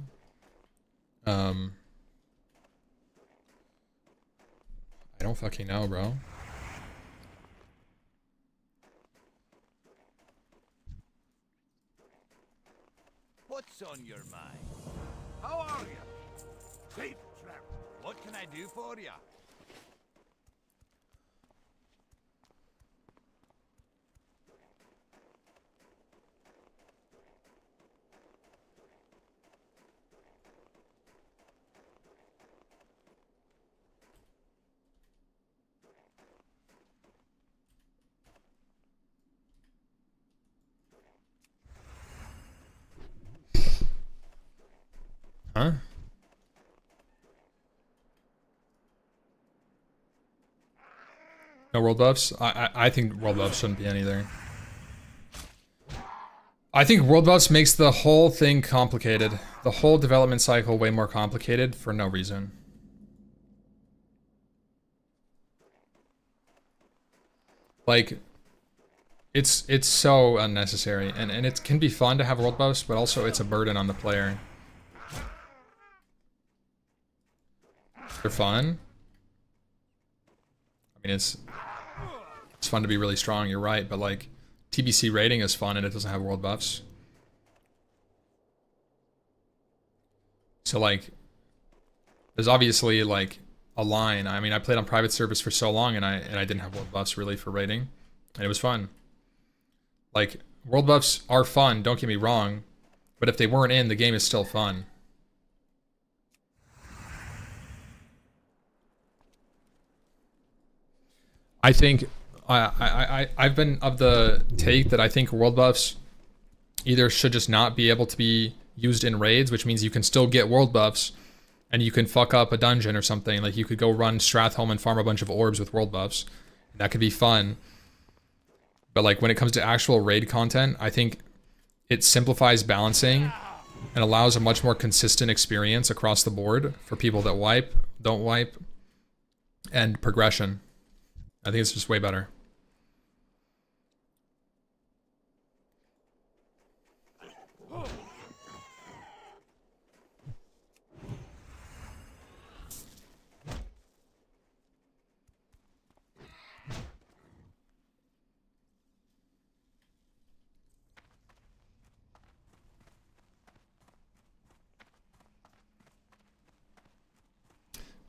I don't fucking know, bro. What's on your mind? How are you? Safe travel. What can I do for you? Huh? No world buffs? I think world buffs shouldn't be any there. I think world buffs makes the whole thing complicated. The whole development cycle way more complicated for no reason. Like, it's so unnecessary, and it can be fun to have world buffs, but also it's a burden on the player. They're fun. I mean, it's fun to be really strong, you're right, but like, TBC rating is fun and it doesn't have world buffs. So like, there's obviously like a line. I mean, I played on private service for so long and I didn't have world buffs really for rating, and it was fun. Like, world buffs are fun, don't get me wrong, but if they weren't in, the game is still fun. I think I've been of the take that I think world buffs either should just not be able to be used in raids, which means you can still get world buffs and you can fuck up a dungeon or something. Like, you could go run Stratholme and farm a bunch of orbs with world buffs. That could be fun. But like, when it comes to actual raid content, I think it simplifies balancing and allows a much more consistent experience across the board for people that wipe, don't wipe, and progression. I think it's just way better.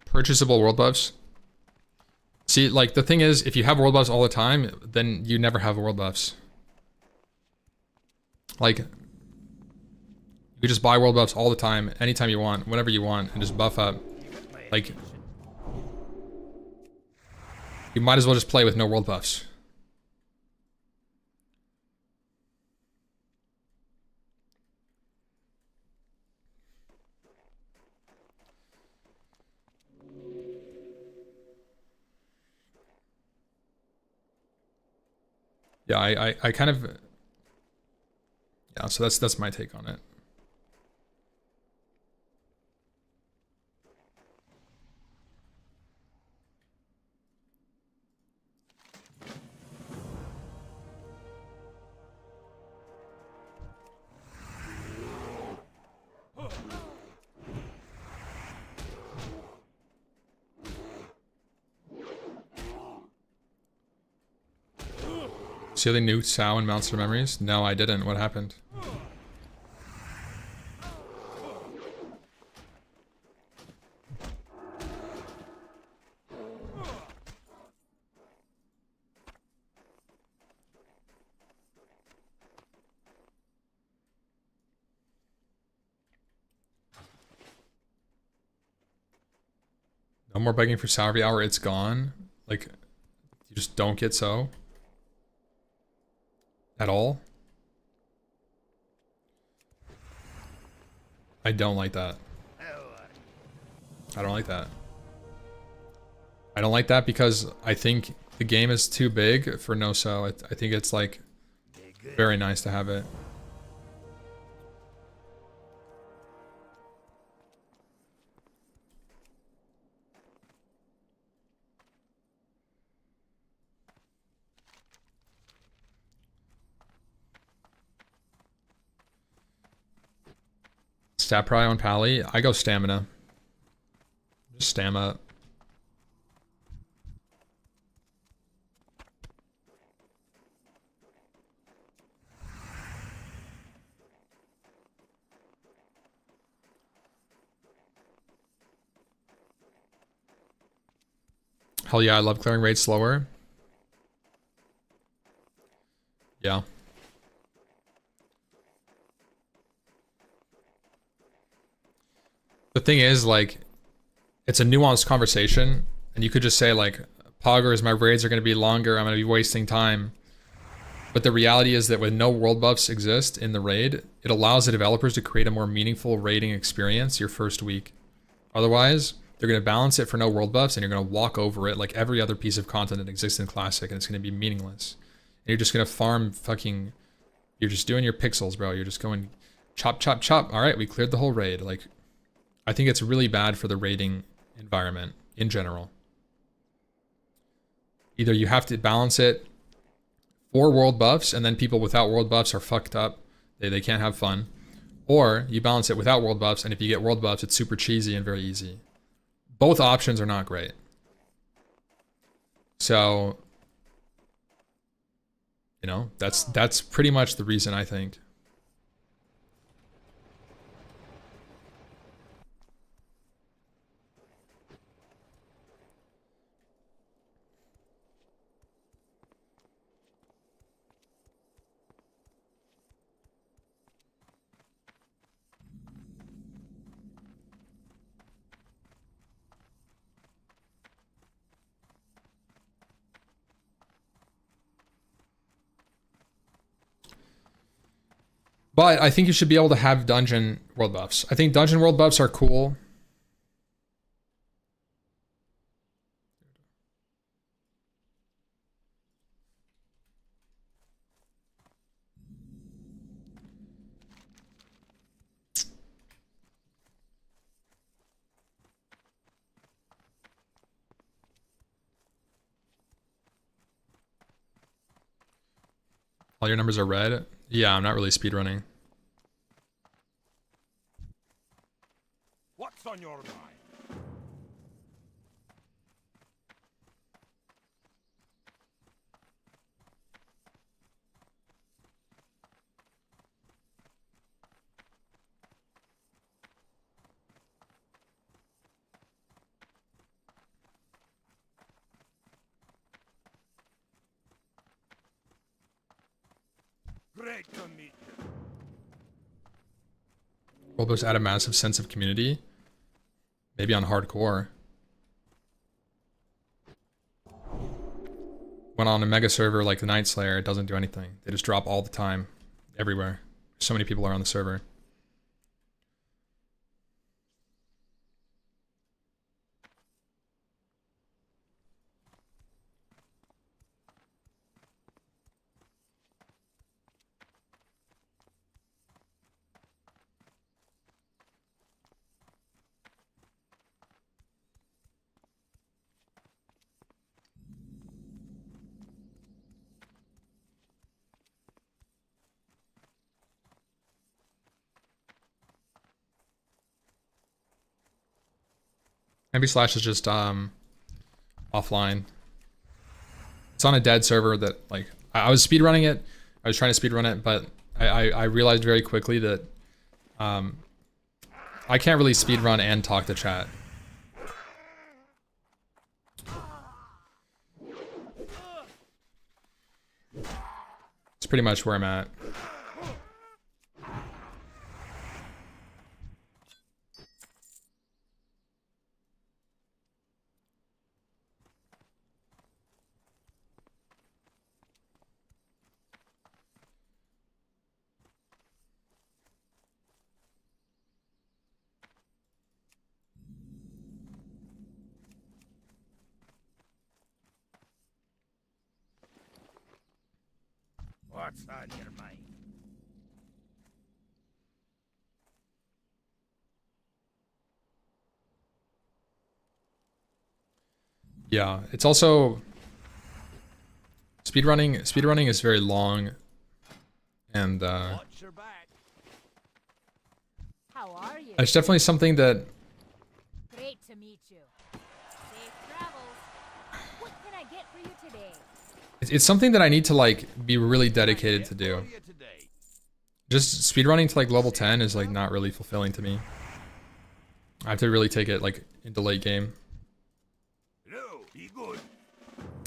Purchasable world buffs. See, like, the thing is, if you have world buffs all the time, then you never have world buffs. Like, you could just buy world buffs all the time, anytime you want, whenever you want, and just buff up. Like, you might as well just play with no world buffs. Yeah, I kind of, yeah, so that's my take on it. See how they nuked Sao and Monster Memories? No, I didn't. What happened? No more begging for Sao every hour. It's gone. Like, you just don't get so. At all? I don't like that. I don't like that. I don't like that because I think the game is too big for no so. I think it's like very nice to have it. Stat pry on Pally. I go stamina. Just stamina. Hell yeah, I love clearing raids slower. Yeah. The thing is, like, it's a nuanced conversation, and you could just say, like, Poggers, my raids are going to be longer, I'm going to be wasting time. But the reality is that when no world buffs exist in the raid, it allows the developers to create a more meaningful raiding experience your first week. Otherwise, they're going to balance it for no world buffs, and you're going to walk over it like every other piece of content that exists in Classic, and it's going to be meaningless. And you're just going to farm fucking... You're just doing your pixels, bro. You're just going chop, chop, chop. All right, we cleared the whole raid. Like, I think it's really bad for the raiding environment in general. Either you have to balance it for world buffs, and then people without world buffs are fucked up. They can't have fun. Or you balance it without world buffs, and if you get world buffs, it's super cheesy and very easy. Both options are not great. So, you know, that's pretty much the reason, I think. But I think you should be able to have dungeon world buffs. I think dungeon world buffs are cool. All your numbers are red? Yeah, I'm not really speedrunning. What's on your mind? Great to meet you. World buffs add a massive sense of community. Maybe on hardcore. When on a mega server like the Night Slayer, it doesn't do anything. They just drop all the time, everywhere. So many people are on the server. MB/ is just offline. It's on a dead server that, like, I was speedrunning it. I was trying to speedrun it, but I realized very quickly that I can't really speedrun and talk to chat. It's pretty much where I'm at. What's on your mind? Yeah, it's also speedrunning. Speedrunning is very long, and Watch your back. How are you? it's definitely something that Great to meet you. Safe travels. What can I get for you today? it's something that I need to, like, be really dedicated to do. For you today. Just speedrunning to like level 10 is like not really fulfilling to me. I have to really take it like into late game. Hello, be good.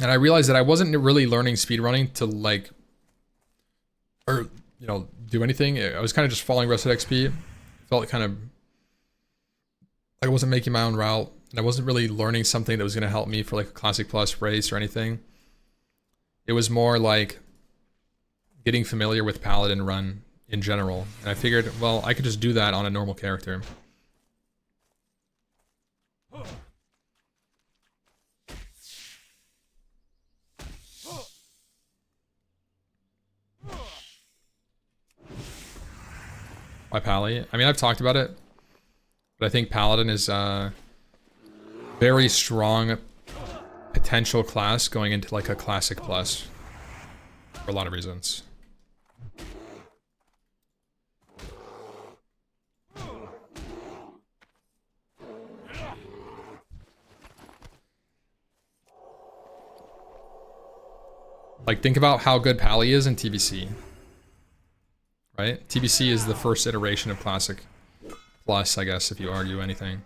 And I realized that I wasn't really learning speedrunning to like, or, you know, do anything. I was kind of just following Rusted XP. Felt kind of like I wasn't making my own route. And I wasn't really learning something that was going to help me for like a Classic Plus race or anything. It was more like getting familiar with Paladin run in general. And I figured, well, I could just do that on a normal character. Why Pally? I mean, I've talked about it, but I think Paladin is a very strong potential class going into like a classic plus for a lot of reasons. Like, think about how good Pally is in TBC. Right? TBC is the first iteration of Classic Plus, I guess, if you argue anything.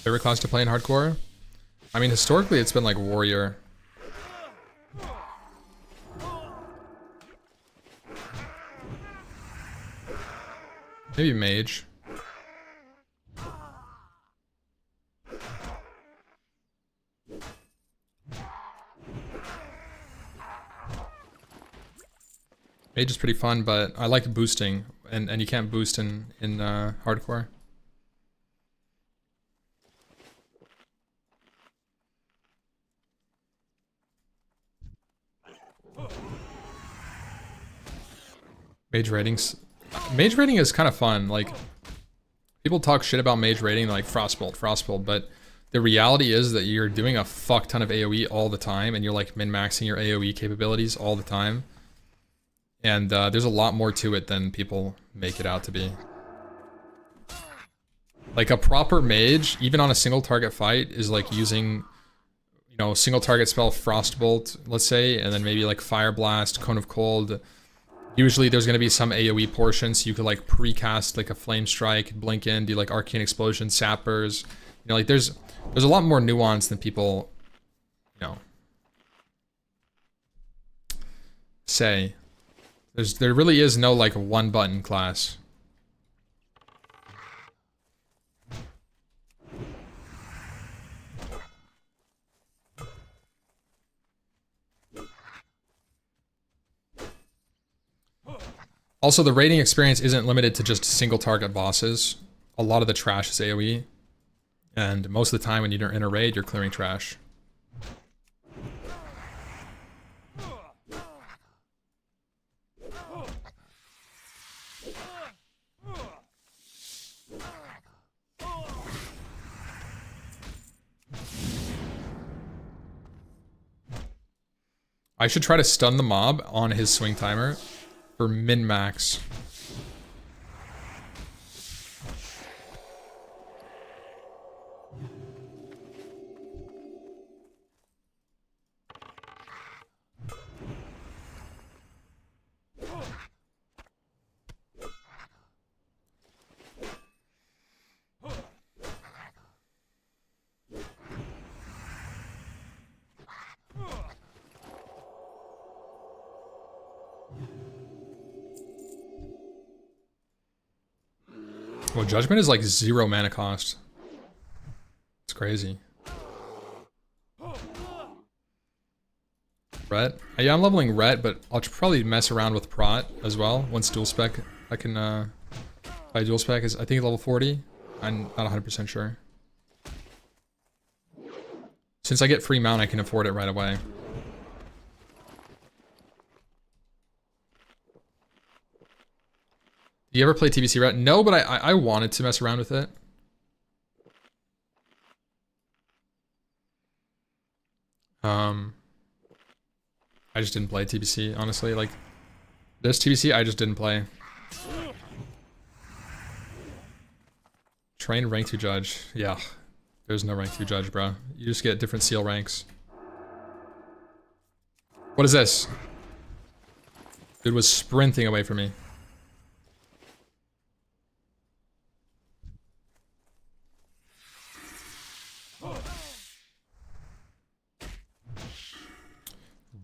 Favorite class to play in hardcore? I mean, historically, it's been like Warrior. Maybe Mage. Mage is pretty fun, but I like boosting, and you can't boost in hardcore. Mage ratings. Mage rating is kind of fun. Like, people talk shit about mage rating, like Frostbolt, but the reality is that you're doing a fuck ton of AoE all the time, and you're like min-maxing your AoE capabilities all the time. And there's a lot more to it than people make it out to be. Like, a proper mage, even on a single target fight, is like using, you know, single target spell Frostbolt, let's say, and then maybe like Fire Blast, Cone of Cold. Usually there's going to be some AoE portion, so you could like precast like a Flame Strike, blink in, do like Arcane Explosion, Sappers. You know, like there's a lot more nuance than people, you know, say. There really is no like one button class. Also, the raiding experience isn't limited to just single target bosses. A lot of the trash is AoE. And most of the time when you're in a raid, you're clearing trash. I should try to stun the mob on his swing timer for min-max. Well, Judgment is like 0 mana cost. It's crazy. Ret? Yeah, I'm leveling Ret, but I'll probably mess around with Prot as well. Once dual spec, I can, my dual spec is, I think, level 40. I'm not 100% sure. Since I get free mount, I can afford it right away. Do you ever play TBC Ret? No, but I wanted to mess around with it. I just didn't play TBC, honestly. Like, this TBC, I just didn't play. Train rank 2 judge. Yeah. There's no rank 2 judge, bro. You just get different seal ranks. What is this? Dude was sprinting away from me.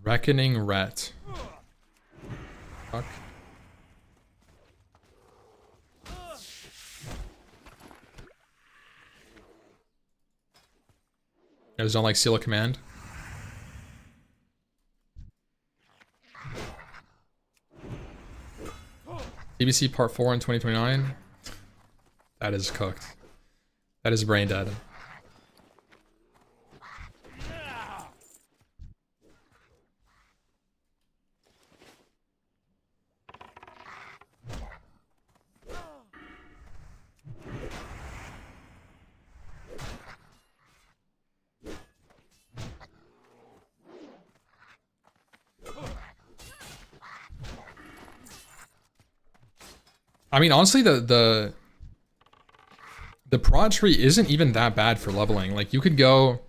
Reckoning Ret. Fuck. You guys don't like Seal of Command? TBC Part 4 in 2029? That is cooked. That is brain dead. I mean, honestly, the prod tree isn't even that bad for leveling. Like, you could go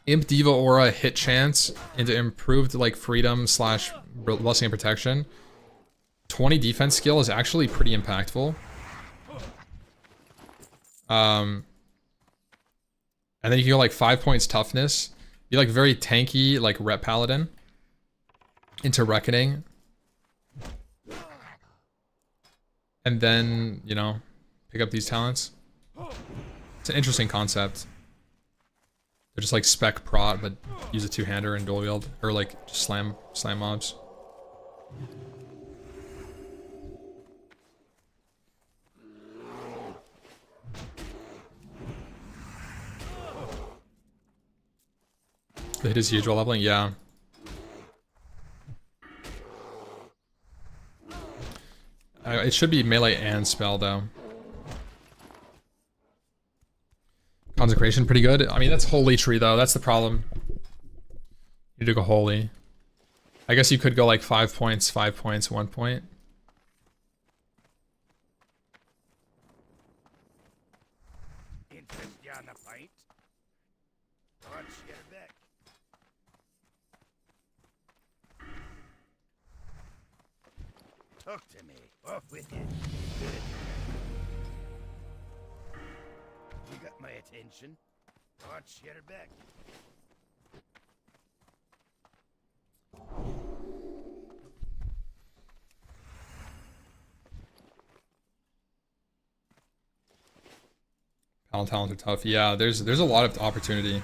Imp Diva Aura hit chance into improved like freedom slash blessing and protection. 20 defense skill is actually pretty impactful. And then you can go like 5 points toughness. Be like very tanky, like rep Paladin into Reckoning. And then, you know, pick up these talents. It's an interesting concept. They're just like spec prot, but use a two-hander and dual wield. Or like just slam mobs. The hit is huge while leveling, yeah. It should be melee and spell though. Consecration pretty good. I mean, that's holy tree though. That's the problem. You need to go holy. I guess you could go like 5 points, 5 points, 1 point. Interest you on a pint? Watch your back. Talk to me. Off with you. Good. You got my attention. Watch your back. Talents are tough. Yeah, there's a lot of opportunity.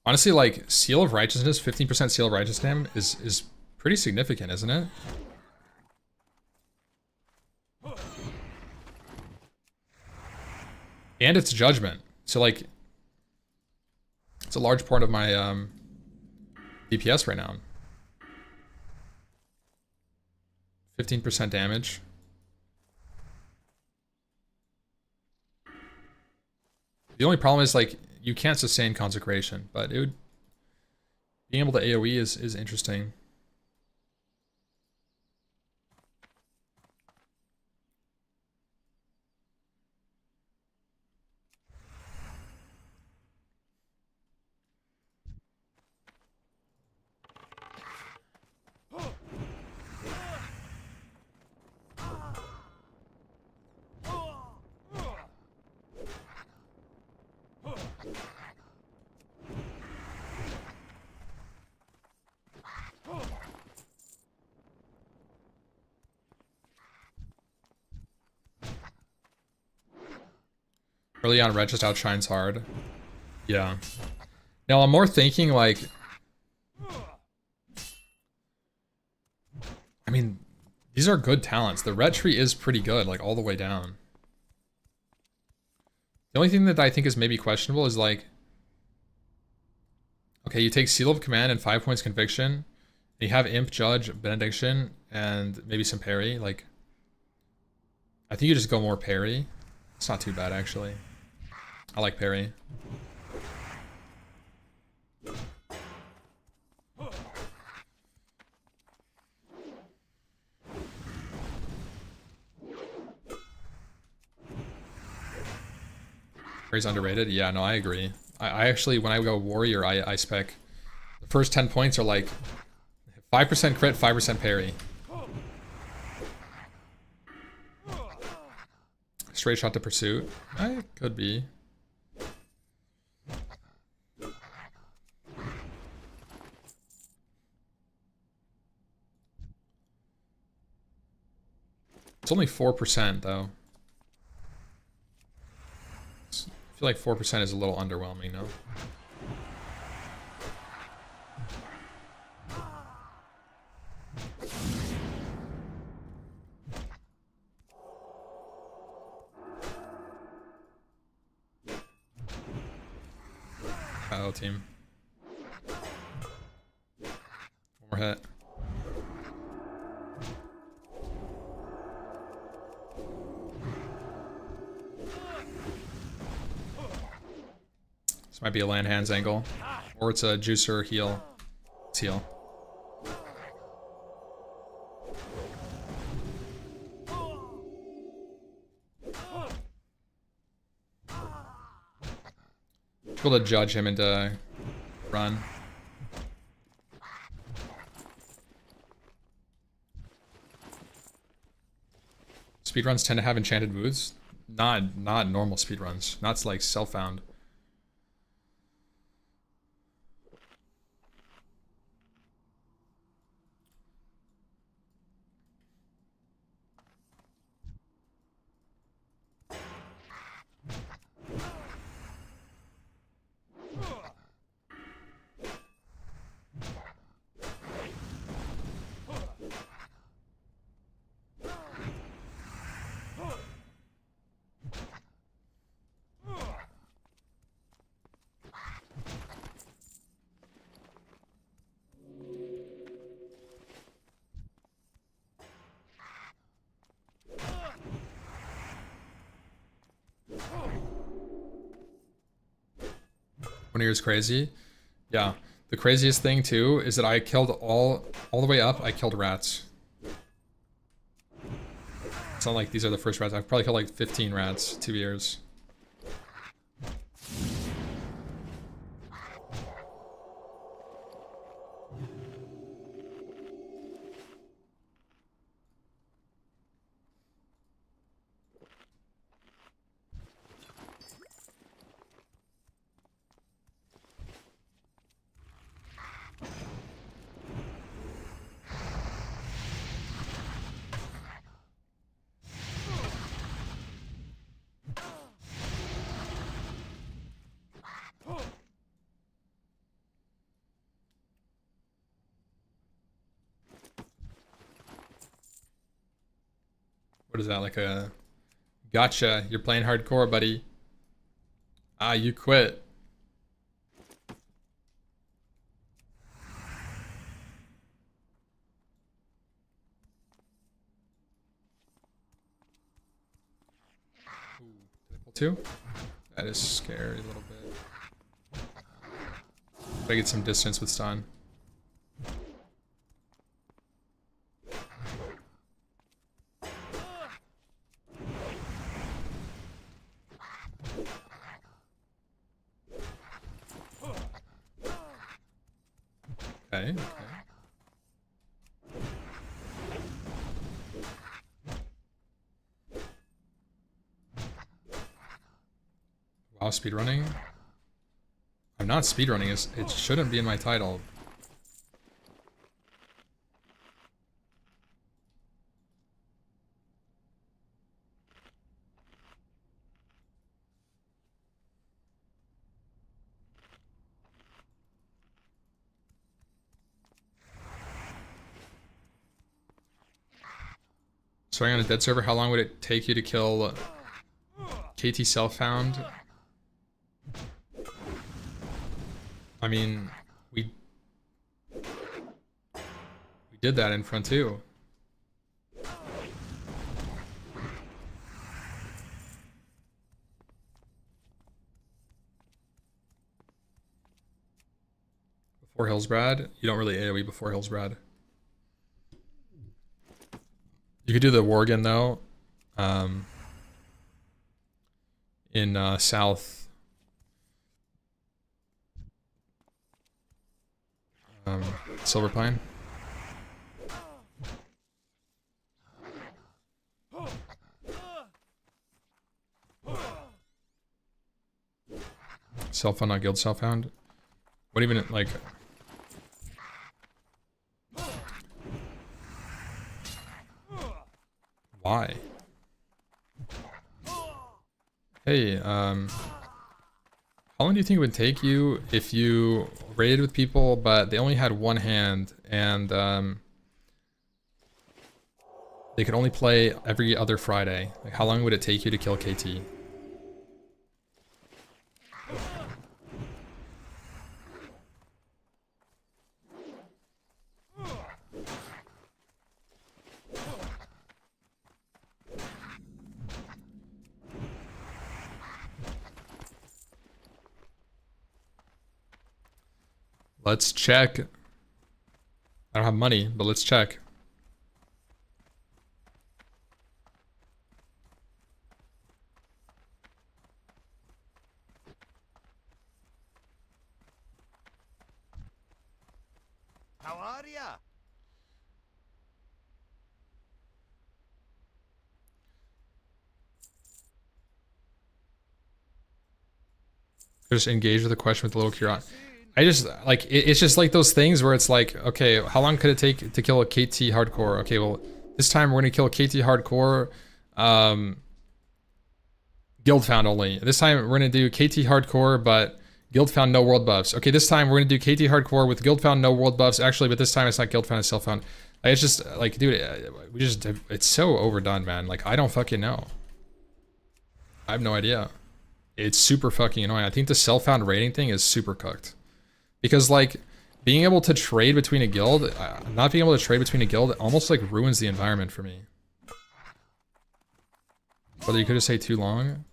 Honestly, like Seal of Righteousness, 15% Seal of Righteousness is pretty significant, isn't it? And it's Judgment. So like it's a large part of my DPS right now. 15% damage. The only problem is like you can't sustain Consecration, but it would being able to AoE is interesting. Early on, Red just outshines hard. Yeah. Now I'm more thinking like, I mean, these are good talents. The Red tree is pretty good, like all the way down. The only thing that I think is maybe questionable is like, okay, you take Seal of Command and 5 points Conviction. And you have Imp, Judge, Benediction, and maybe some parry. Like, I think you just go more parry. It's not too bad actually. I like parry. Parry's underrated? Yeah, no, I agree. I actually, when I go Warrior, I spec. The first 10 points are like 5% crit, 5% parry. Straight shot to pursuit. I could be. It's only 4% though. I feel like 4% is a little underwhelming, no? Uh-oh, team. One more hit. This might be a land hands angle. Or it's a juicer heal. It's heal. Able to judge him into run. Speedruns tend to have enchanted booths. Not normal speedruns. Not like self-found. One of yours crazy? Yeah. The craziest thing too is that I killed all the way up, I killed rats. It's not like these are the first rats. I've probably killed like 15 rats, 2 years. What is that, like a... Gotcha, you're playing hardcore, buddy. Ah, you quit. Ooh, did I pull 2? That is scary a little bit. Gotta get some distance with stun. Okay, okay. Wow, speedrunning? I'm not speedrunning, it shouldn't be in my title. Starting on a dead server, how long would it take you to kill KT self-found? I mean, we did that in front too. Before Hillsbrad? You don't really AoE before Hillsbrad. You could do the Worgen though. In South. Silverpine. Self-found, not guild self-found. What even, like... Why? Hey, how long do you think it would take you if you raided with people, but they only had one hand and they could only play every other Friday? Like, how long would it take you to kill KT? Let's check. I don't have money, but let's check. How are ya? Just engage with the question with a little curiosity. I just like it's just like those things where it's like, okay, how long could it take to kill a KT hardcore? Okay, well, this time we're gonna kill a KT hardcore, guild found only. This time we're gonna do KT hardcore, but guild found no world buffs. Okay, this time we're gonna do KT hardcore with guild found no world buffs. Actually, but this time it's not guild found, it's self found. Like, it's just like, dude, it's so overdone, man. Like, I don't fucking know. I have no idea. It's super fucking annoying. I think the self found rating thing is super cooked. Because, like, being able to trade between a guild, not being able to trade between a guild almost, like, ruins the environment for me. Whether you could just say too long.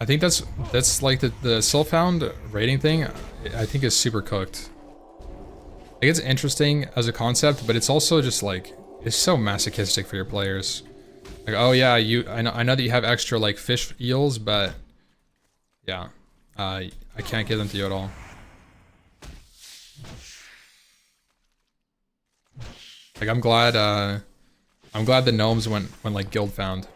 I think that's like the self-found rating thing, I think is super cooked. Like, it's interesting as a concept, but it's also just like, it's so masochistic for your players. Like, oh yeah, I know that you have extra like fish eels, but yeah, I can't give them to you at all. Like, I'm glad the gnomes went like guild found.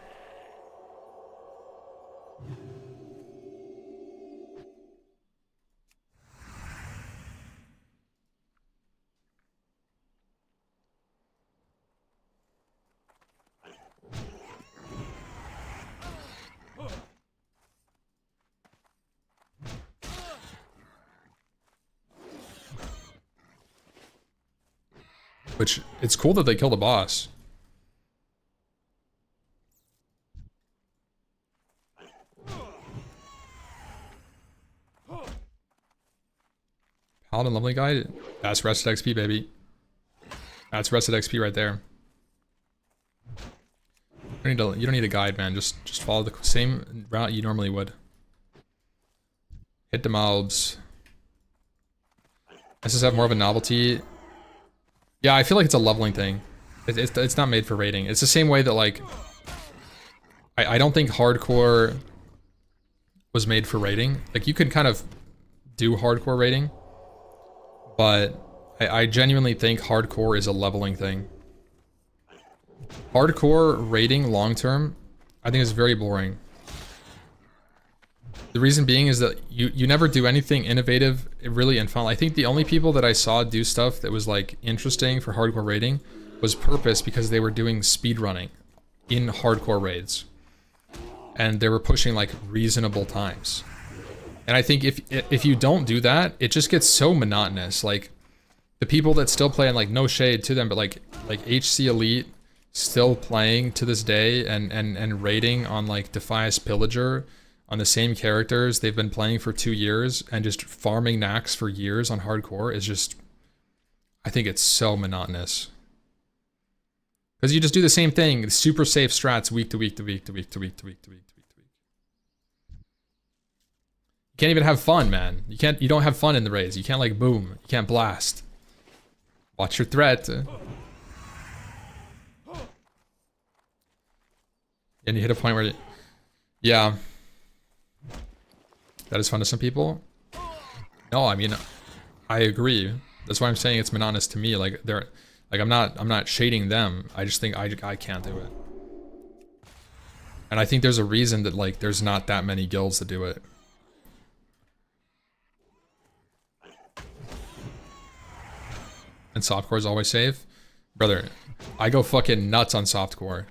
Which, it's cool that they killed a boss. Paladin Lovely Guide? That's rested XP, baby. That's rested XP right there. You don't need a guide, man. Just follow the same route you normally would. Hit the mobs. Does this have more of a novelty? Yeah, I feel like it's a leveling thing. It's not made for raiding. It's the same way that, like, I don't think hardcore was made for raiding. Like, you could kind of do hardcore raiding, but I genuinely think hardcore is a leveling thing. Hardcore raiding long term, I think is very boring. The reason being is that you never do anything innovative, really, and fun. I think the only people that I saw do stuff that was like interesting for hardcore raiding was Purpose, because they were doing speedrunning in hardcore raids. And they were pushing like reasonable times. And I think if you don't do that, it just gets so monotonous. Like, the people that still play, and like, no shade to them, but like HC Elite still playing to this day and raiding on like Defias Pillager on the same characters they've been playing for 2 years and just farming knacks for years on hardcore is just, I think it's so monotonous. Because you just do the same thing, super safe strats week to week to week to week to week to week to week to week to week. You can't even have fun, man. You don't have fun in the raids. You can't like boom. You can't blast. Watch your threat. And you hit a point where yeah. That is fun to some people. No, I mean, I agree. That's why I'm saying it's monotonous to me. Like they're like I'm not shading them. I just think I can't do it. And I think there's a reason that like there's not that many guilds that do it. And softcore is always safe. Brother, I go fucking nuts on softcore.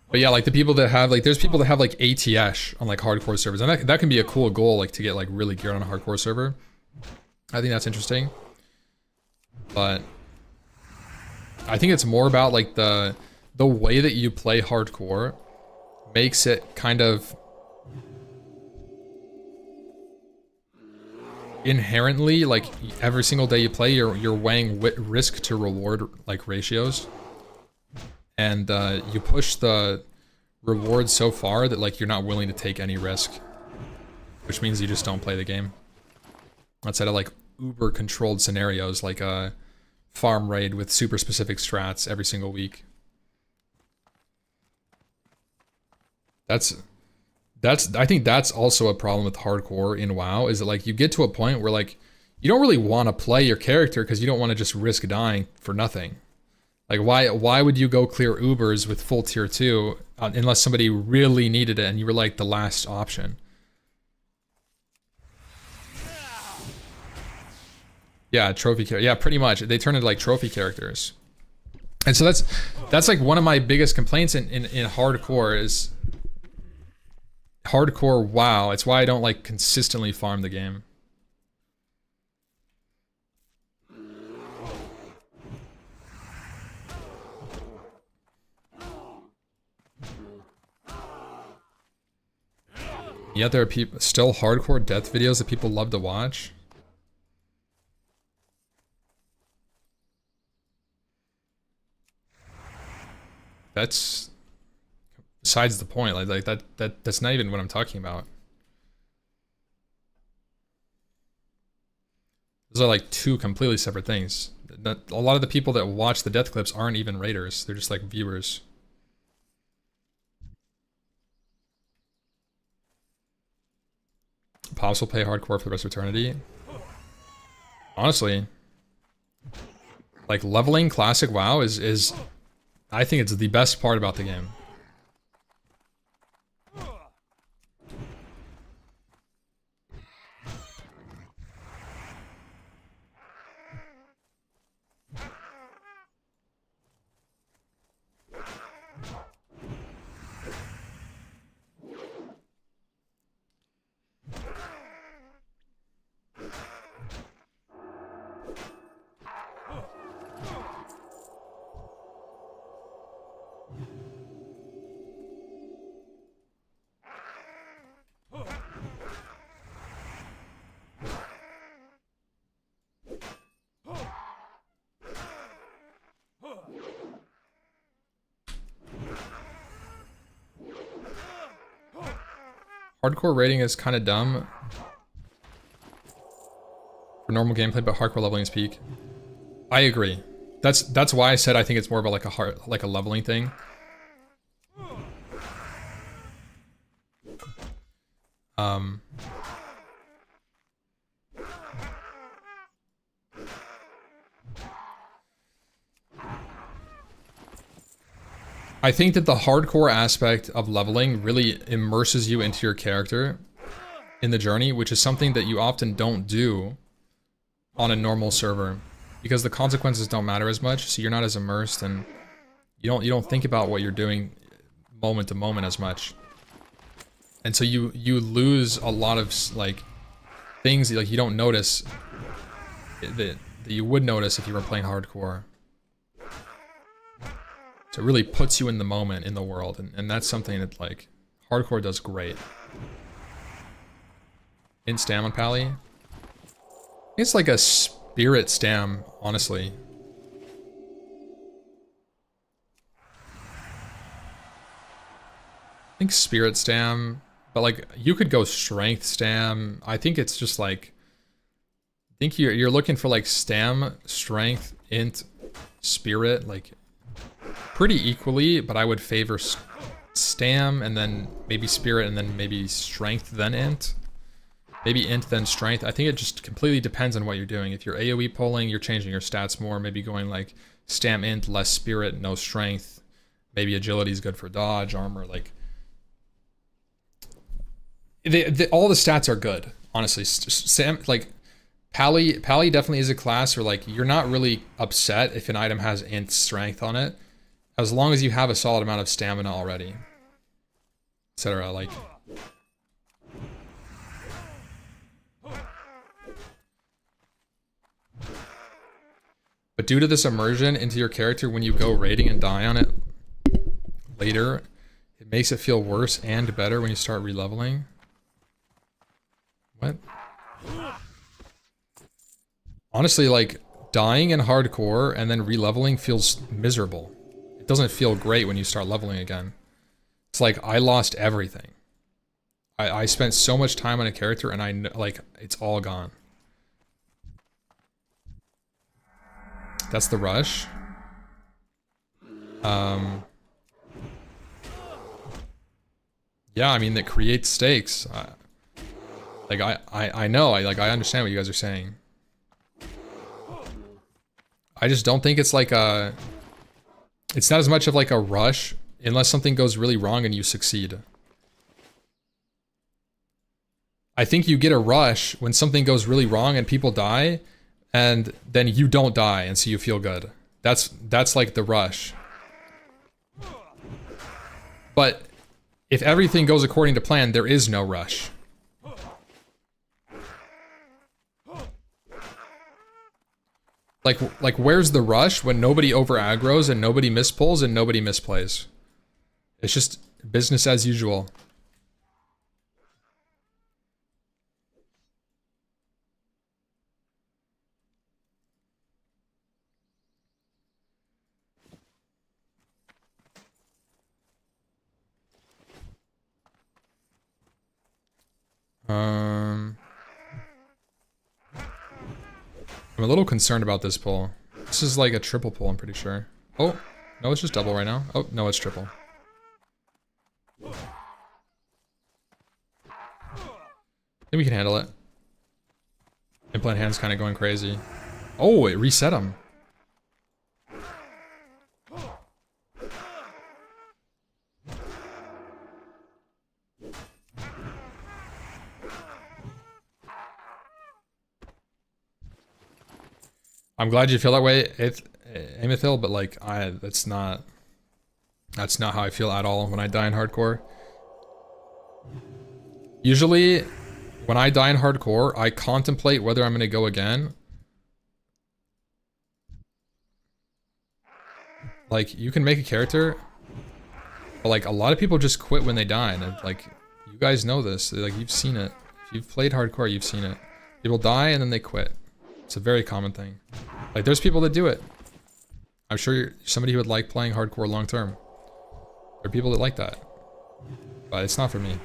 But yeah, like the people that have like, there's people that have like ATS on like hardcore servers, and that can be a cool goal, like to get like really geared on a hardcore server. I think that's interesting. But I think it's more about like the way that you play hardcore makes it kind of inherently like every single day you play, you're weighing risk to reward like ratios. And you push the reward so far that like you're not willing to take any risk, which means you just don't play the game. Outside of like uber controlled scenarios, like a farm raid with super specific strats every single week. I think that's also a problem with hardcore in WoW, is that like you get to a point where like you don't really want to play your character because you don't want to just risk dying for nothing. Like why would you go clear Ubers with full tier 2 unless somebody really needed it and you were like the last option? Yeah, trophy character. Yeah, pretty much. They turn into like trophy characters. And so that's like one of my biggest complaints in hardcore is hardcore WoW. It's why I don't like consistently farm the game. Yet there are people still hardcore death videos that people love to watch. That's besides the point. Like that's not even what I'm talking about. Those are like two completely separate things. A lot of the people that watch the death clips aren't even raiders. They're just like viewers. Pops will play hardcore for the rest of eternity. Honestly, like leveling classic WoW is I think it's the best part about the game. Hardcore rating is kind of dumb for normal gameplay, but hardcore leveling is peak. I agree. That's why I said I think it's more about like a leveling thing. I think that the hardcore aspect of leveling really immerses you into your character in the journey, which is something that you often don't do on a normal server because the consequences don't matter as much, so you're not as immersed and you don't think about what you're doing moment to moment as much. And so you lose a lot of like things that, like, you don't notice that you would notice if you were playing hardcore. So it really puts you in the moment in the world, and that's something that like hardcore does great. In stam on Pally. It's like a spirit stam, honestly. I think spirit stam, but like you could go strength stam. I think it's just like, I think you're looking for like stam, strength, int, spirit, like pretty equally, but I would favor stam and then maybe spirit and then maybe strength then int. Maybe int then strength. I think it just completely depends on what you're doing. If you're AoE pulling, you're changing your stats more. Maybe going like stam int, less spirit, no strength. Maybe agility is good for dodge, armor. Like all the stats are good, honestly. Sam, like Pally definitely is a class where like you're not really upset if an item has int strength on it, as long as you have a solid amount of stamina already, etc. Like. But due to this immersion into your character, when you go raiding and die on it later, it makes it feel worse and better when you start releveling. What? Honestly, like, dying in hardcore and then releveling feels miserable. It doesn't feel great when you start leveling again. It's like, I lost everything. I spent so much time on a character and I know, like, it's all gone. That's the rush. Yeah, I mean, that creates stakes. Like, I know, I understand what you guys are saying. I just don't think it's like a... It's not as much of like a rush, unless something goes really wrong and you succeed. I think you get a rush when something goes really wrong and people die, and then you don't die, and so you feel good. That's like the rush. But if everything goes according to plan, there is no rush. Like where's the rush when nobody over aggroes and nobody mispulls and nobody misplays? It's just business as usual. I'm a little concerned about this pull. This is like a triple pull, I'm pretty sure. Oh, no, it's just double right now. Oh, no, it's triple. I think we can handle it. Implant hand's kind of going crazy. Oh, it reset him. I'm glad you feel that way, Amethil, but like that's not how I feel at all when I die in hardcore. Usually, when I die in hardcore, I contemplate whether I'm gonna go again. Like, you can make a character, but like a lot of people just quit when they die, and like you guys know this. Like, you've seen it. If you've played hardcore, you've seen it. People die and then they quit. It's a very common thing. Like, there's people that do it. I'm sure you're somebody who would like playing hardcore long term. There are people that like that. But it's not for me.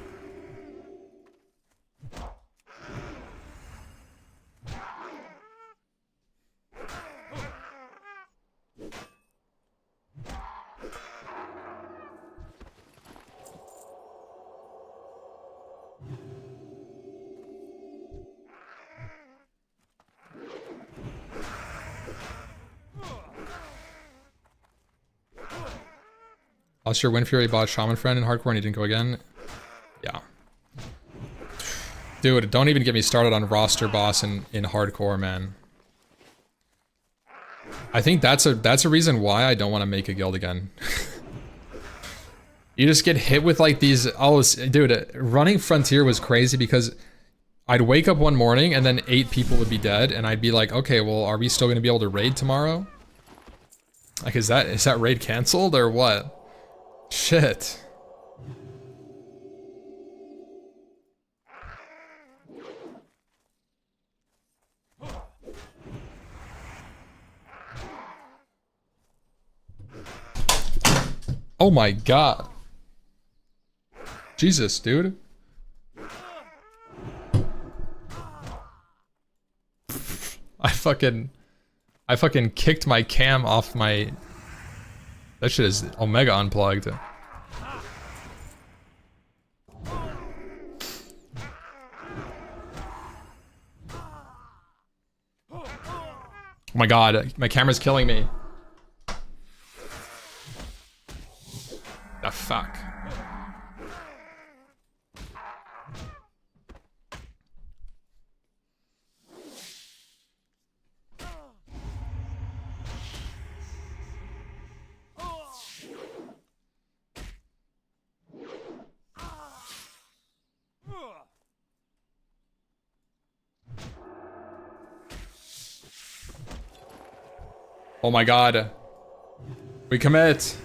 Lost your Wind Fury, bought Shaman Friend in hardcore and he didn't go again. Yeah. Dude, don't even get me started on roster boss in hardcore, man. I think that's a reason why I don't want to make a guild again. You just get hit with like these. Oh, dude, running Frontier was crazy because I'd wake up one morning and then 8 people would be dead, and I'd be like, okay, well, are we still gonna be able to raid tomorrow? Like, is that raid canceled or what? Shit. Oh my god. Jesus, dude. I fucking kicked my cam off my... That shit is Omega unplugged. Oh my god, my camera's killing me. The fuck. Oh my god. We commit.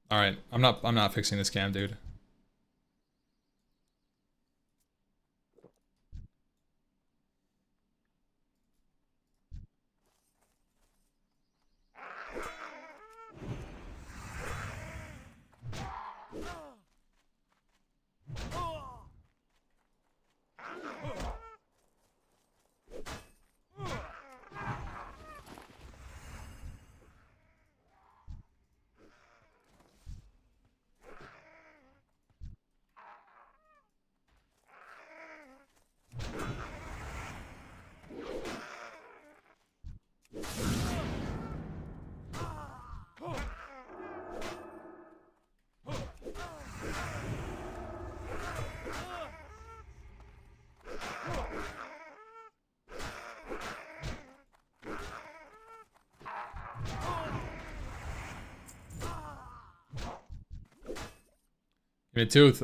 All right, I'm not fixing this cam, dude. Give me a tooth.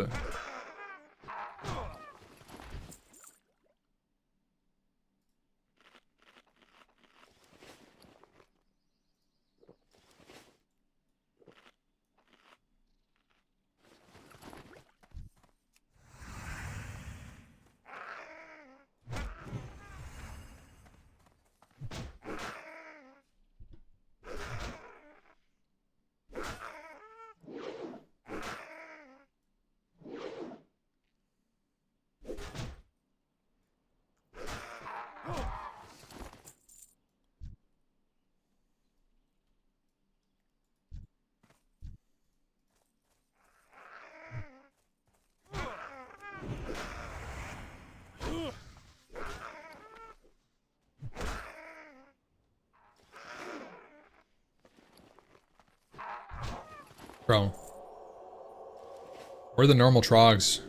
Bro. Where are the normal trogs?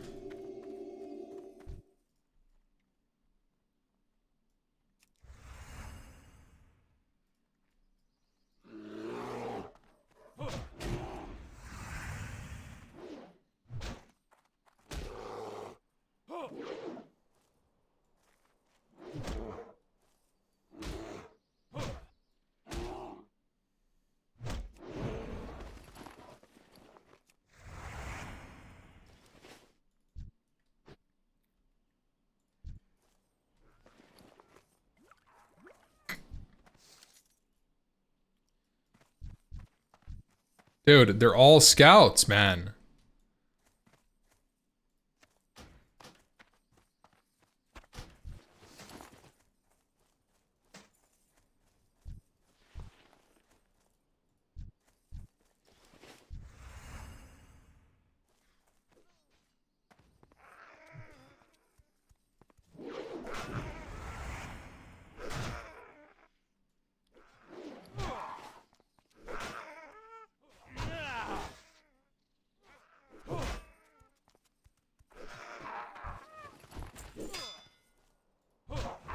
Dude, they're all scouts, man.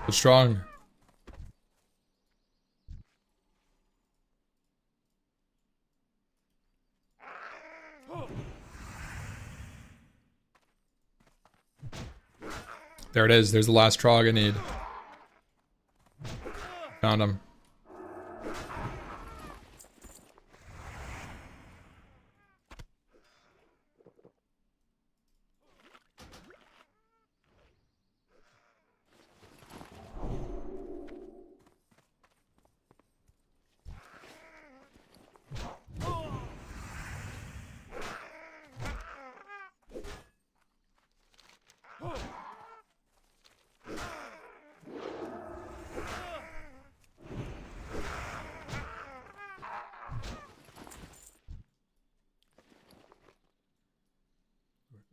But strong. There it is. There's the last trog I need. Found him.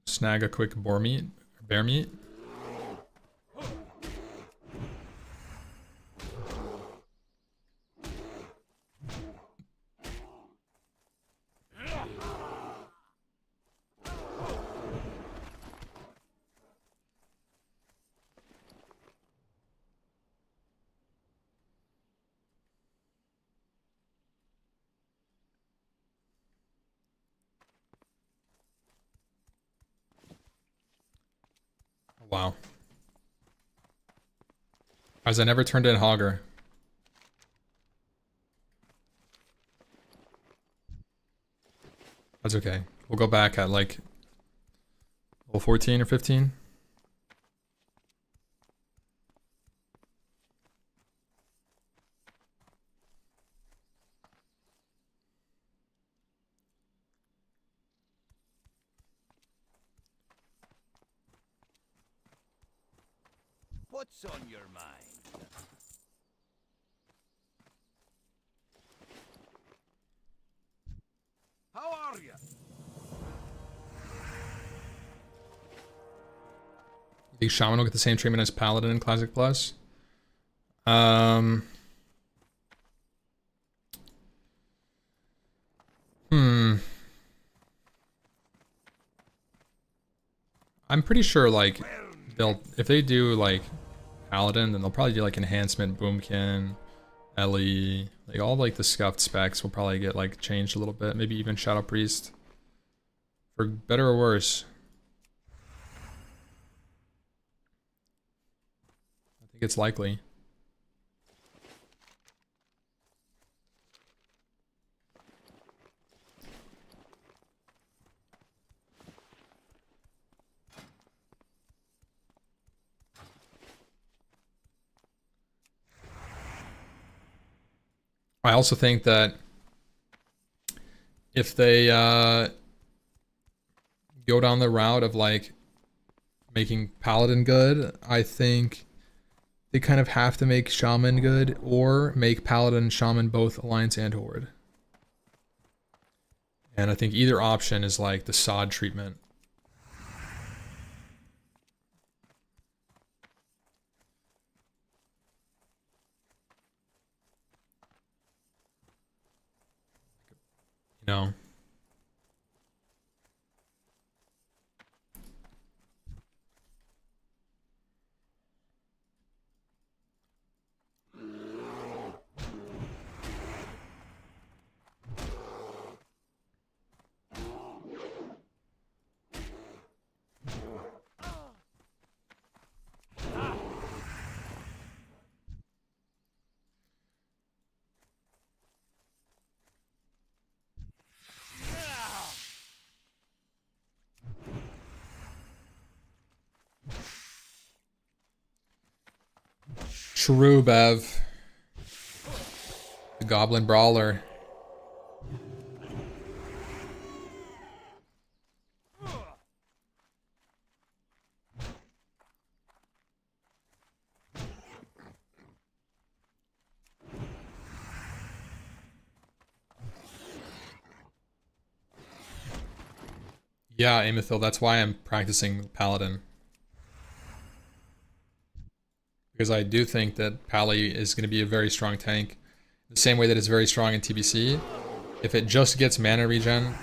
Snag a quick boar meat, or bear meat. Wow. As I never turned in Hogger. That's okay. We'll go back at like level 14 or 15. What's on your mind? How are you? You think Shaman will get the same treatment as Paladin in Classic Plus? Hmm. I'm pretty sure like if they do like Paladin, then they'll probably do like enhancement, boomkin, Ellie, like all like the scuffed specs will probably get like changed a little bit. Maybe even Shadow Priest, for better or worse. I think it's likely. I also think that if they go down the route of like making Paladin good, I think they kind of have to make Shaman good or make Paladin and Shaman both Alliance and Horde. And I think either option is like the sod treatment. You know? True, Bev. The Goblin Brawler. Yeah, Amethil, that's why I'm practicing Paladin. Because I do think that Pally is going to be a very strong tank. The same way that it's very strong in TBC. If it just gets mana regen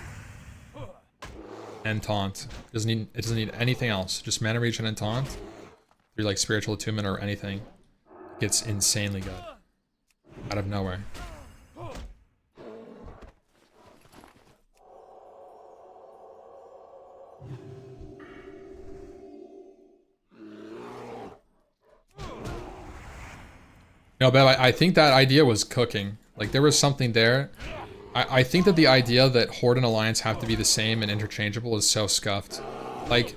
and taunt. It doesn't need anything else. Just mana regen and taunt. Through like spiritual attunement or anything. gets insanely good out of nowhere. No, but I think that idea was cooking. Like, there was something there. I think that the idea that Horde and Alliance have to be the same and interchangeable is so scuffed. Like,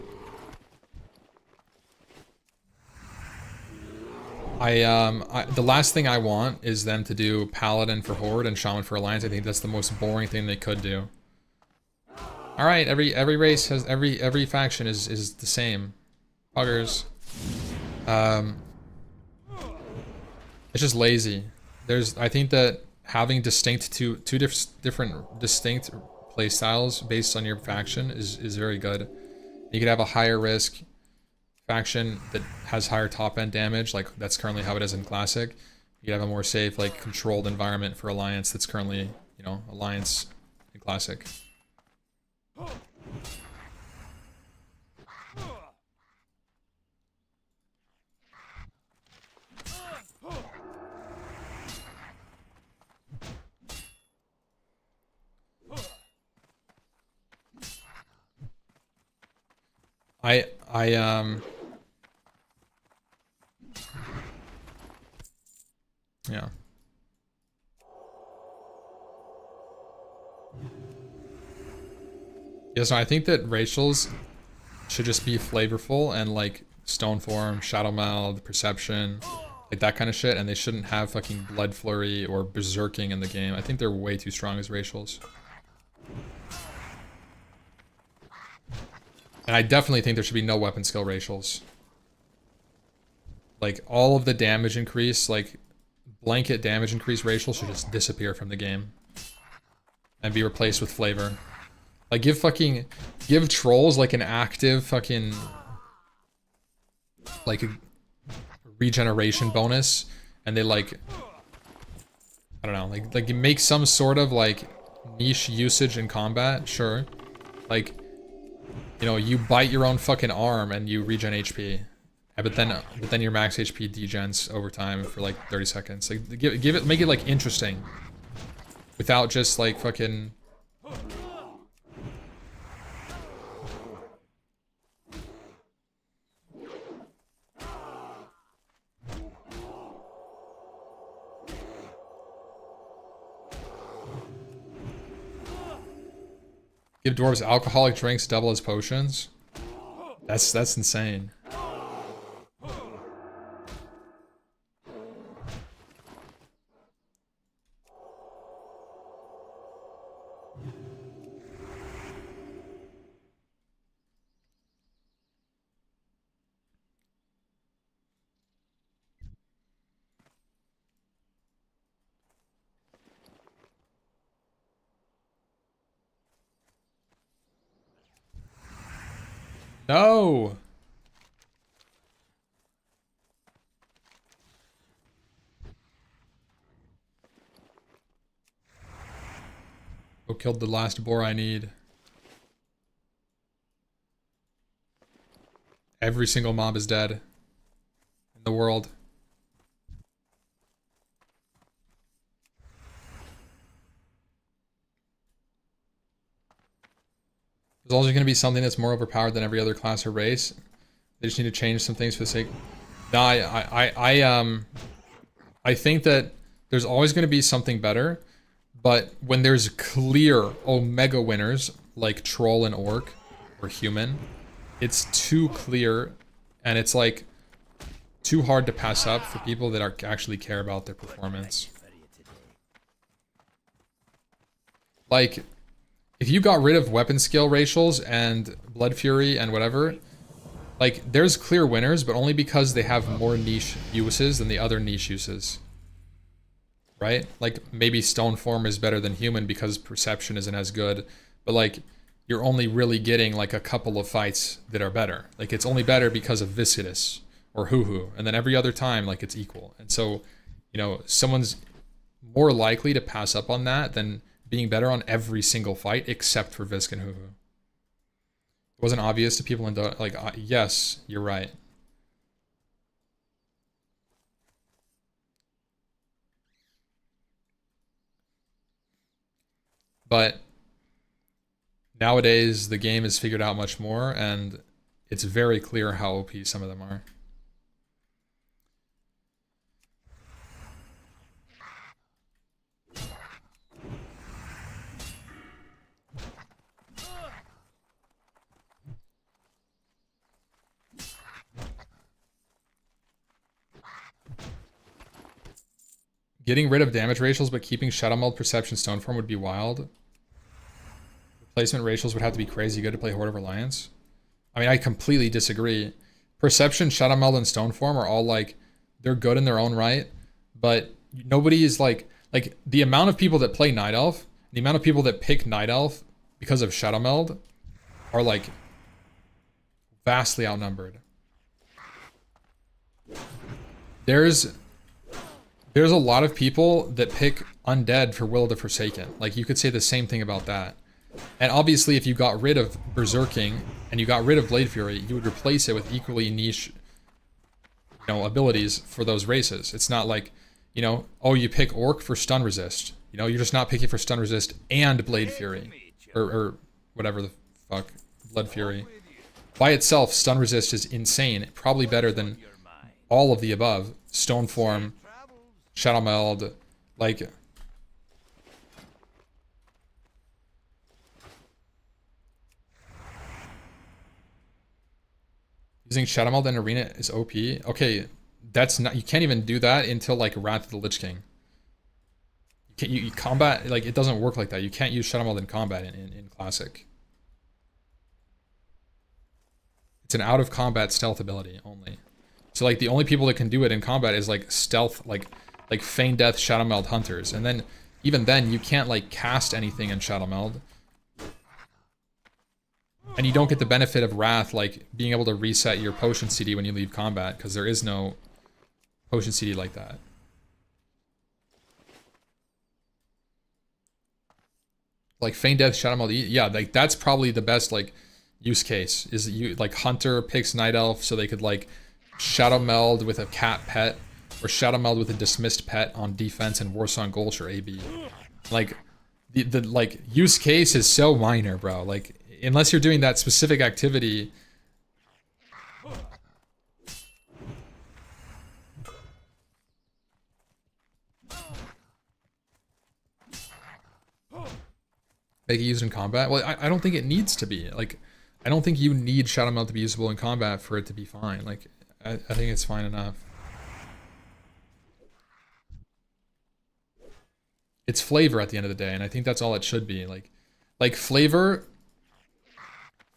the last thing I want is them to do Paladin for Horde and Shaman for Alliance. I think that's the most boring thing they could do. All right, every race has every faction is the same. Buggers. It's just lazy. I think that having distinct two different distinct play styles based on your faction is very good. You could have a higher risk faction that has higher top end damage, like that's currently how it is in Classic. You could have a more safe, like controlled environment for Alliance that's currently, you know, Alliance in Classic. Yeah. Yeah, so I think that racials should just be flavorful and like Stoneform, Shadowmeld, Perception, like that kind of shit, and they shouldn't have fucking Blood Flurry or Berserking in the game. I think they're way too strong as racials. And I definitely think there should be no weapon skill racials. Like, all of the damage increase, like, blanket damage increase racial should just disappear from the game. And be replaced with flavor. Like, give trolls, like, an active fucking, like, a regeneration bonus. And they, like, I don't know, like you make some sort of, like, niche usage in combat, sure. Like, you know, you bite your own fucking arm and you regen HP. Yeah, but then your max HP degens over time for like 30 seconds. Like, give it, make it like interesting, without just like fucking. Give dwarves alcoholic drinks double as potions. That's insane. No. Who killed the last boar I need? Every single mob is dead in the world. There's always going to be something that's more overpowered than every other class or race. They just need to change some things for the sake. No, I think that there's always going to be something better, but when there's clear Omega winners like Troll and Orc or Human, it's too clear, and it's like too hard to pass up for people that actually care about their performance. Like, if you got rid of weapon skill racials and Blood Fury and whatever, like, there's clear winners, but only because they have more niche uses than the other niche uses. Right? Like, maybe Stoneform is better than Human because Perception isn't as good, but like, you're only really getting like a couple of fights that are better. Like, it's only better because of Viscidus or Hoo-Hoo, and then every other time, like, it's equal. And so, you know, someone's more likely to pass up on that than being better on every single fight except for Visk and Hoo-Hoo. It wasn't obvious to people in Dota. Like, yes, you're right. But nowadays, the game is figured out much more, and it's very clear how OP some of them are. Getting rid of damage racials but keeping Shadow Meld Perception Stoneform would be wild. Replacement racials would have to be crazy good to play Horde of Reliance. I mean, I completely disagree. Perception, Shadow Meld, and Stoneform are all like, they're good in their own right, but nobody is like the amount of people that play Night Elf, the amount of people that pick Night Elf because of Shadow Meld are like vastly outnumbered. There's a lot of people that pick Undead for Will of the Forsaken. Like, you could say the same thing about that. And obviously, if you got rid of Berserking and you got rid of Blade Fury, you would replace it with equally niche, abilities for those races. It's not like, oh, you pick Orc for Stun Resist. You're just not picking for Stun Resist and Blade Fury. Or whatever the fuck. Blood Fury. By itself, Stun Resist is insane. Probably better than all of the above. Stoneform, Shadow Meld, like... Using Shadow Meld in Arena is OP. Okay, that's not... You can't even do that until, like, Wrath of the Lich King. You combat... Like, it doesn't work like that. You can't use Shadow Meld in combat in Classic. It's an out-of-combat stealth ability only. So, like, the only people that can do it in combat is, like, stealth... Like Feign Death Shadow Meld Hunters. And then, even then, you can't, like, cast anything in Shadow Meld. And you don't get the benefit of Wrath, like, being able to reset your potion CD when you leave combat, because there is no potion CD like that. Like, Feign Death Shadow Meld, yeah, like, that's probably the best, like, use case. Is that you, like, Hunter picks Night Elf so they could, like, Shadow Meld with a cat pet, or Shadow Meld with a dismissed pet on defense and Warsong Gulch or AB. Like, the like, use case is so minor, bro. Like, unless you're doing that specific activity. Make it used in combat? Well, I don't think it needs to be. Like, I don't think you need Shadow Meld to be usable in combat for it to be fine. Like, I think it's fine enough. It's flavor at the end of the day, and I think that's all it should be. Like flavor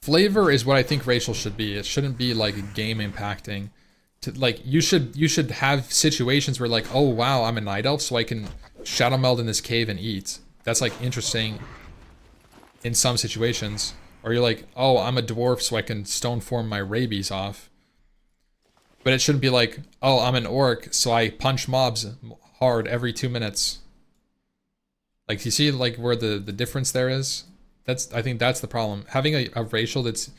is what I think racial should be. It shouldn't be like game impacting. Like, you should have situations where, like, oh wow, I'm a Night Elf, so I can Shadow Meld in this cave and eat. That's like interesting in some situations. Or you're like, oh, I'm a dwarf, so I can stone form my rabies off. But it shouldn't be like, oh, I'm an orc, so I punch mobs hard every 2 minutes. Like, you see, like, where the difference there is? I think that's the problem. Having a racial that's,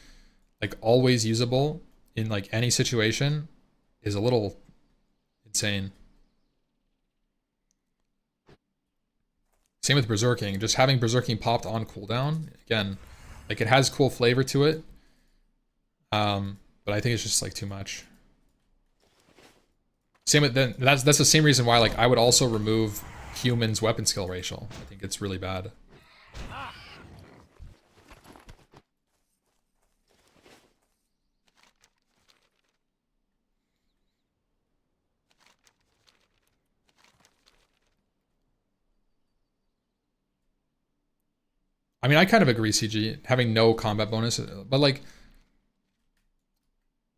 like, always usable in, like, any situation is a little insane. Same with Berserking. Just having Berserking popped on cooldown, again, like, it has cool flavor to it. But I think it's just, like, too much. Same with that's the same reason why, like, I would also remove Human's weapon skill racial. I think it's really bad. I mean, I kind of agree, CG, having no combat bonus, but, like,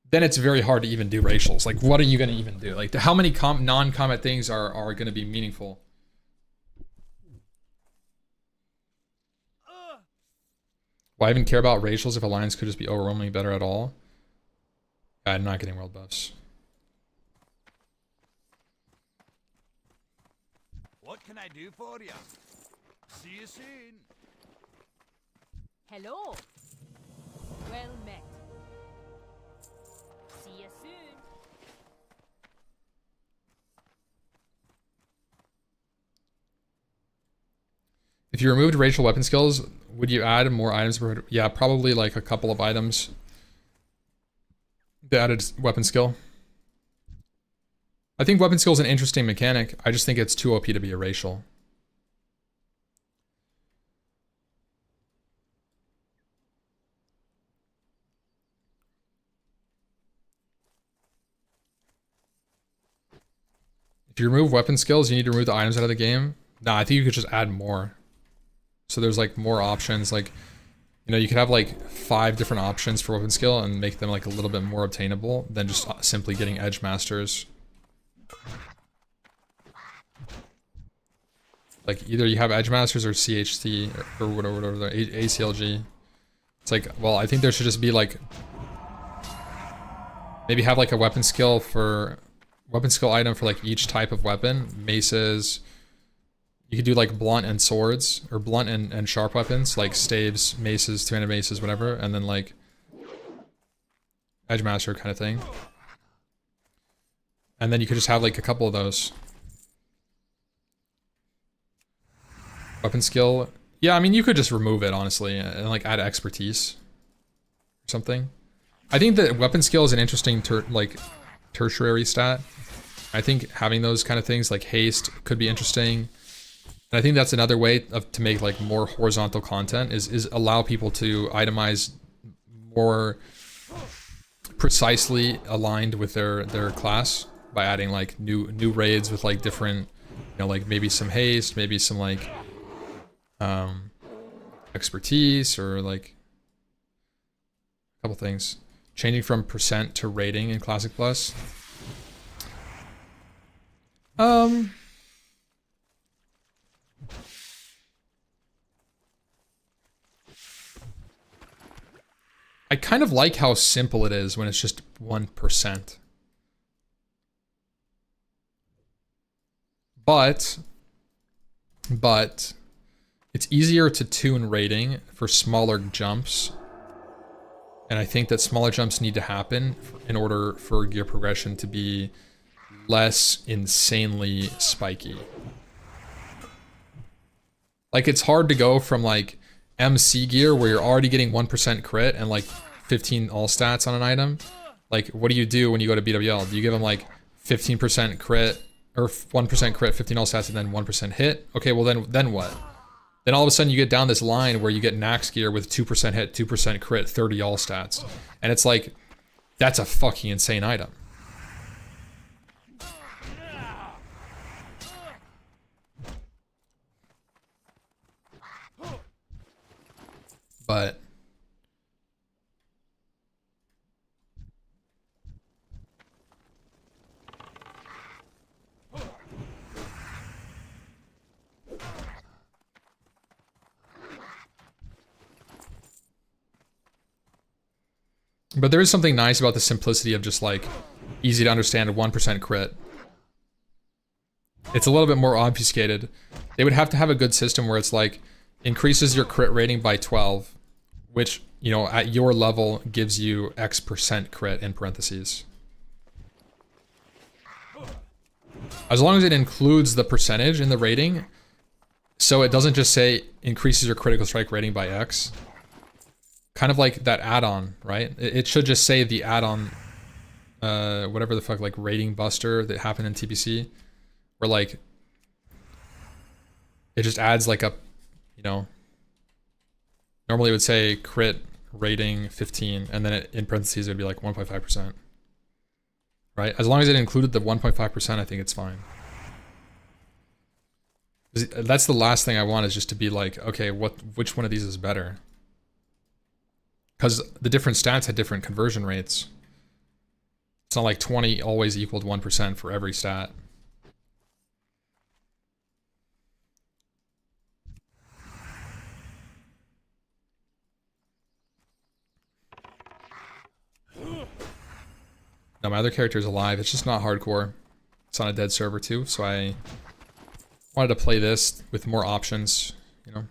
then it's very hard to even do racials. Like, what are you going to even do? Like, how many non-combat things are going to be meaningful? Why even care about racials if Alliance could just be overwhelmingly better at all? I'm not getting world buffs. What can I do for you? See you soon. Hello. Well met. See you soon. If you removed racial weapon skills, would you add more items? Yeah, probably like a couple of items. The added weapon skill. I think weapon skill is an interesting mechanic. I just think it's too OP to be a racial. If you remove weapon skills, you need to remove the items out of the game. Nah, I think you could just add more. So there's like more options. Like, you know, you could have like 5 different options for weapon skill and make them like a little bit more obtainable than just simply getting edge masters. Like either you have edge masters or CHT or whatever, ACLG. It's like, well, I think there should just be like, maybe have like a weapon skill item for like each type of weapon. Maces. You could do like blunt and swords, or blunt and sharp weapons, like staves, maces, two-handed maces, whatever, and then like edge master kind of thing. And then you could just have like a couple of those. Weapon skill. Yeah, I mean, you could just remove it, honestly, and like add expertise or something. I think that weapon skill is an interesting tertiary stat. I think having those kind of things like haste could be interesting. And I think that's another way to make like more horizontal content is allow people to itemize more precisely aligned with their class by adding like new raids with like different, you know, like maybe some haste, maybe some like expertise, or like a couple things. Changing from percent to rating in Classic Plus. I kind of like how simple it is when it's just 1%. But it's easier to tune rating for smaller jumps. And I think that smaller jumps need to happen in order for gear progression to be less insanely spiky. Like, it's hard to go from like MC gear where you're already getting 1% crit and like 15 all stats on an item. Like, what do you do when you go to BWL? Do you give them like 15% crit or 1% crit, 15 all stats, and then 1% hit? Okay, well then what? Then all of a sudden you get down this line where you get Nax gear with 2% hit, 2% crit, 30 all stats. And it's like, that's a fucking insane item. But there is something nice about the simplicity of just like easy to understand 1% crit. It's a little bit more obfuscated. They would have to have a good system where it's like increases your crit rating by 12, which, you know, at your level gives you X% crit in parentheses. As long as it includes the percentage in the rating, so it doesn't just say increases your critical strike rating by X. Kind of like that add-on, right? It should just say the add-on, whatever the fuck, like rating buster that happened in TPC, where like it just adds like a, you know, normally it would say crit rating 15, and then it, in parentheses it would be like 1.5%, right? As long as it included the 1.5%, I think it's fine. That's the last thing I want, is just to be like, okay, which one of these is better? Because the different stats had different conversion rates. It's not like 20 always equaled 1% for every stat. No, my other character is alive. It's just not hardcore. It's on a dead server too, so I wanted to play this with more options, you know.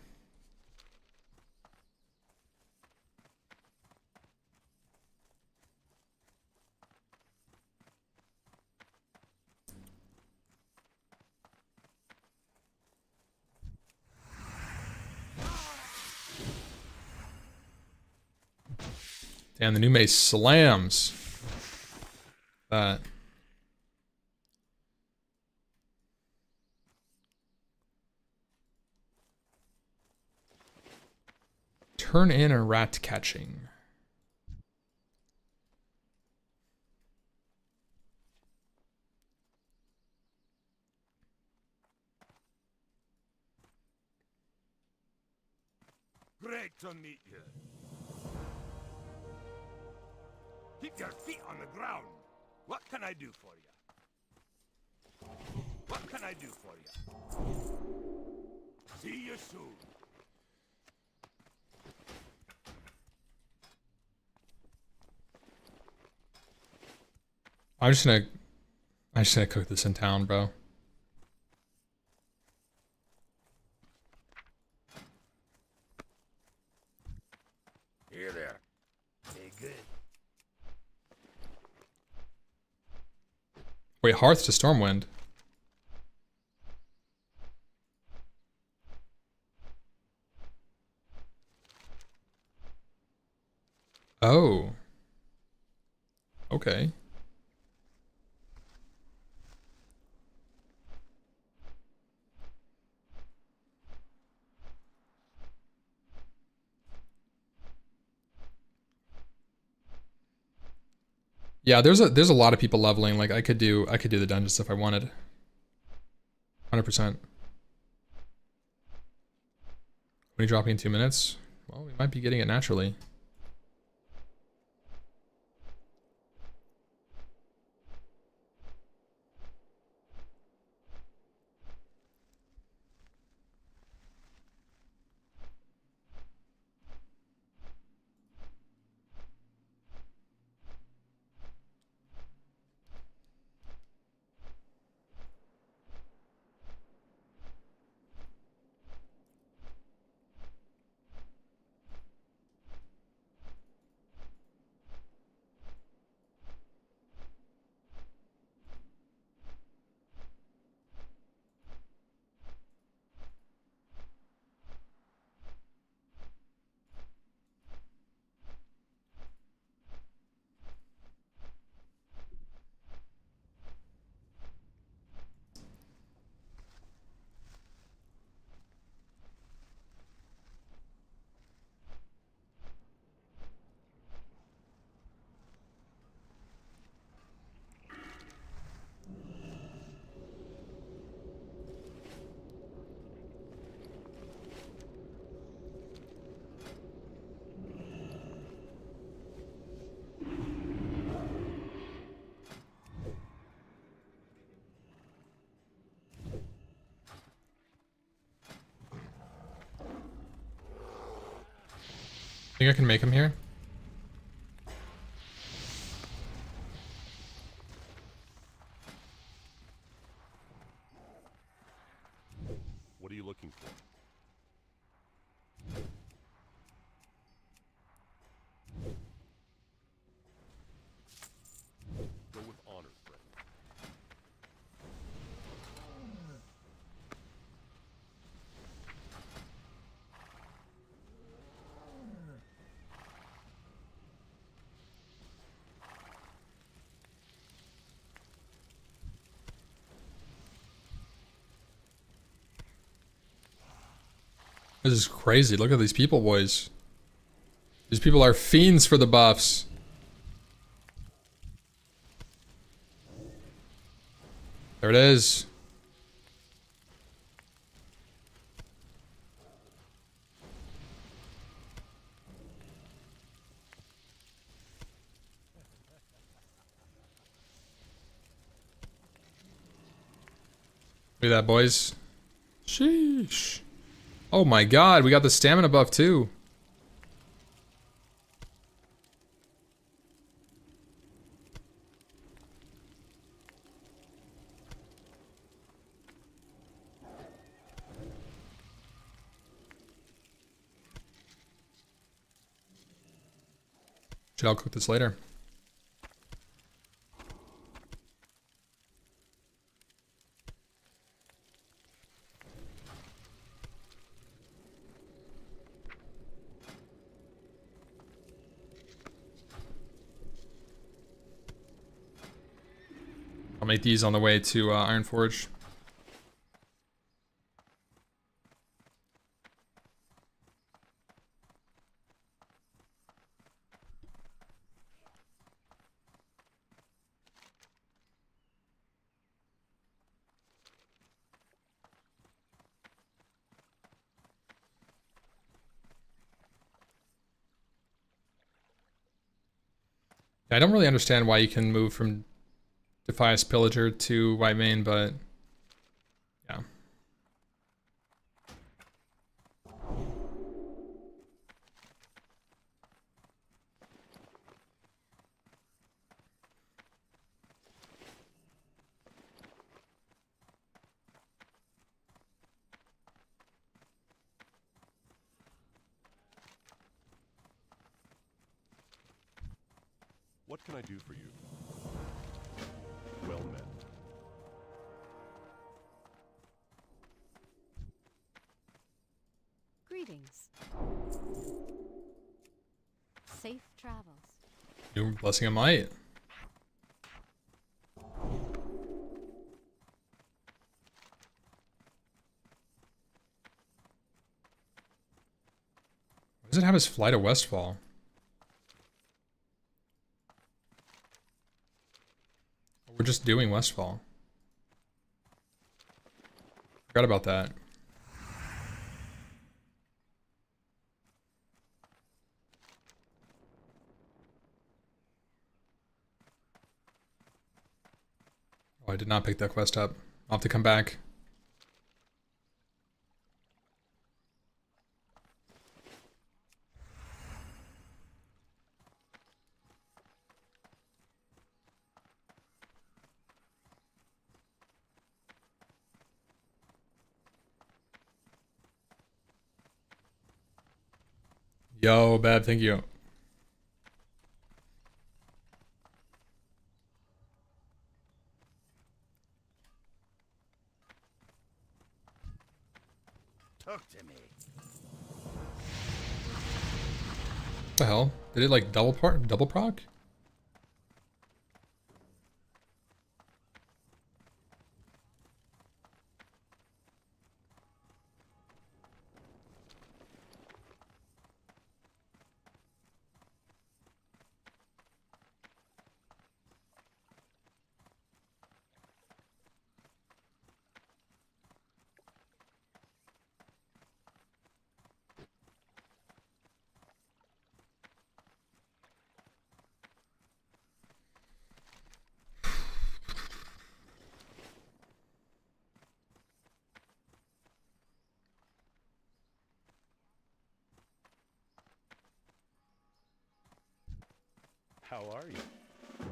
Damn, the new mace slams. That. Turn in a rat catching. Great to meet you. Keep your feet on the ground. What can I do for you? What can I do for you? See you soon. I'm just gonna cook this in town, bro. Here there. Stay good. Wait, Hearth to Stormwind. Oh. Okay. Yeah, there's a lot of people leveling. Like I could do the dungeons if I wanted. 100%. When you dropping in 2 minutes? Well, we might be getting it naturally. Think I can make him here? What are you looking for? Go with honor, friend. This is crazy. Look at these people, boys. These people are fiends for the buffs. There it is. Look at that, boys. Sheesh. Oh my god, we got the stamina buff too. Should I cook this later? I'll make these on the way to Ironforge. I don't really understand why you can move from Defias Pillager to White Mane, but yeah. What can I do for you? Well met. Greetings. Safe travels. New Blessing of Might. Why does it have his fly to Westfall? We're just doing Westfall. Forgot about that. Oh, I did not pick that quest up. I'll have to come back. Yo, Bab, thank you. Talk to me. What the hell? Did it like double proc? How are you?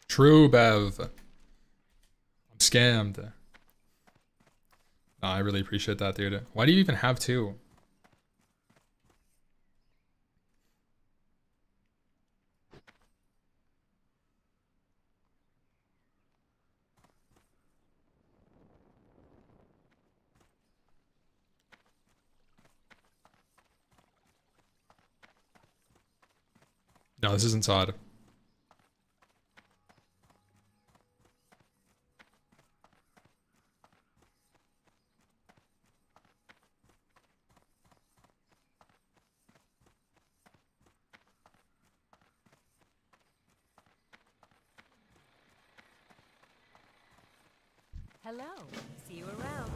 True, Bev. I'm scammed. No, I really appreciate that, dude. Why do you even have two? No, this isn't Sod. Hello. See you around.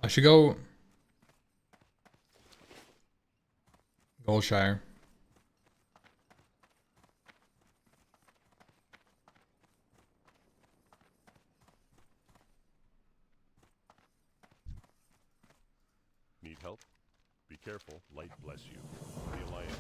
I should go Goldshire. Need help? Be careful. Light bless you. The Alliance.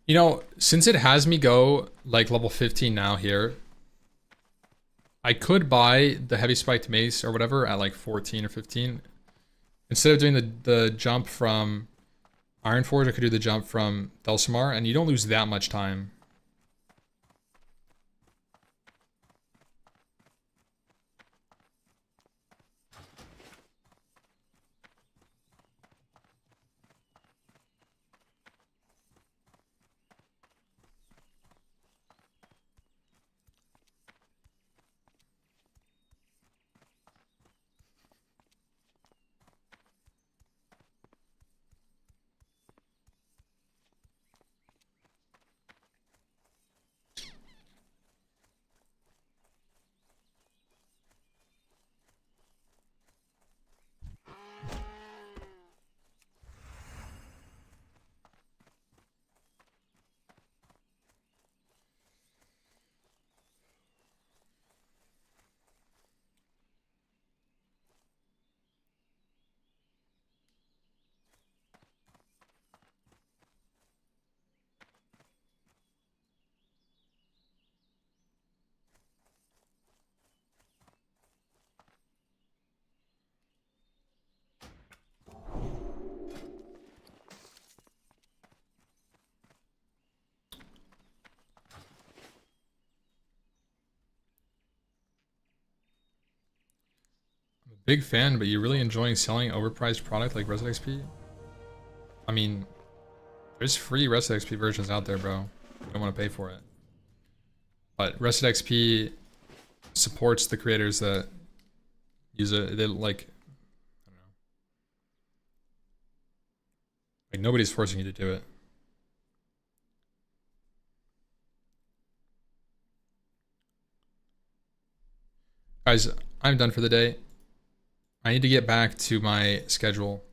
You know, since it has me go like level 15 now here, I could buy the heavy spiked mace or whatever at like 14 or 15. Instead of doing the jump from Ironforge, I could do the jump from Thelsamar, and you don't lose that much time. Big fan, but you're really enjoying selling overpriced product like Resident XP? I mean, there's free Resident XP versions out there, bro. You don't want to pay for it. But Resident XP supports the creators that use it. They like, I don't know. Like nobody's forcing you to do it. Guys, I'm done for the day. I need to get back to my schedule.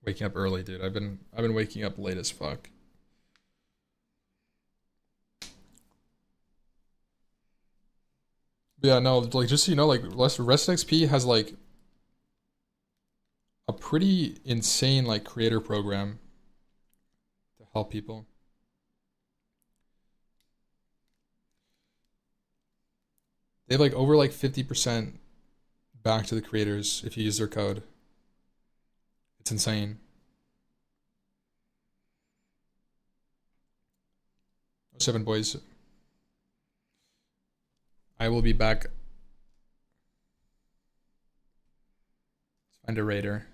Waking up early, dude. I've been waking up late as fuck. But yeah, no, like just so you know, like Rest XP has like a pretty insane like creator program to help people. They have like over like 50% back to the creators if you use their code. It's insane. Oh, 7 boys. I will be back. Let's find a raider.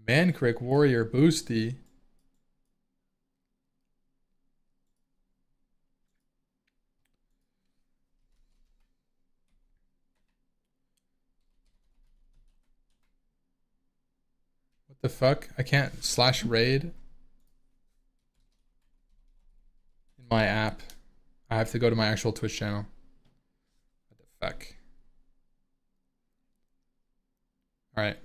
Mancrick Warrior Boosty. What the fuck? I can't slash raid in my app. I have to go to my actual Twitch channel. What the fuck? Alright.